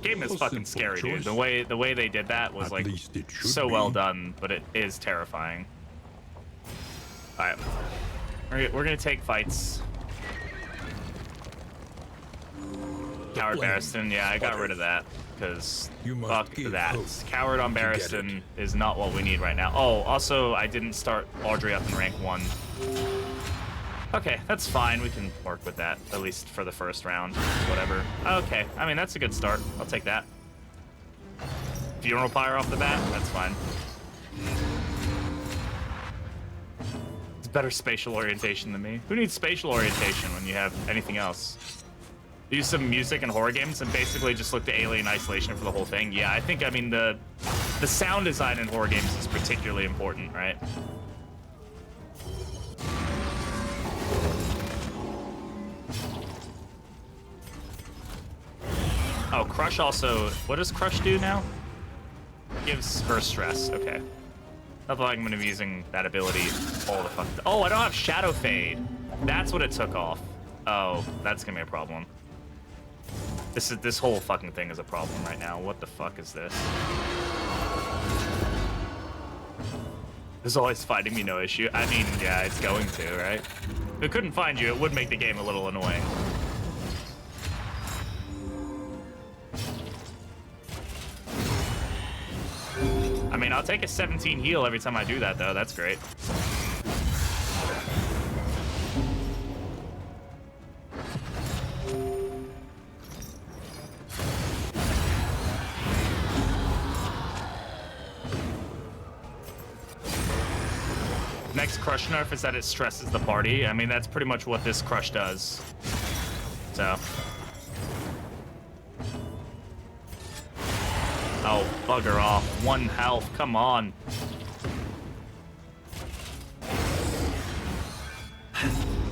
Game is A fucking simple scary, dude. choice. The way they did that was At like least it should so well be. done, but it is terrifying. All right, we're gonna take fights. Coward flame Barristan, yeah, I got rid of sputters. that because You must fuck give that. hope Coward on to get Barristan it. is not what we need right now. Oh, also I didn't start Audrey up in rank 1. Okay, that's fine. We can work with that, at least for the first round. Whatever. Okay, I mean, that's a good start. I'll take that. Funeral Pyre off the bat? That's fine. It's better spatial orientation than me. Who needs spatial orientation when you have anything else? Use some music and horror games and basically just look to Alien Isolation for the whole thing. Yeah, I mean, the sound design in horror games is particularly important, right? Oh, Crush also... What does Crush do now? Gives her stress. Okay. I thought I'm going to be using that ability all the fuck... Oh, I don't have Shadow Fade. That's what it took off. Oh, that's going to be a problem. This whole fucking thing is a problem right now. What the fuck is this? There's always finding me no issue. I mean, yeah, it's going to, right? If it couldn't find you, it would make the game a little annoying. I mean, I'll take a 17 heal every time I do that, though. That's great. Next Crush nerf is that it stresses the party. I mean, that's pretty much what this Crush does. So... Oh, bugger off. 1 health, come on.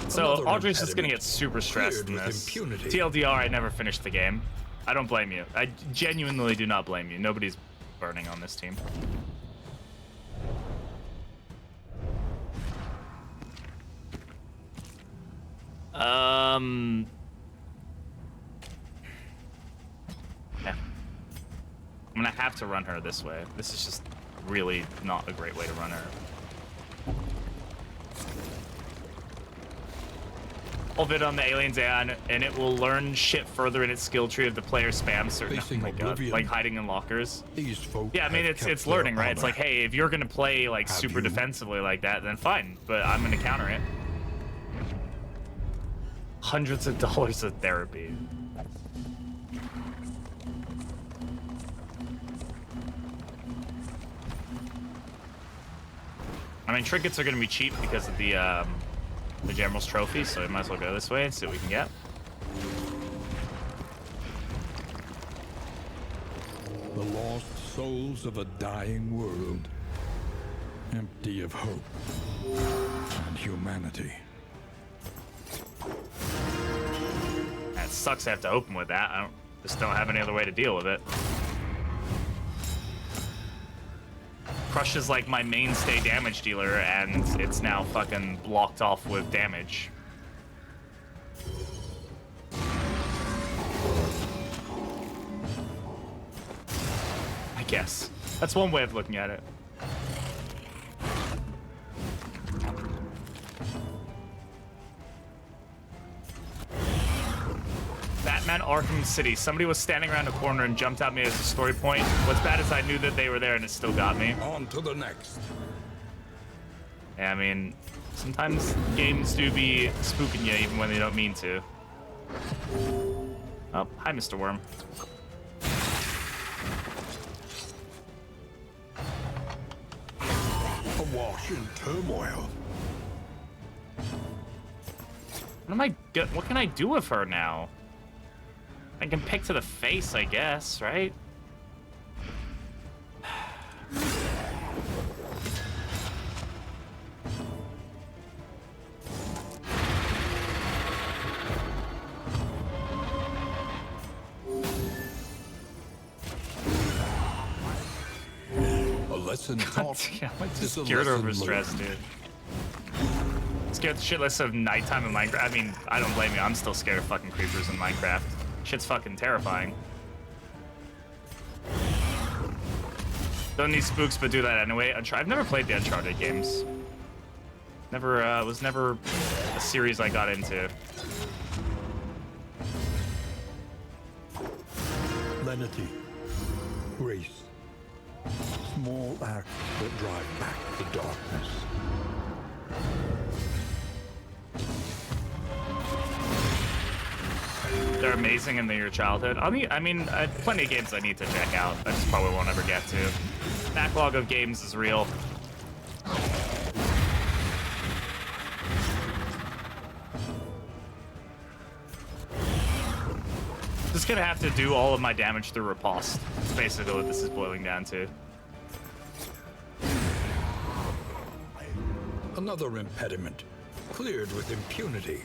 So, Audrey's just gonna get super stressed in this. TLDR, I never finished the game. I don't blame you. I genuinely do not blame you. Nobody's burning on this team. Yeah. I'm gonna have to run her this way. This is just really not a great way to run her. All of it on the alien's AI, and it will learn shit further in its skill tree if the player spams certain. Oh my god, like hiding in lockers. Yeah, I mean it's learning, right? It's like, hey, if you're gonna play like super defensively like that, then fine, but I'm gonna counter it. Hundreds of dollars of therapy. I mean, trinkets are going to be cheap because of the General's Trophy, so we might as well go this way and see what we can get. The lost souls of a dying world, empty of hope and humanity. That sucks. I have to open with that. I just don't have any other way to deal with it. Crush is like my mainstay damage dealer, and it's now fucking blocked off with damage. I guess. That's one way of looking at it. Batman Arkham City. Somebody was standing around a corner and jumped at me as a story point. What's bad is I knew that they were there and it still got me. On to the next. Yeah, I mean, sometimes games do be spooking you even when they don't mean to. Oh, hi, Mr. Worm. Awash in turmoil. What can I do with her now? I can pick to the face, I guess, right? A lesson taught. I'm like just scared over stress, dude. Scared shitless of nighttime in Minecraft. I mean, I don't blame you. I'm still scared of fucking creepers in Minecraft. Shit's fucking terrifying. Don't need spooks, but do that anyway. I've never played the Uncharted games. Was never a series I got into. Lenity. Grace. Small acts that drive back the darkness. are amazing in your childhood. I mean, plenty of games I need to check out. I just probably won't ever get to. Backlog of games is real. Just gonna have to do all of my damage through riposte. That's basically what this is boiling down to. Another impediment, cleared with impunity.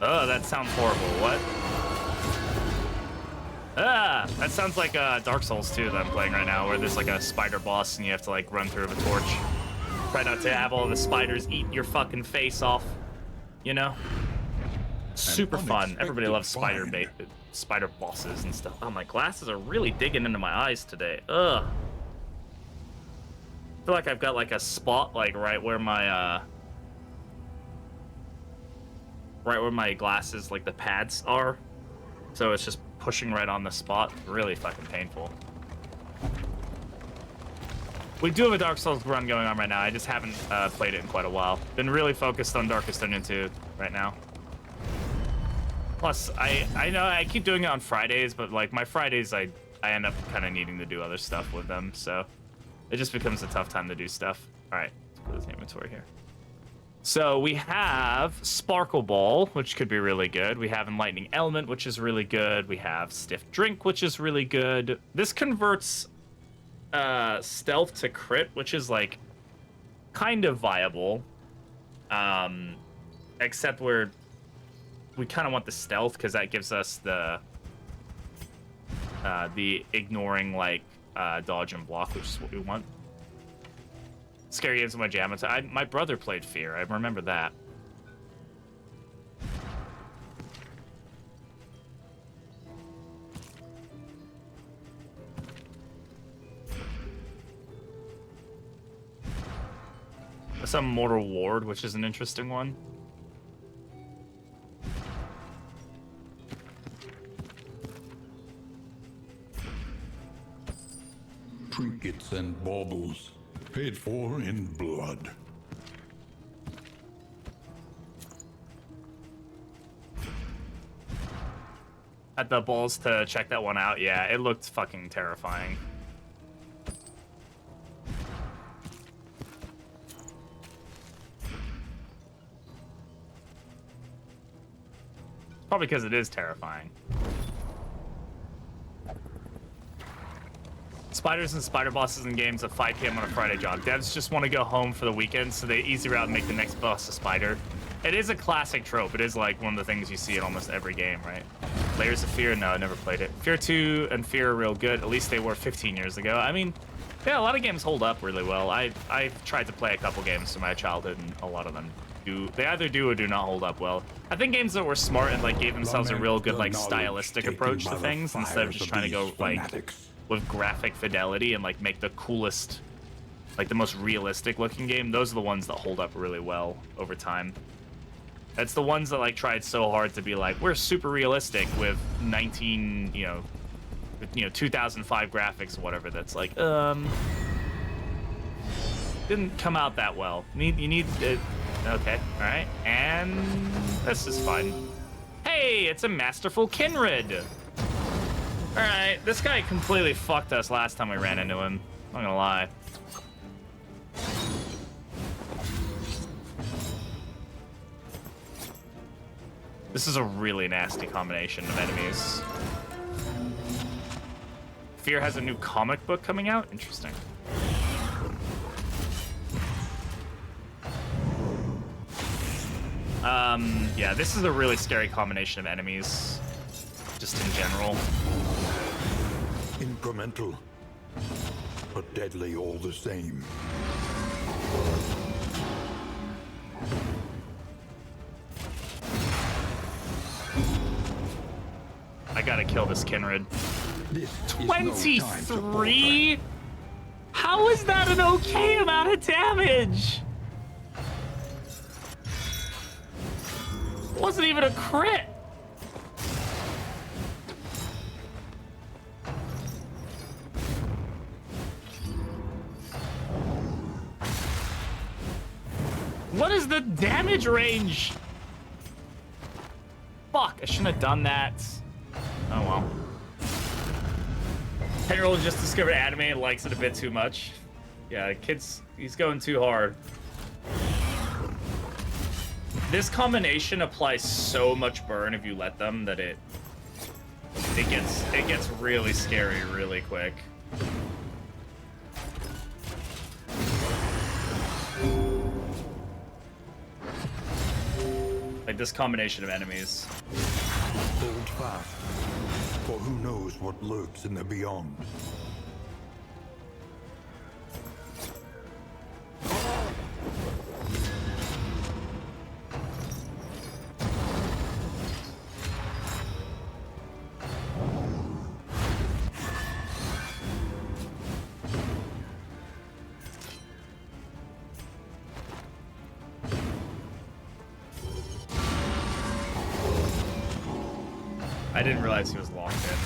Oh, that sounds horrible. What? Ah, that sounds like Dark Souls 2 that I'm playing right now, where there's like a spider boss and you have to like run through with a torch. Try not to have all the spiders eat your fucking face off. You know? Super fun. Everybody loves spider bosses and stuff. Oh, my glasses are really digging into my eyes today. Ugh. I feel like I've got like a spot like right where my glasses, like the pads are. So it's just pushing right on the spot. Really fucking painful. We do have a Dark Souls run going on right now. I just haven't played it in quite a while. Been really focused on Darkest Dungeon 2 right now. Plus, I know I keep doing it on Fridays, but like my Fridays, I end up kind of needing to do other stuff with them. So it just becomes a tough time to do stuff. All right, let's put this in inventory here. So we have Sparkle Ball, which could be really good. We have Enlightening Element, which is really good. We have Stiff Drink, which is really good. This converts stealth to crit, which is like kind of viable. Except we kind of want the stealth because that gives us the ignoring like dodge and block, which is what we want. Scary games in my jam. My brother played Fear. I remember that. Some Mortal Ward, which is an interesting one. Trinkets and baubles, paid for in blood. Had the balls to check that one out. Yeah, it looked fucking terrifying. Probably because it is terrifying. Spiders and spider bosses in games at 5 p.m. on a Friday job. Devs just want to go home for the weekend, so they easy route and make the next boss a spider. It is a classic trope. It is like one of the things you see in almost every game, right? Layers of Fear? No, I never played it. Fear 2 and Fear are real good. At least they were 15 years ago. I mean, yeah, a lot of games hold up really well. I've tried to play a couple games from my childhood, and a lot of them they either do or do not hold up well. I think games that were smart and like gave themselves a real good like stylistic approach to things instead of just trying to go like with graphic fidelity and like make the coolest, like the most realistic looking game. Those are the ones that hold up really well over time. That's the ones that like tried so hard to be like, we're super realistic with 2005 graphics or whatever. That's like, didn't come out that well. You need it. Okay, all right, and this is fun. Hey, it's a Masterful Kinrid. All right, this guy completely fucked us last time we ran into him. I'm not gonna lie. This is a really nasty combination of enemies. Fear has a new comic book coming out? Interesting. Yeah, this is a really scary combination of enemies, just in general. Incremental, but deadly all the same. I gotta kill this Kinrid. This 23? How is that an okay amount of damage? It wasn't even a crit. What is the damage range? Fuck, I shouldn't have done that. Oh well. 10-year-old just discovered anime and likes it a bit too much. Yeah, he's going too hard. This combination applies so much burn if you let them that it gets really scary really quick. Like this combination of enemies. Hold fast, for who knows what lurks in the beyond. I didn't realize he was locked in.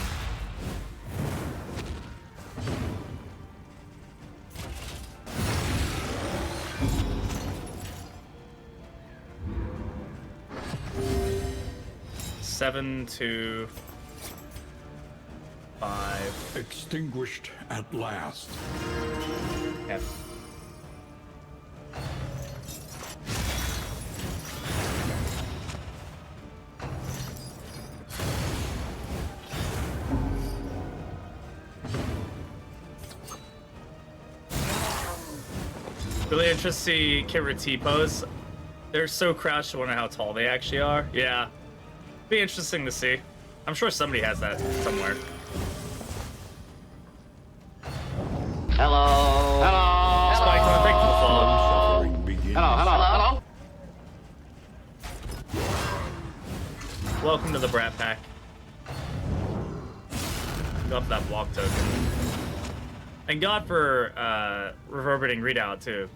Seven to 5. Extinguished at last. Yeah. Really interesting to see Kira T-pose. They're so crouched, I wonder how tall they actually are. Yeah. Be interesting to see. I'm sure somebody has that somewhere. Hello. Hello. Spike, thank you for the follow. Suffering begins. Hello. Welcome to the Brat Pack. Go for that block token. And God for reverberating readout too.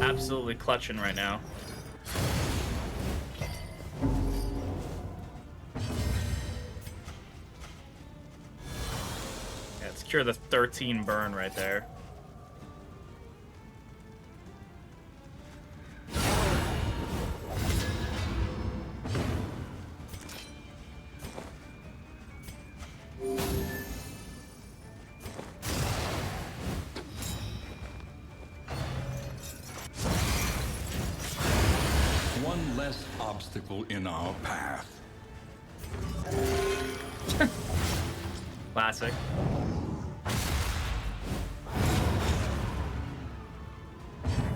Absolutely clutching right now. Yeah, it's cure the 13 burn right there. One less obstacle in our path. Classic.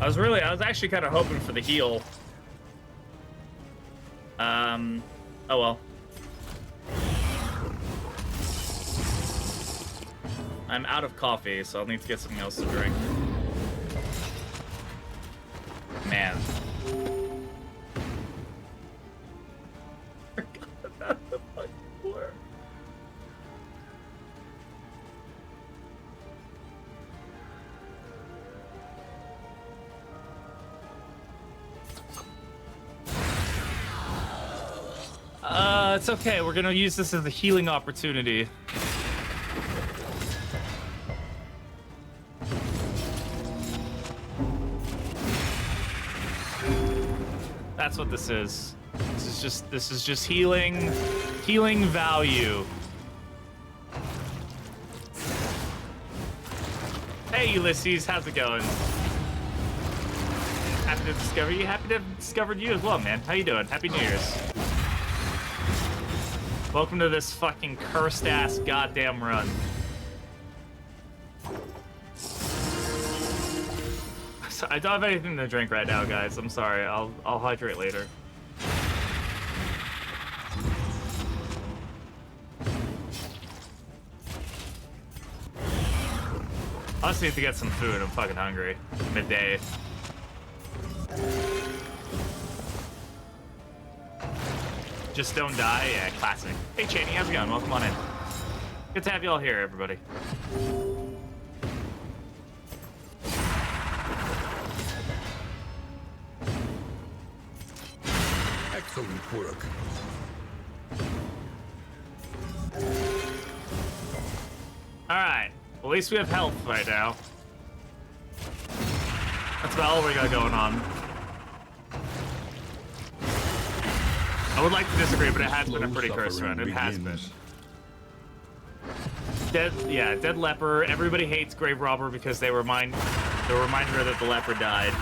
I was actually kind of hoping for the heal. Oh well. I'm out of coffee, so I'll need to get something else to drink. Man. Forgot about the fucking floor. It's okay. We're gonna use this as a healing opportunity. That's what this is. This is just healing value. Hey Ulysses, how's it going? Happy to discover you. Happy to have discovered you as well, man. How you doing? Happy New Year's. Welcome to this fucking cursed ass goddamn run. So I don't have anything to drink right now, guys. I'm sorry. I'll hydrate later. I just need to get some food. I'm fucking hungry. Midday. Just don't die? Yeah, classic. Hey, Cheney, how's it going? Welcome on in. Good to have you all here, everybody. Excellent work. Alright. Well, at least we have health right now. That's about all we got going on. I would like to disagree, but it has been a Slow pretty cursed suffering run. It has been. begins. Dead leper. Everybody hates grave robber because they remind her that the leper died,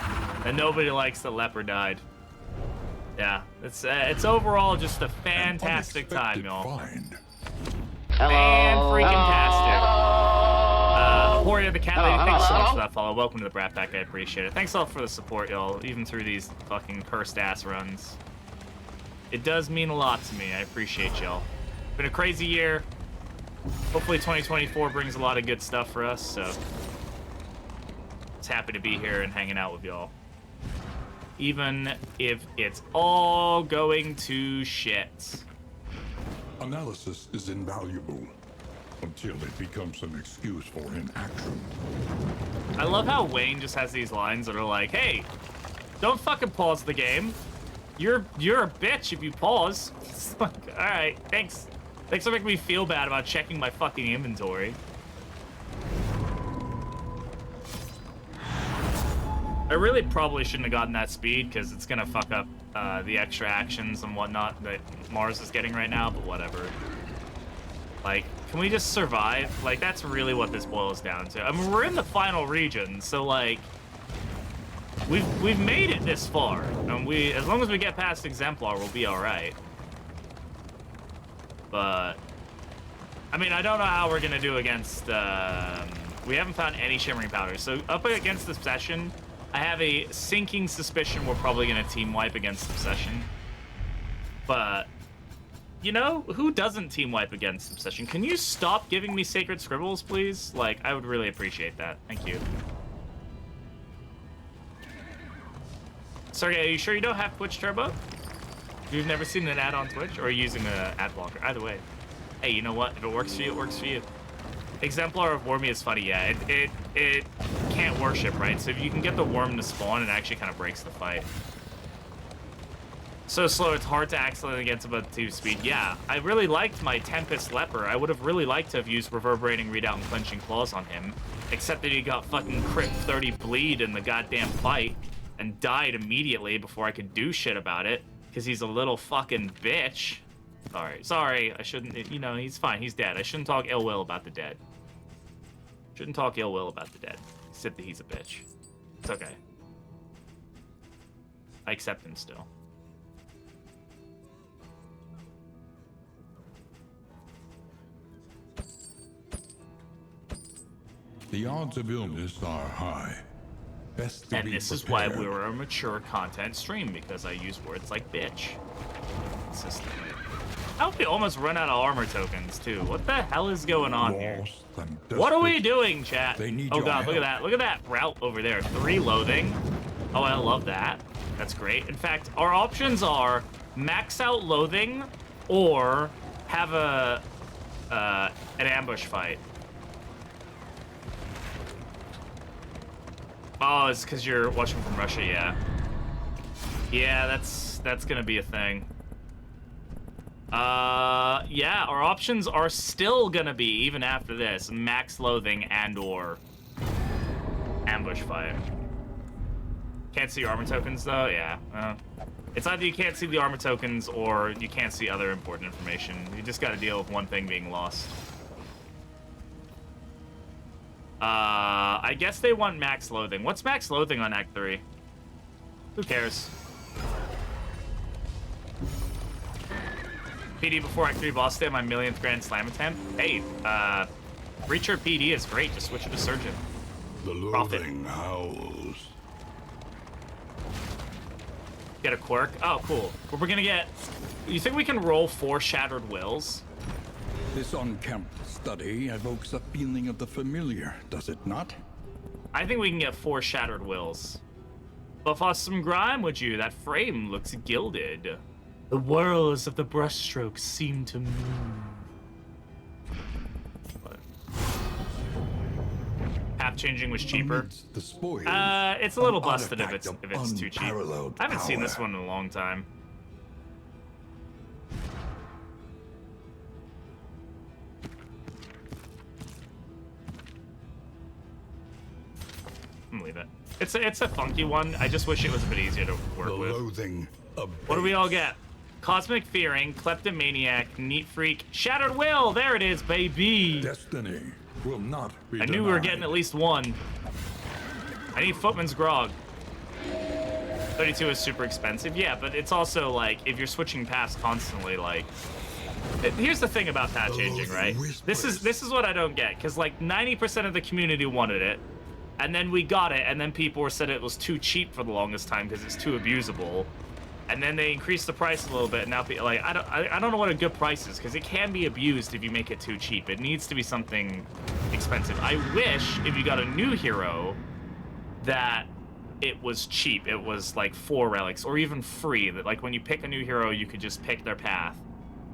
and nobody likes the leper died. Yeah, it's overall just a fantastic time, y'all. Find. Fan-freaking-tastic. Poria the cat lady, thanks so much for Hello? that follow. Welcome to the Brat Pack, I appreciate it. Thanks all for the support, y'all, even through these fucking cursed ass runs. It does mean a lot to me. I appreciate y'all. Been a crazy year. Hopefully 2024 brings a lot of good stuff for us, so it's happy to be here and hanging out with y'all. Even if it's all going to shit. Analysis is invaluable until it becomes an excuse for inaction. I love how Wayne just has these lines that are like, hey, don't fucking pause the game. You're a bitch if you pause. It's like, all right, thanks. Thanks for making me feel bad about checking my fucking inventory. I really probably shouldn't have gotten that speed because it's gonna fuck up the extra actions and whatnot that Mars is getting right now, but whatever. Like, can we just survive? Like, that's really what this boils down to. I mean, we're in the final region, so like, we've made it this far, and as long as we get past Exemplar, we'll be all right. But I mean, I don't know how we're gonna do against. We haven't found any shimmering powders, so up against this session, I have a sinking suspicion we're probably gonna team wipe against Obsession. But you know, who doesn't team wipe against Obsession? Can you stop giving me sacred scribbles, please? Like, I would really appreciate that. Thank you. Sergey, are you sure you don't have Twitch Turbo? You've never seen an ad on Twitch, or are you using an ad blocker? Either way. Hey, you know what? If it works for you, it works for you. Exemplar of Wormy is funny, yeah. It can't worship, right? So if you can get the worm to spawn, it actually kind of breaks the fight. So slow, it's hard to accidentally against above 2 speed. Yeah, I really liked my Tempest Leper. I would have really liked to have used Reverberating Readout and Clenching Claws on him, except that he got fucking crit 30 bleed in the goddamn fight and died immediately before I could do shit about it. Because he's a little fucking bitch. Sorry, I shouldn't, you know, he's fine, he's dead. I shouldn't talk ill will about the dead. Shouldn't talk ill will about the dead. Except that he's a bitch. It's okay. I accept him still. The odds of illness are high. Best to And be this is why prepared. we're a mature content stream, because I use words like bitch consistently. I hope we almost run out of armor tokens, too. What the hell is going on here? Lost and What are we desperate. doing, chat? They need Oh your god, look at help. that. Look at that route over there. 3 loathing. Oh, I love that. That's great. In fact, our options are max out loathing or have an ambush fight. Oh, it's because you're watching from Russia, yeah. Yeah, that's gonna be a thing. Yeah, our options are still gonna be, even after this, max loathing and or ambush fire. Can't see armor tokens though, yeah. It's either you can't see the armor tokens or you can't see other important information. You just gotta deal with one thing being lost. I guess they want max loathing. What's max loathing on Act 3? Who cares? PD before Act 3 boss day, my millionth Grand Slam attempt. Hey, Breacher PD is great. Just switch it to Surgeon. The Profit. loathing howls. Get a quirk. Oh, cool. Well, we're gonna get... You think we can roll 4 Shattered Wills? This on-camp study evokes a feeling of the familiar, does it not? I think we can get 4 Shattered Wills. Buff us some grime, would you? That frame looks gilded. The whirls of the brushstrokes seem to move. What? Half changing was cheaper. Amidst the spoils, It's a little an busted if artifact it's of too cheap. unparalleled I haven't seen this power. one in a long time. I'm gonna leave it. It's a funky one. I just wish it was a bit easier to The work with. loathing of What do we all get? Cosmic Fearing, Kleptomaniac, Neat Freak, Shattered Will. There it is, baby. Destiny will not be I knew we were getting at least one. I need Footman's Grog. 32 is super expensive. Yeah, but it's also like if you're switching paths constantly, like here's the thing about path changing, right? This is what I don't get, because like 90% of the community wanted it, and then we got it, and then people said it was too cheap for the longest time because it's too abusable, and then they increased the price a little bit, and now people like I don't know what a good price is, because it can be abused if you make it too cheap. It needs to be something expensive. I wish if you got a new hero that it was cheap. It was like 4 relics or even free, that like when you pick a new hero you could just pick their path,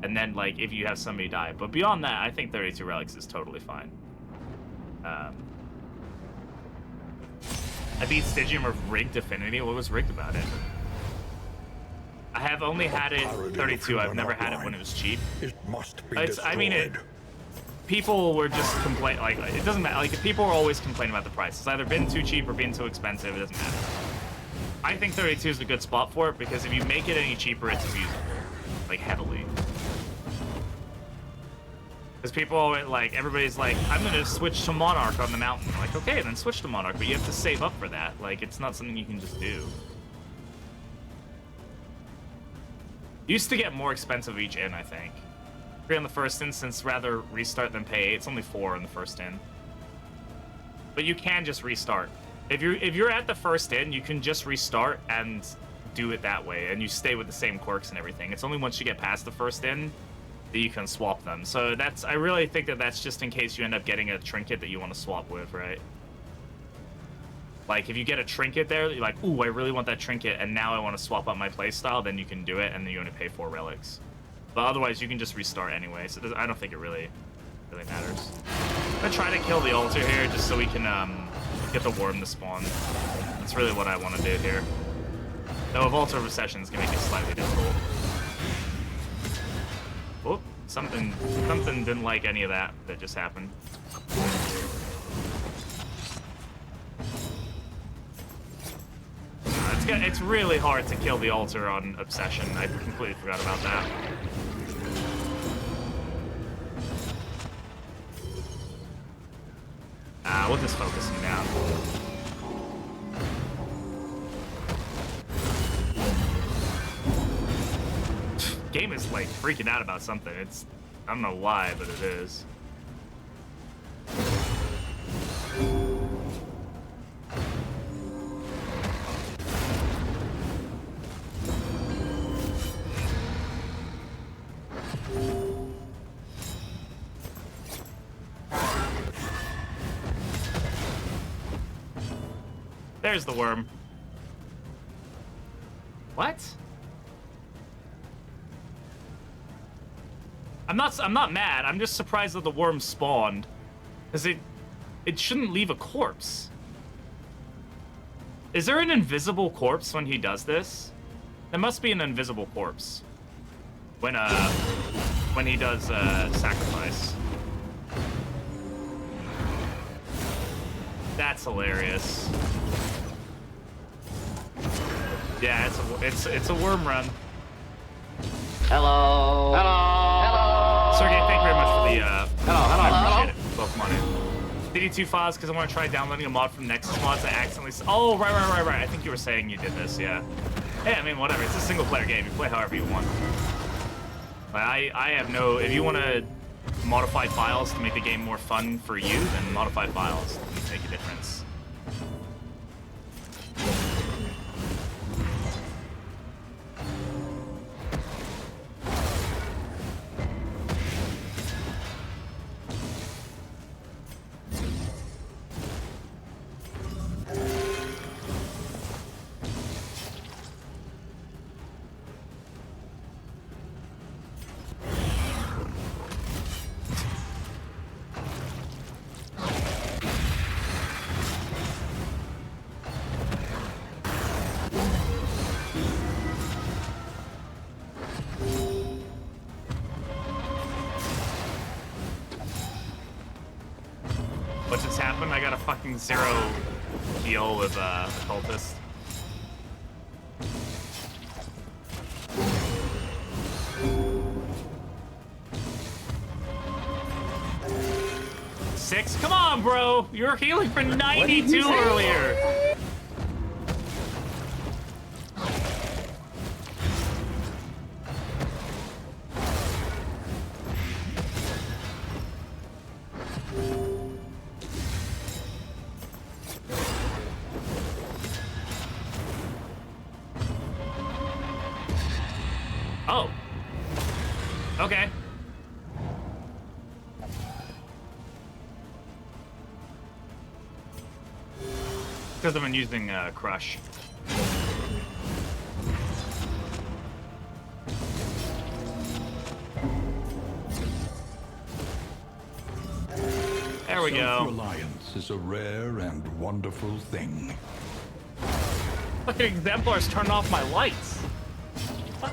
and then like if you have somebody die. But beyond that, I think 32 relics is totally fine. I beat Stygium of Rigged Affinity. What was rigged about it? I have only had it 32. I've never had it when it was cheap. It must be I mean, people were just complaining. Like, it doesn't matter. Like, people are always complaining about the price. It's either been too cheap or been too expensive. It doesn't matter. I think 32 is a good spot for it, because if you make it any cheaper, it's abusable. Like, heavily. Because people always, like, everybody's like, I'm going to switch to Monarch on the mountain. Like, okay, then switch to Monarch, but you have to save up for that. Like, it's not something you can just do. Used to get more expensive each inn, I think. 3 on the first instance, rather restart than pay. It's only 4 in the first inn. But you can just restart. If you're at the first inn, you can just restart and do it that way, and you stay with the same quirks and everything. It's only once you get past the first inn that you can swap them. So I really think that that's just in case you end up getting a trinket that you want to swap with, right? Like, if you get a trinket there, you're like, ooh, I really want that trinket, and now I want to swap out my playstyle, then you can do it, and then you only pay 4 relics. But otherwise, you can just restart anyway, so I don't think it really matters. I'm gonna try to kill the altar here, just so we can get the worm to spawn. That's really what I want to do here. Though a Vault of Recession is gonna make it slightly difficult. Whoop, something didn't like any of that just happened. It's really hard to kill the altar on Obsession. I completely forgot about that. We'll just focus him down. Game is like freaking out about something. I don't know why, but it is. There's the worm. What? I'm not mad. I'm just surprised that the worm spawned, because it shouldn't leave a corpse. Is there an invisible corpse when he does this? There must be an invisible corpse when he does sacrifice. That's hilarious. Yeah, it's a worm run. Hello. Hello. Hello. Sergey, thank you very much for the Hello. I appreciate it. Welcome on in. DD2 files because I want to try downloading a mod from Nexus Mods. I accidentally. Oh, right. I think you were saying you did this. Yeah. Hey, I mean, whatever. It's a single player game. You play however you want. I have no. If you want to modify files to make the game more fun for you, then modify files to make a difference. What just happened? I got a fucking 0 heal with the cultist. 6? Come on, bro. You were healing for 92 earlier. Oh. Okay. Because I've been using Crush. There we go. Self-reliance is a rare and wonderful thing. Fucking Exemplar's turning off my lights. What?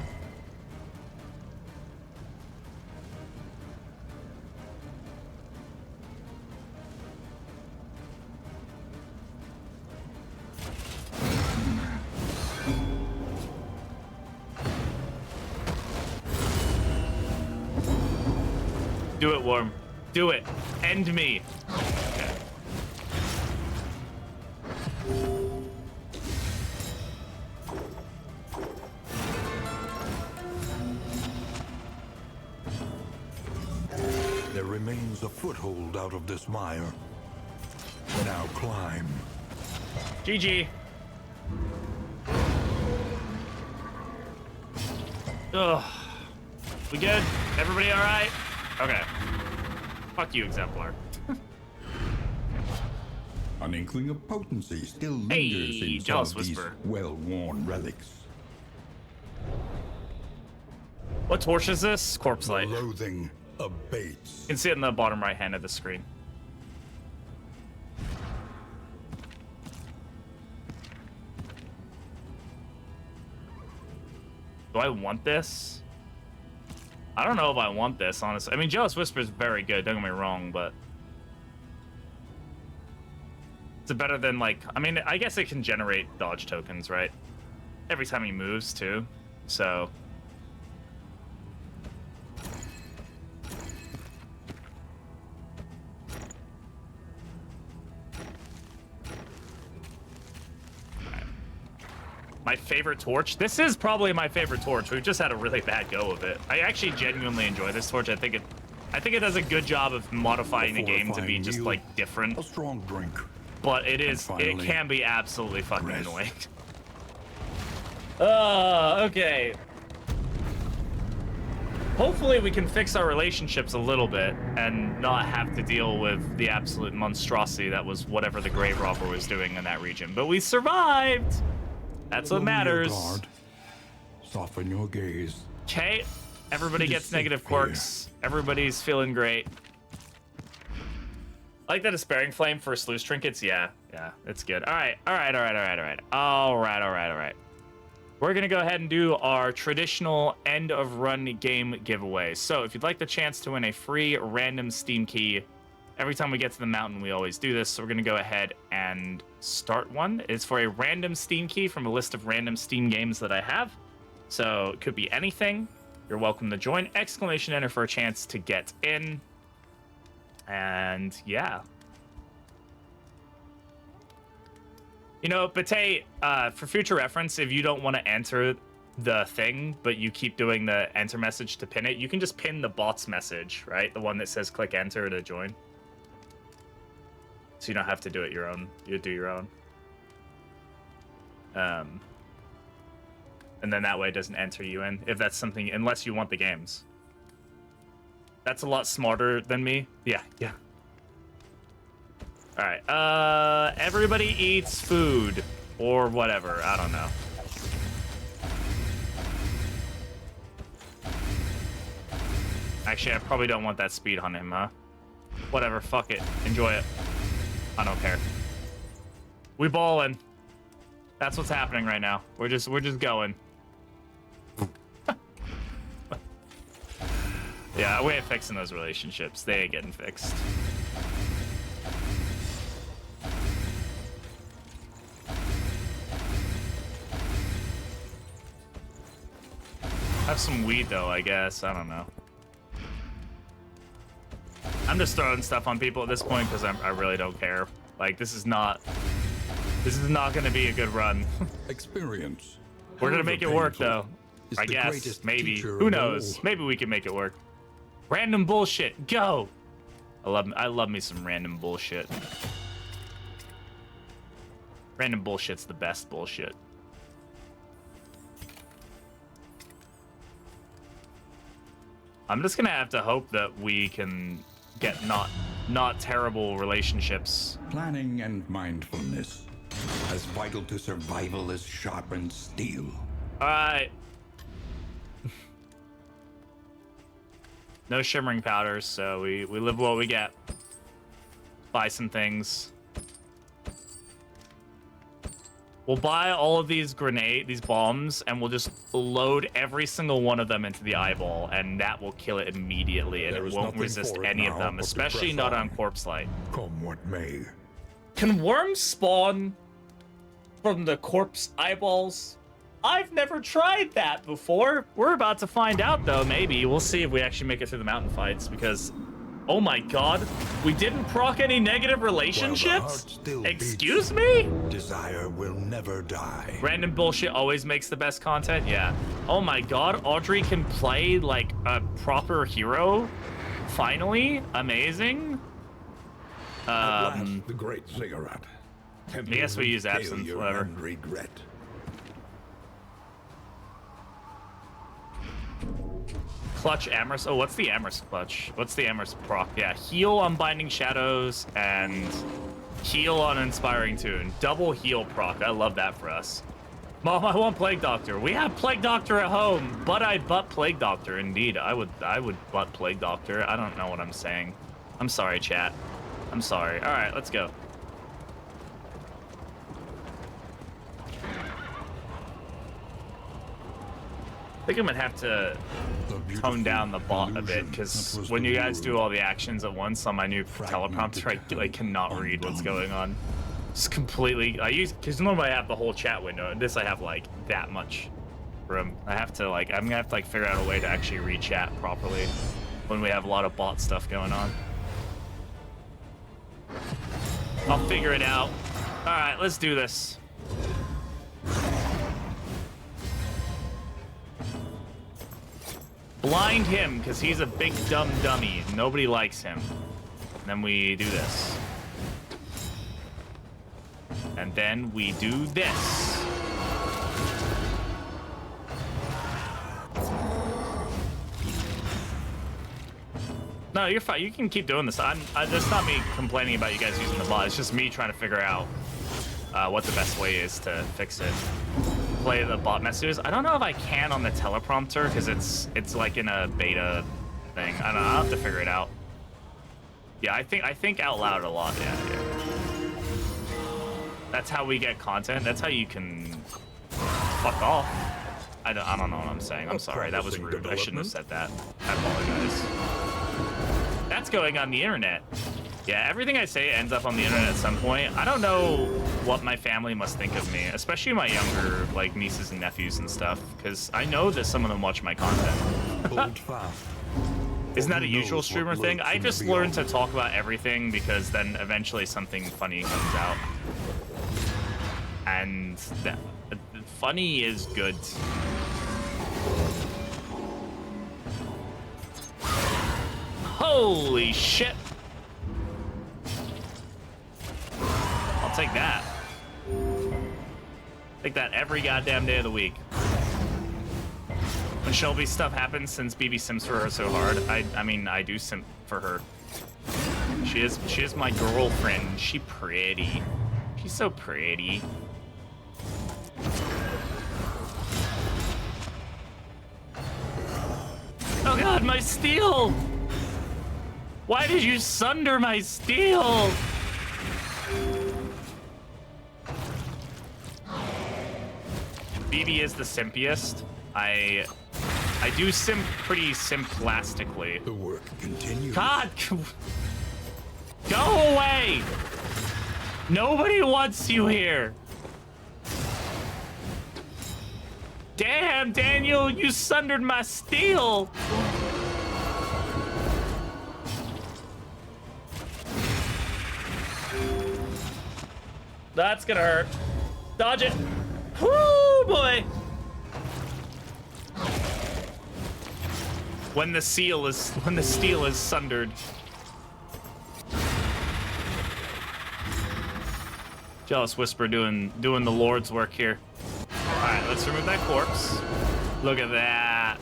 Do it, Worm. Do it. End me. Okay. There remains a foothold out of this mire. Now climb. GG. Ugh. We good? Everybody all right? Okay. Fuck you, Exemplar. An inkling of potency still lingers Hey, in some Jealous of these Whisper. well-worn relics. What torch is this? Corpse The light. loathing abates. You can see it in the bottom right hand of the screen. Do I want this? I don't know if I want this, honestly. I mean, Jealous Whisper is very good, don't get me wrong, but... It's better than, like... I mean, I guess it can generate dodge tokens, right? Every time he moves, too. So... My favorite torch? This is probably my favorite torch. We've just had a really bad go of it. I actually genuinely enjoy this torch. I think it does a good job of modifying the game to be just like different. A strong drink. But it finally, can be absolutely fucking rest. annoying. Okay. Hopefully we can fix our relationships a little bit and not have to deal with the absolute monstrosity that was whatever the grave robber was doing in that region. But we survived. That's what Lower your matters. guard. Soften your gaze. Okay, everybody It is gets negative safe here. quirks. Everybody's feeling great. I like that despairing flame for sluice trinkets. Yeah, it's good. All right. We're gonna go ahead and do our traditional end of run game giveaway. So if you'd like the chance to win a free random Steam key, every time we get to the mountain, we always do this. So we're gonna go ahead and start one. It's for a random Steam key from a list of random Steam games that I have. So it could be anything. You're welcome to join. Exclamation enter for a chance to get in. And yeah. You know, Bate, for future reference, if you don't want to enter the thing, but you keep doing the enter message to pin it, you can just pin the bot's message, right? The one that says click enter to join. So you don't have to do it your own. You do your own. And then that way it doesn't enter you in, if that's something, unless you want the games. That's a lot smarter than me. Yeah. All right. Everybody eats food or whatever. I don't know. Actually, I probably don't want that speed on him, huh? Whatever. Fuck it. Enjoy it. I don't care. We ballin'. That's what's happening right now. We're just going. Yeah, we ain't fixing those relationships. They ain't getting fixed. Have some weed though, I guess. I don't know. I I'm just throwing stuff on people at this point because I really don't care. Like, this is not going to be a good run. Experience. We're going to however make it work, painful, though. is I the guess. greatest Maybe. teacher Who of knows? all. Maybe we can make it work. Random bullshit. Go. I love me some random bullshit. Random bullshit's the best bullshit. I'm just gonna have to hope that we can get not terrible relationships. Planning and mindfulness, as vital to survival as sharpened steel. All right. No shimmering powders, so we live what we get. Buy some things. We'll buy all of these these bombs, and we'll just load every single one of them into the eyeball, and that will kill it immediately, and There it is won't nothing resist for it any of now them, but to especially press not on. on corpse light. Come what may. Can worms spawn from the corpse eyeballs? I've never tried that before. We're about to find out, though, maybe. We'll see if we actually make it through the mountain fights, because, oh my god, we didn't proc any negative relationships? still Excuse me? Desire will never die. Random bullshit always makes the best content, yeah. Oh my god, Audrey can play like a proper hero? Finally? Amazing? At last, the great ziggurat. I guess we use absinthe, Failure whatever. and regret. Clutch Amherst. Oh, what's the Amherst clutch? What's the Amherst proc? Yeah, heal on Binding Shadows and heal on Inspiring Tune. Double heal proc. I love that for us. Mom, I want Plague Doctor. We have Plague Doctor at home, but I'd butt Plague Doctor. Indeed, I would butt Plague Doctor. I don't know what I'm saying. I'm sorry, chat. I'm sorry. All right, let's go. I think I'm gonna have to tone down the bot a bit, because when you guys do all the actions at once on my new teleprompter, I cannot read what's going on. It's completely, because normally I have the whole chat window, and this I have like that much room. I'm gonna have to figure out a way to actually read chat properly when we have a lot of bot stuff going on. I'll figure it out. All right, let's do this. Blind him, because he's a big dumb dummy. Nobody likes him. And then we do this. And then we do this. No, you're fine. You can keep doing this. That's not me complaining about you guys using the bot. It's just me trying to figure out what the best way is to fix it. Play the bot messages. I don't know if I can on the teleprompter, because it's like in a beta thing. I don't know. I'll have to figure it out. Yeah, I think out loud a lot. Yeah. That's how we get content. That's how you can fuck off. I don't know what I'm saying. I'm sorry. That was rude. I shouldn't have said that. I apologize. That's going on the internet. Yeah, everything I say ends up on the internet at some point. I don't know what my family must think of me, especially my younger nieces and nephews and stuff, because I know that some of them watch my content. Hold fast. Isn't that a usual streamer thing? I just learned to talk about everything, because then eventually something funny comes out. And funny is good. Holy shit! I'll take that. Take that every goddamn day of the week. When Shelby stuff happens, since BB simps for her so hard, I mean, I do simp for her. She is my girlfriend. She pretty. She's so pretty. Oh god, my steel! Why did you sunder my steel? BB is the simpiest. I do simp pretty simplastically. The work continues. God, go away! Nobody wants you here. Damn, Daniel, you sundered my steel. That's gonna hurt. Dodge it. Whoo, boy. When the steel is sundered. Jealous Whisper doing the Lord's work here. All right, let's remove that corpse. Look at that.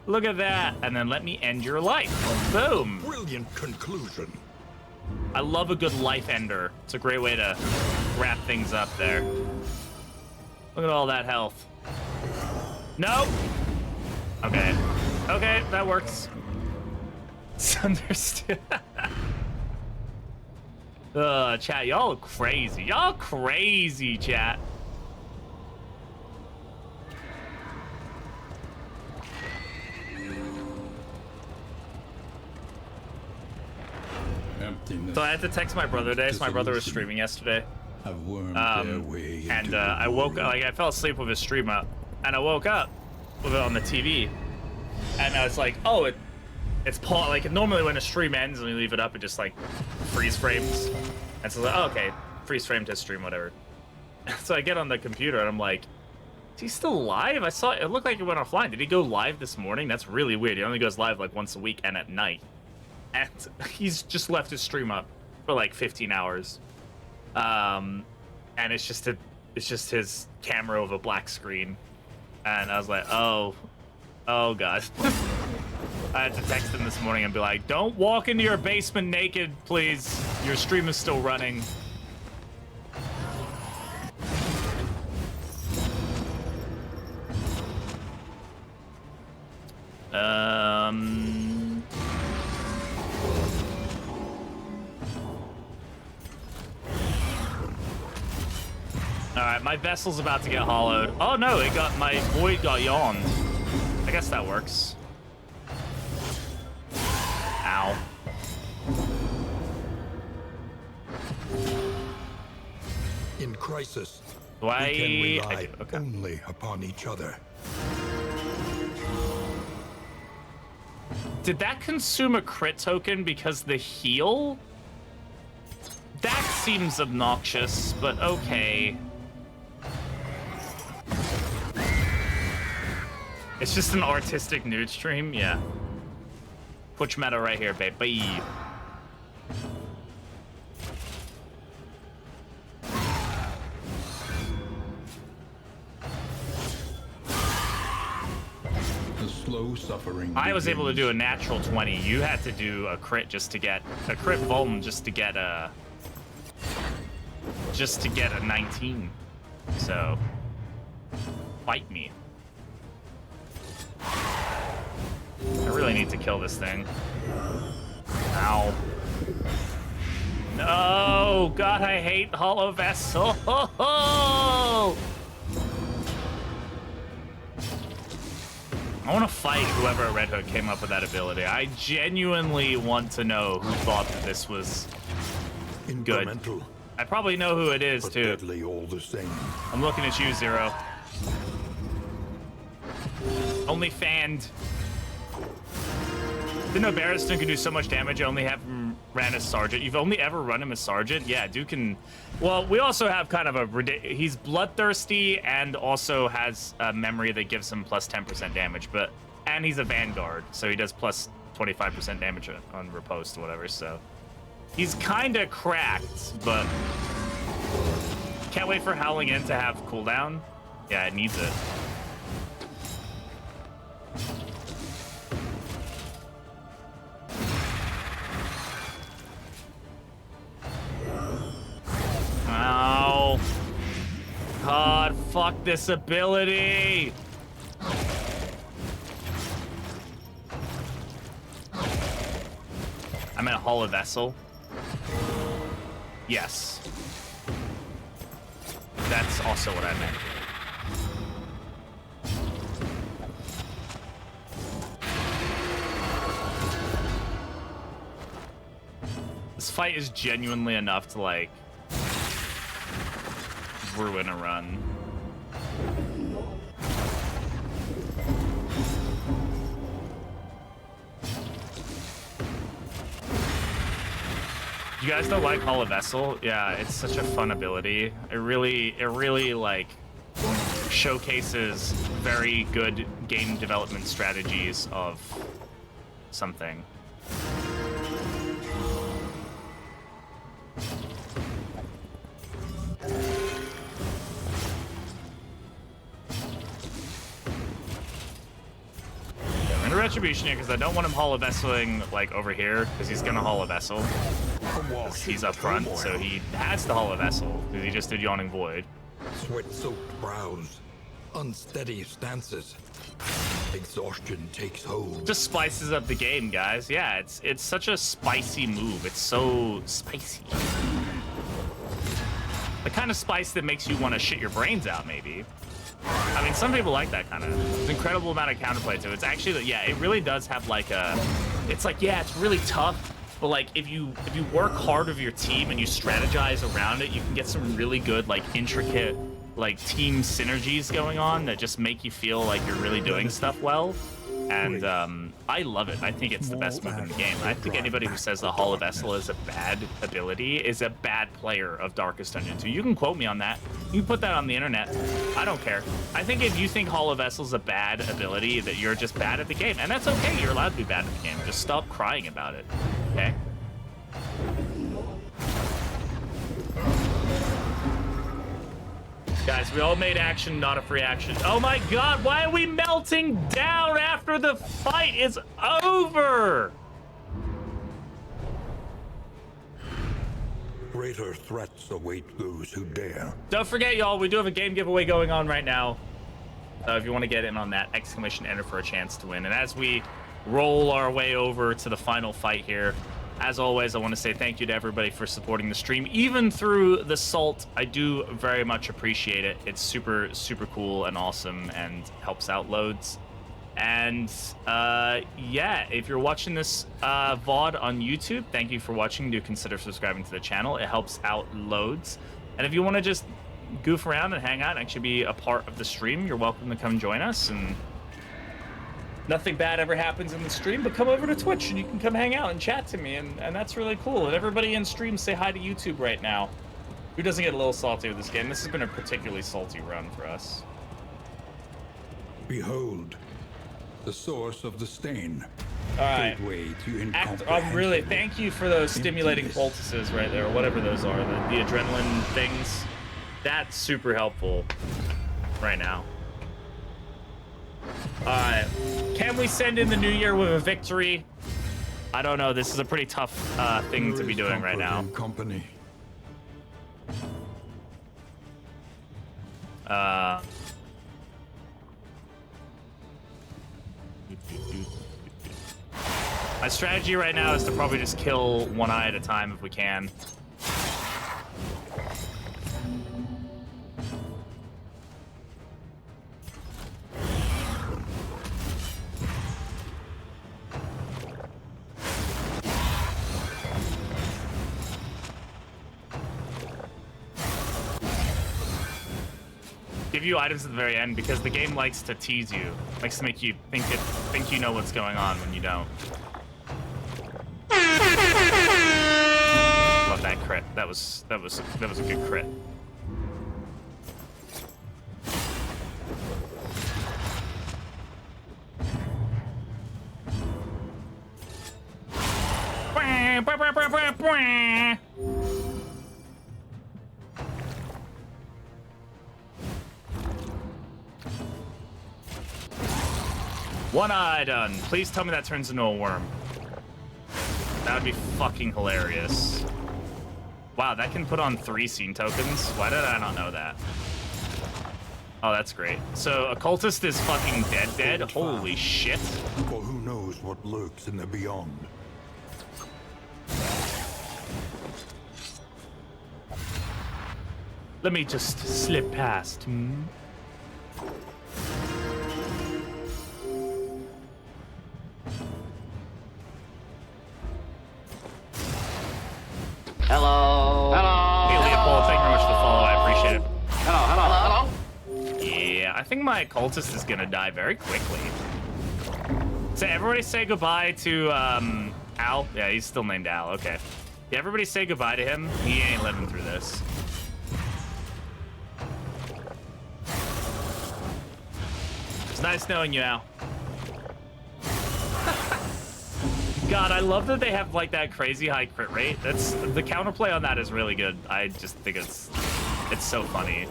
Look at that. And then let me end your life. Boom. Brilliant conclusion. I love a good life ender. It's a great way to wrap things up there. Look at all that health. Nope. Okay. Okay, that works. Understood. Chat, y'all crazy. Y'all crazy, chat. Emptiness. So I had to text my brother today. So my brother was streaming yesterday. Have wormed their way And into I the woke void. up, like I fell asleep with his stream up, and I woke up with it on the TV, and I was like, oh, it's Paul. Like normally when a stream ends and we leave it up, it just like freeze frames, and so I was like, oh, okay, freeze framed his stream, whatever. So I get on the computer and I'm like, is he still live? I saw it looked like it went offline. Did he go live this morning? That's really weird. He only goes live like once a week and at night, and he's just left his stream up for like 15 hours. And it's just his camera with a black screen, and I was like, oh god. I had to text him this morning and be like, don't walk into your basement naked, please. Your stream is still running. All right, my vessel's about to get hollowed. Oh no, my void got yawned. I guess that works. Ow. In crisis, Do we I can rely do, okay. only upon each other. Did that consume a crit token because the heal? That seems obnoxious, but okay. It's just an artistic nude stream, yeah. Twitch meta right here, baby. The slow suffering. I was able to do a begins. natural 20. You had to do a crit just to get a crit vuln just to get a 19. So fight me. I really need to kill this thing. Ow. No! God, I hate Hollow Vessel! I want to fight whoever at Red Hook came up with that ability. I genuinely want to know who thought that this was good. Incremental, I probably know who it is, but too. deadly all the same. I'm looking at you, Zero. Only fanned. Didn't know Barristan could do so much damage. I only have him ran as Sergeant. You've only ever run him as Sergeant? Yeah, dude can... Well, we also have kind of a... He's bloodthirsty and also has a memory that gives him plus 10% damage, but... And he's a Vanguard, so he does plus 25% damage on riposte or whatever, so... He's kind of cracked, but... Can't wait for Howling In to have cooldown. Yeah, it needs it. Ow. God, fuck this ability. I'm in a Hollow Vessel. Yes. That's also what I meant. This fight is genuinely enough to, like, ruin a run. You guys don't like Hall of Vessel? Yeah, it's such a fun ability. It really like showcases very good game development strategies of something. I'm gonna Retribution here because I don't want him Hall of Vesseling like over here because he's gonna Hall of Vessel. He's up front, so he has to Hall of Vessel because he just did Yawning Void. Sweat-soaked brows, unsteady stances. Exhaustion takes hold. Just spices up the game, guys. Yeah, it's such a spicy move. It's so spicy. The kind of spice that makes you want to shit your brains out, maybe. I mean, some people like that kind of. There's an incredible amount of counterplay to it. It's actually, yeah, it really does have like a. It's like, yeah, it's really tough, but like if you work hard with your team and you strategize around it, you can get some really good like intricate like team synergies going on that just make you feel like you're really doing stuff well. And I love it. I think it's the best move in the game. I think anybody who says the Hall of Vessel is a bad ability is a bad player of Darkest Dungeon 2. You can quote me on that. You can put that on the internet. I don't care. I think if you think Hall of Vessel is a bad ability, that you're just bad at the game. And that's okay. You're allowed to be bad at the game. Just stop crying about it. Okay? Guys, we all made action, not a free action. Oh my god, why are we melting down after the fight is over? Greater threats await those who dare. Don't forget, y'all, we do have a game giveaway going on right now. If you want to get in on that, enter for a chance to win. And as we roll our way over to the final fight here, as always, I want to say thank you to everybody for supporting the stream, even through the salt. I do very much appreciate it. It's super, super cool and awesome and helps out loads. And yeah, if you're watching this VOD on YouTube, thank you for watching. Do consider subscribing to the channel. It helps out loads. And if you want to just goof around and hang out and actually be a part of the stream, you're welcome to come join us. And nothing bad ever happens in the stream, but come over to Twitch and you can come hang out and chat to me, and that's really cool. And everybody in stream, say hi to YouTube right now. Who doesn't get a little salty with this game? This has been a particularly salty run for us. Behold, the source of the stain. All right. Gateway to Really, thank you for those stimulating poultices right there, or whatever those are, the adrenaline things. That's super helpful right now. Alright, can we send in the new year with a victory? I don't know, this is a pretty tough thing to be doing right now. Company. My strategy right now is to probably just kill one eye at a time if we can. Give you items at the very end because the game likes to tease you, likes to make you think you know what's going on when you don't. Love that crit. That was a good crit. One eye done. Please tell me that turns into a worm. That would be fucking hilarious. Wow, that can put on 3 scene tokens? Why did I not know that? Oh, that's great. So, Occultist is fucking dead. Holy shit. For who knows what lurks in the beyond. Let me just slip past. Hello. Hello. Hey, Leopold, thank you very much for the follow. I appreciate it. Hello. Hello. Yeah, I think my Occultist is gonna die very quickly. So everybody say goodbye to Al. Yeah, he's still named Al. Okay. Yeah, everybody say goodbye to him. He ain't living through this. It's nice knowing you, Al. God, I love that they have like that crazy high crit rate. That's the counterplay on that is really good. I just think it's so funny.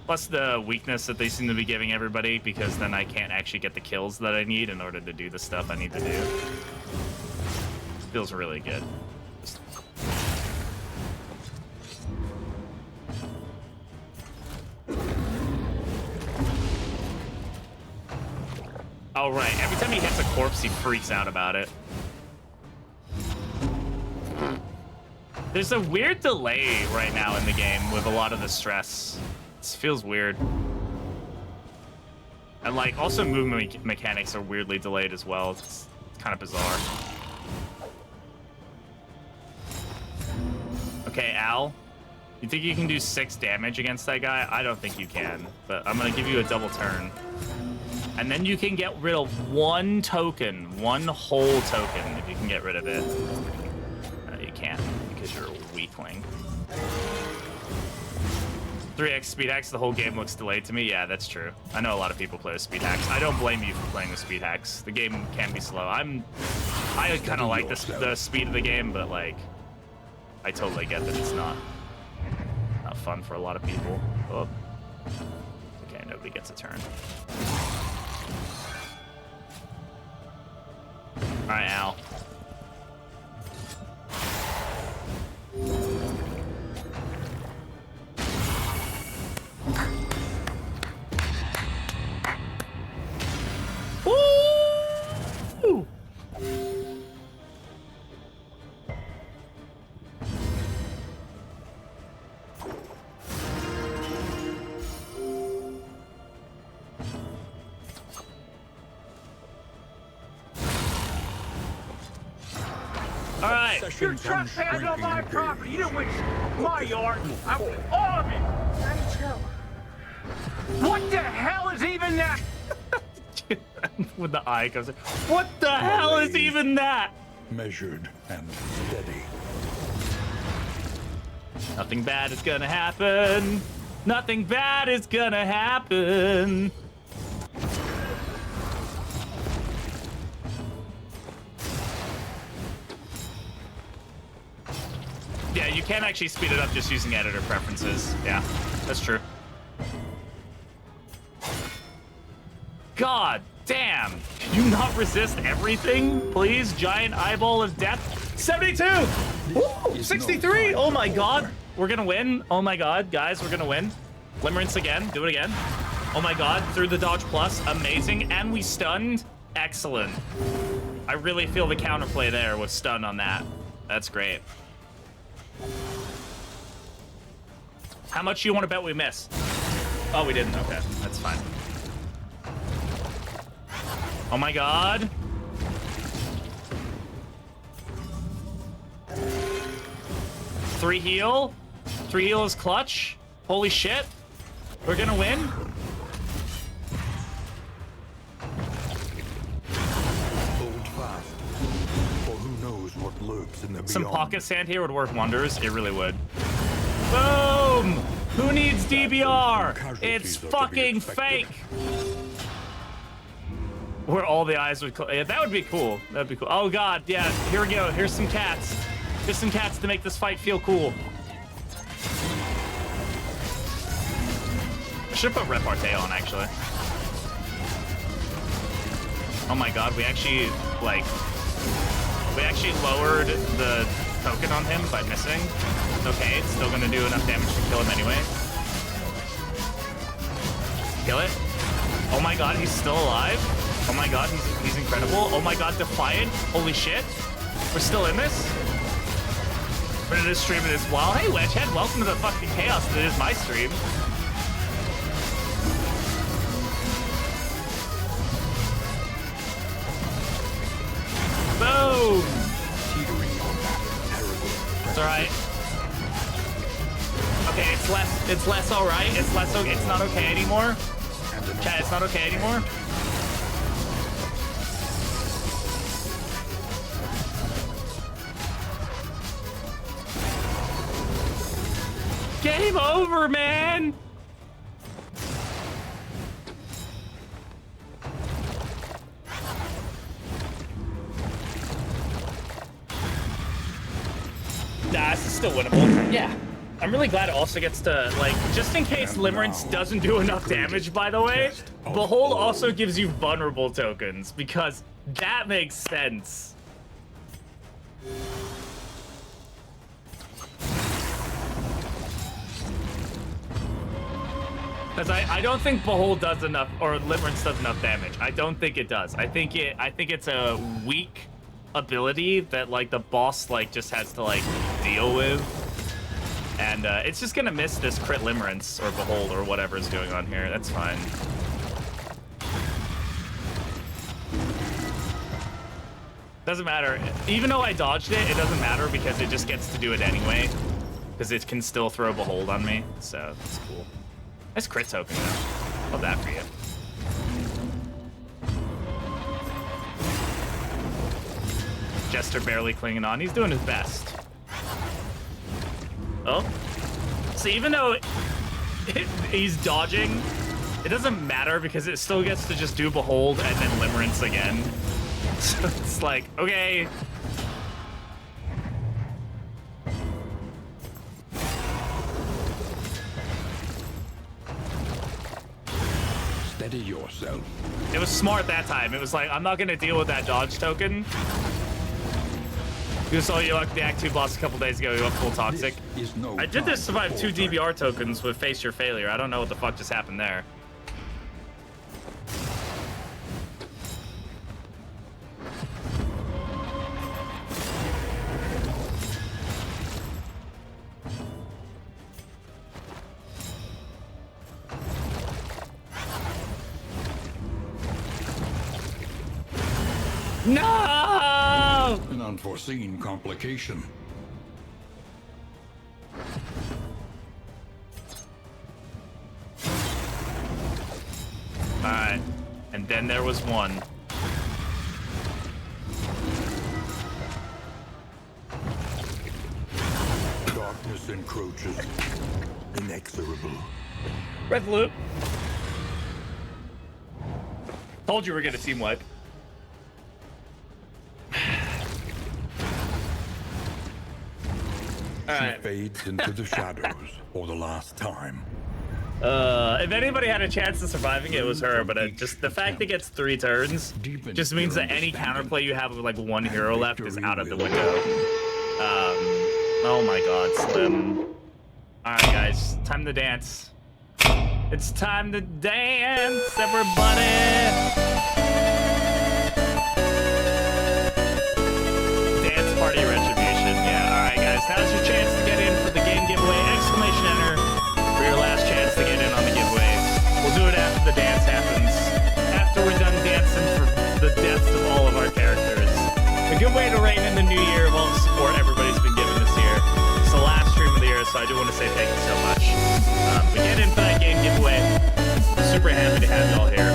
Plus the weakness that they seem to be giving everybody, because then I can't actually get the kills that I need in order to do the stuff I need to do. It feels really good. Oh, right. Every time he hits a corpse, he freaks out about it. There's a weird delay right now in the game with a lot of the stress. It feels weird. And, like, also movement mechanics are weirdly delayed as well. It's kind of bizarre. Okay, Al. You think you can do 6 damage against that guy? I don't think you can, but I'm going to give you a double turn. And then you can get rid of 1 token, 1 whole token, if you can get rid of it. You can't, because you're a weakling. 3x speed hacks, the whole game looks delayed to me. Yeah, that's true. I know a lot of people play with speed hacks. I don't blame you for playing with speed hacks. The game can be slow. I kind of like the speed of the game, but like, I totally get that it's not fun for a lot of people. Oh. Okay, nobody gets a turn. All right, Al. Woo! All right. You're trespassing on my property. You didn't win my yard. I want all of it. What the hell is even that? When the eye comes in. What the hell is even that? Measured and steady. Nothing bad is gonna happen. Nothing bad is gonna happen. Yeah, you can actually speed it up just using editor preferences. Yeah, that's true. God damn. Can you not resist everything? Please, giant eyeball of death. 72! Woo! 63! Oh my god. We're gonna win. Oh my god, guys, we're gonna win. Limerence again. Do it again. Oh my god, through the dodge plus. Amazing. And we stunned. Excellent. I really feel the counterplay there with stun on that. That's great. How much do you want to bet we miss? Oh, we didn't. Okay, that's fine. Oh my god. Three heal is clutch. Holy shit. We're gonna win. Hold fast, for who knows what lurks in the Some beyond. pocket sand here would work wonders. It really would. Boom! Who needs DBR? It's fucking fake. Where all the eyes would... Yeah, that would be cool. That'd be cool. Oh, God. Yeah, here we go. Here's some cats. Here's some cats to make this fight feel cool. I should put repartee on, actually. Oh, my God. We actually, like... We actually lowered the token on him by missing. Okay, it's still going to do enough damage to kill him anyway. Kill it. Oh, my God. He's still alive. Oh my god, he's incredible. Oh my god, Defiant. Holy shit. We're still in this? We're gonna just stream it as well. Hey, Wedgehead, welcome to the fucking chaos that is my stream. Boom! It's alright. Okay, it's less alright. It's less okay. It's not okay anymore. Chat, it's not okay anymore. Game over, man. Nah, this is still winnable. Yeah. I'm really glad it also gets to, like, just in case Limerence doesn't do enough damage, by the way, Behold also gives you vulnerable tokens, because that makes sense. Because I don't think Behold does enough, or Limerence does enough damage. I don't think it does. I think it's a weak ability that, like, the boss, like, just has to, like, deal with. And it's just gonna miss this crit Limerence or Behold or whatever is going on here. That's fine. Doesn't matter. Even though I dodged it, it doesn't matter because it just gets to do it anyway. Because it can still throw Behold on me. So that's cool. Nice crit token though. Love that for you. Jester barely clinging on. He's doing his best. Oh. So even though he's dodging, it doesn't matter because it still gets to just do Behold and then Limerence again. So it's like, okay. Steady yourself. It was smart that time. It was like, I'm not going to deal with that dodge token. You saw you like the Act 2 boss a couple days ago. You went full toxic. I did this survive 2 DBR tokens with Face Your Failure. I don't know what the fuck just happened there. No! An unforeseen complication. Alright. And then there was one. Darkness encroaches. Inexorable. Red loop. Told you we're gonna team wipe. She fades into the shadows for the last time. If anybody had a chance of surviving, it was her, but just the fact it gets 3 turns just means that any counterplay you have with like 1 hero left is out of the window. Oh my god, Slim. Alright guys, time to dance. It's time to dance, everybody! Dance party retribution, yeah, alright guys, now's your chance to get in for the game giveaway, exclamation enter for your last chance to get in on the giveaway. We'll do it after the dance happens, after we're done dancing for the deaths of all of our characters. A good way to rein in the new year of all the support everybody's been giving this year. It's the last stream of the year, so I do want to say thank you so much. We get in for that game giveaway. I'm super happy to have y'all here.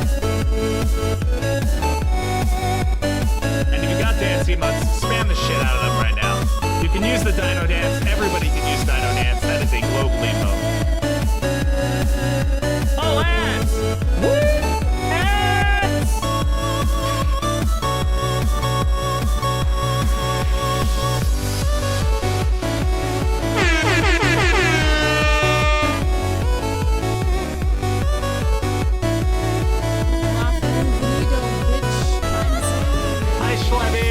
And if you got dance emotes, spam the shit out of them right now. You can use the Dino Dance. Everybody can use Dino Dance. That is a global emote. Oh, ads! Woo! Ads! Hi, Schlebby!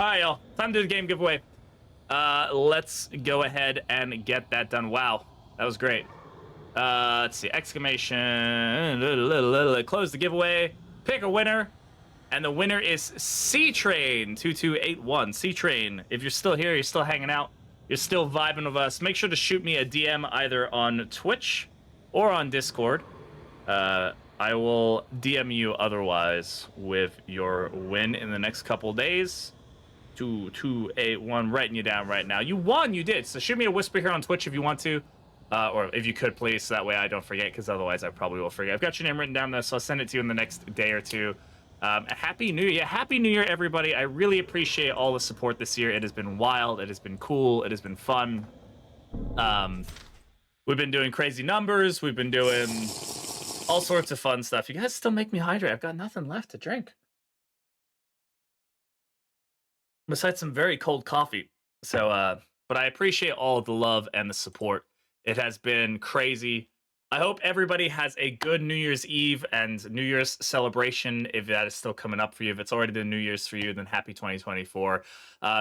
All right, y'all. Time to do the game giveaway. Let's go ahead and get that done. Wow, that was great. Let's see. Exclamation. Close the giveaway. Pick a winner. And the winner is C-Train2281. C-Train, if you're still here, you're still hanging out, you're still vibing with us, make sure to shoot me a DM either on Twitch or on Discord. I will DM you otherwise with your win in the next couple days. 2281, writing you down right now. You won, you did. So shoot me a whisper here on Twitch if you want to. Or if you could, please, so that way I don't forget, because otherwise I probably will forget. I've got your name written down there, so I'll send it to you in the next day or two. Happy New Year. Happy New Year, everybody. I really appreciate all the support this year. It has been wild. It has been cool. It has been fun. We've been doing crazy numbers. We've been doing all sorts of fun stuff. You guys still make me hydrate. I've got nothing left to drink besides some very cold coffee. So, but I appreciate all of the love and the support. It has been crazy. I hope everybody has a good New Year's Eve and New Year's celebration, if that is still coming up for you. If it's already the New Year's for you, then happy 2024.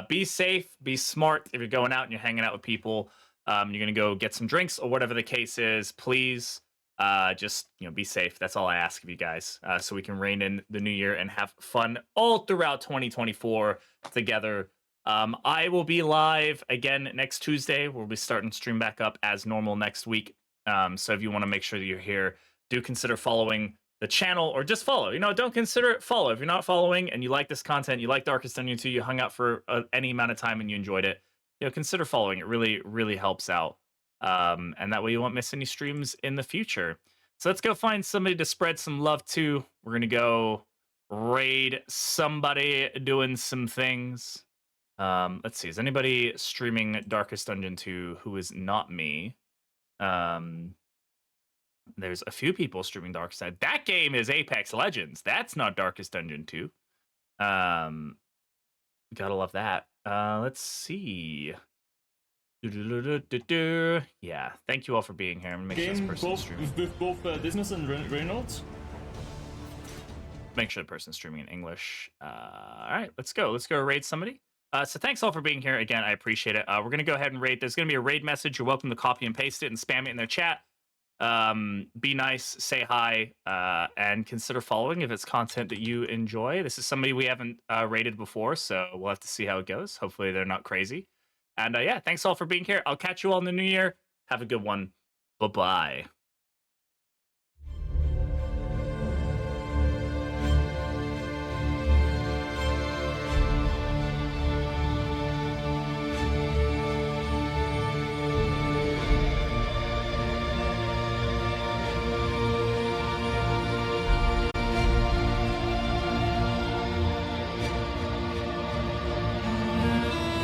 Be safe, be smart. If you're going out and you're hanging out with people, you're going to go get some drinks or whatever the case is, please just be safe. That's all I ask of you guys, so we can rein in the new year and have fun all throughout 2024 together. I will be live again next Tuesday. We'll be starting to stream back up as normal next week. So if you want to make sure that you're here, do consider following the channel, or just follow. Don't consider it follow. If you're not following and you like this content, you like Darkest Dungeon 2, you hung out for any amount of time and you enjoyed it, consider following. It really, really helps out. And that way you won't miss any streams in the future. So let's go find somebody to spread some love to. We're going to go raid somebody doing some things. Let's see. Is anybody streaming Darkest Dungeon 2 who is not me? There's a few people streaming Darkest Dungeon. That game is Apex Legends. That's not Darkest Dungeon 2. Gotta love that. Let's see. Yeah, thank you all for being here. I'm gonna make sure this person's streaming with both business and Reynolds. Make sure the person's streaming in English. All right, let's go. Let's go raid somebody. So thanks all for being here again. I appreciate it. We're gonna go ahead and raid. There's gonna be a raid message. You're welcome to copy and paste it and spam it in their chat. Be nice, say hi, and consider following if it's content that you enjoy. This is somebody we haven't raided before, so we'll have to see how it goes. Hopefully they're not crazy. And yeah, thanks all for being here. I'll catch you all in the new year. Have a good one. Bye-bye.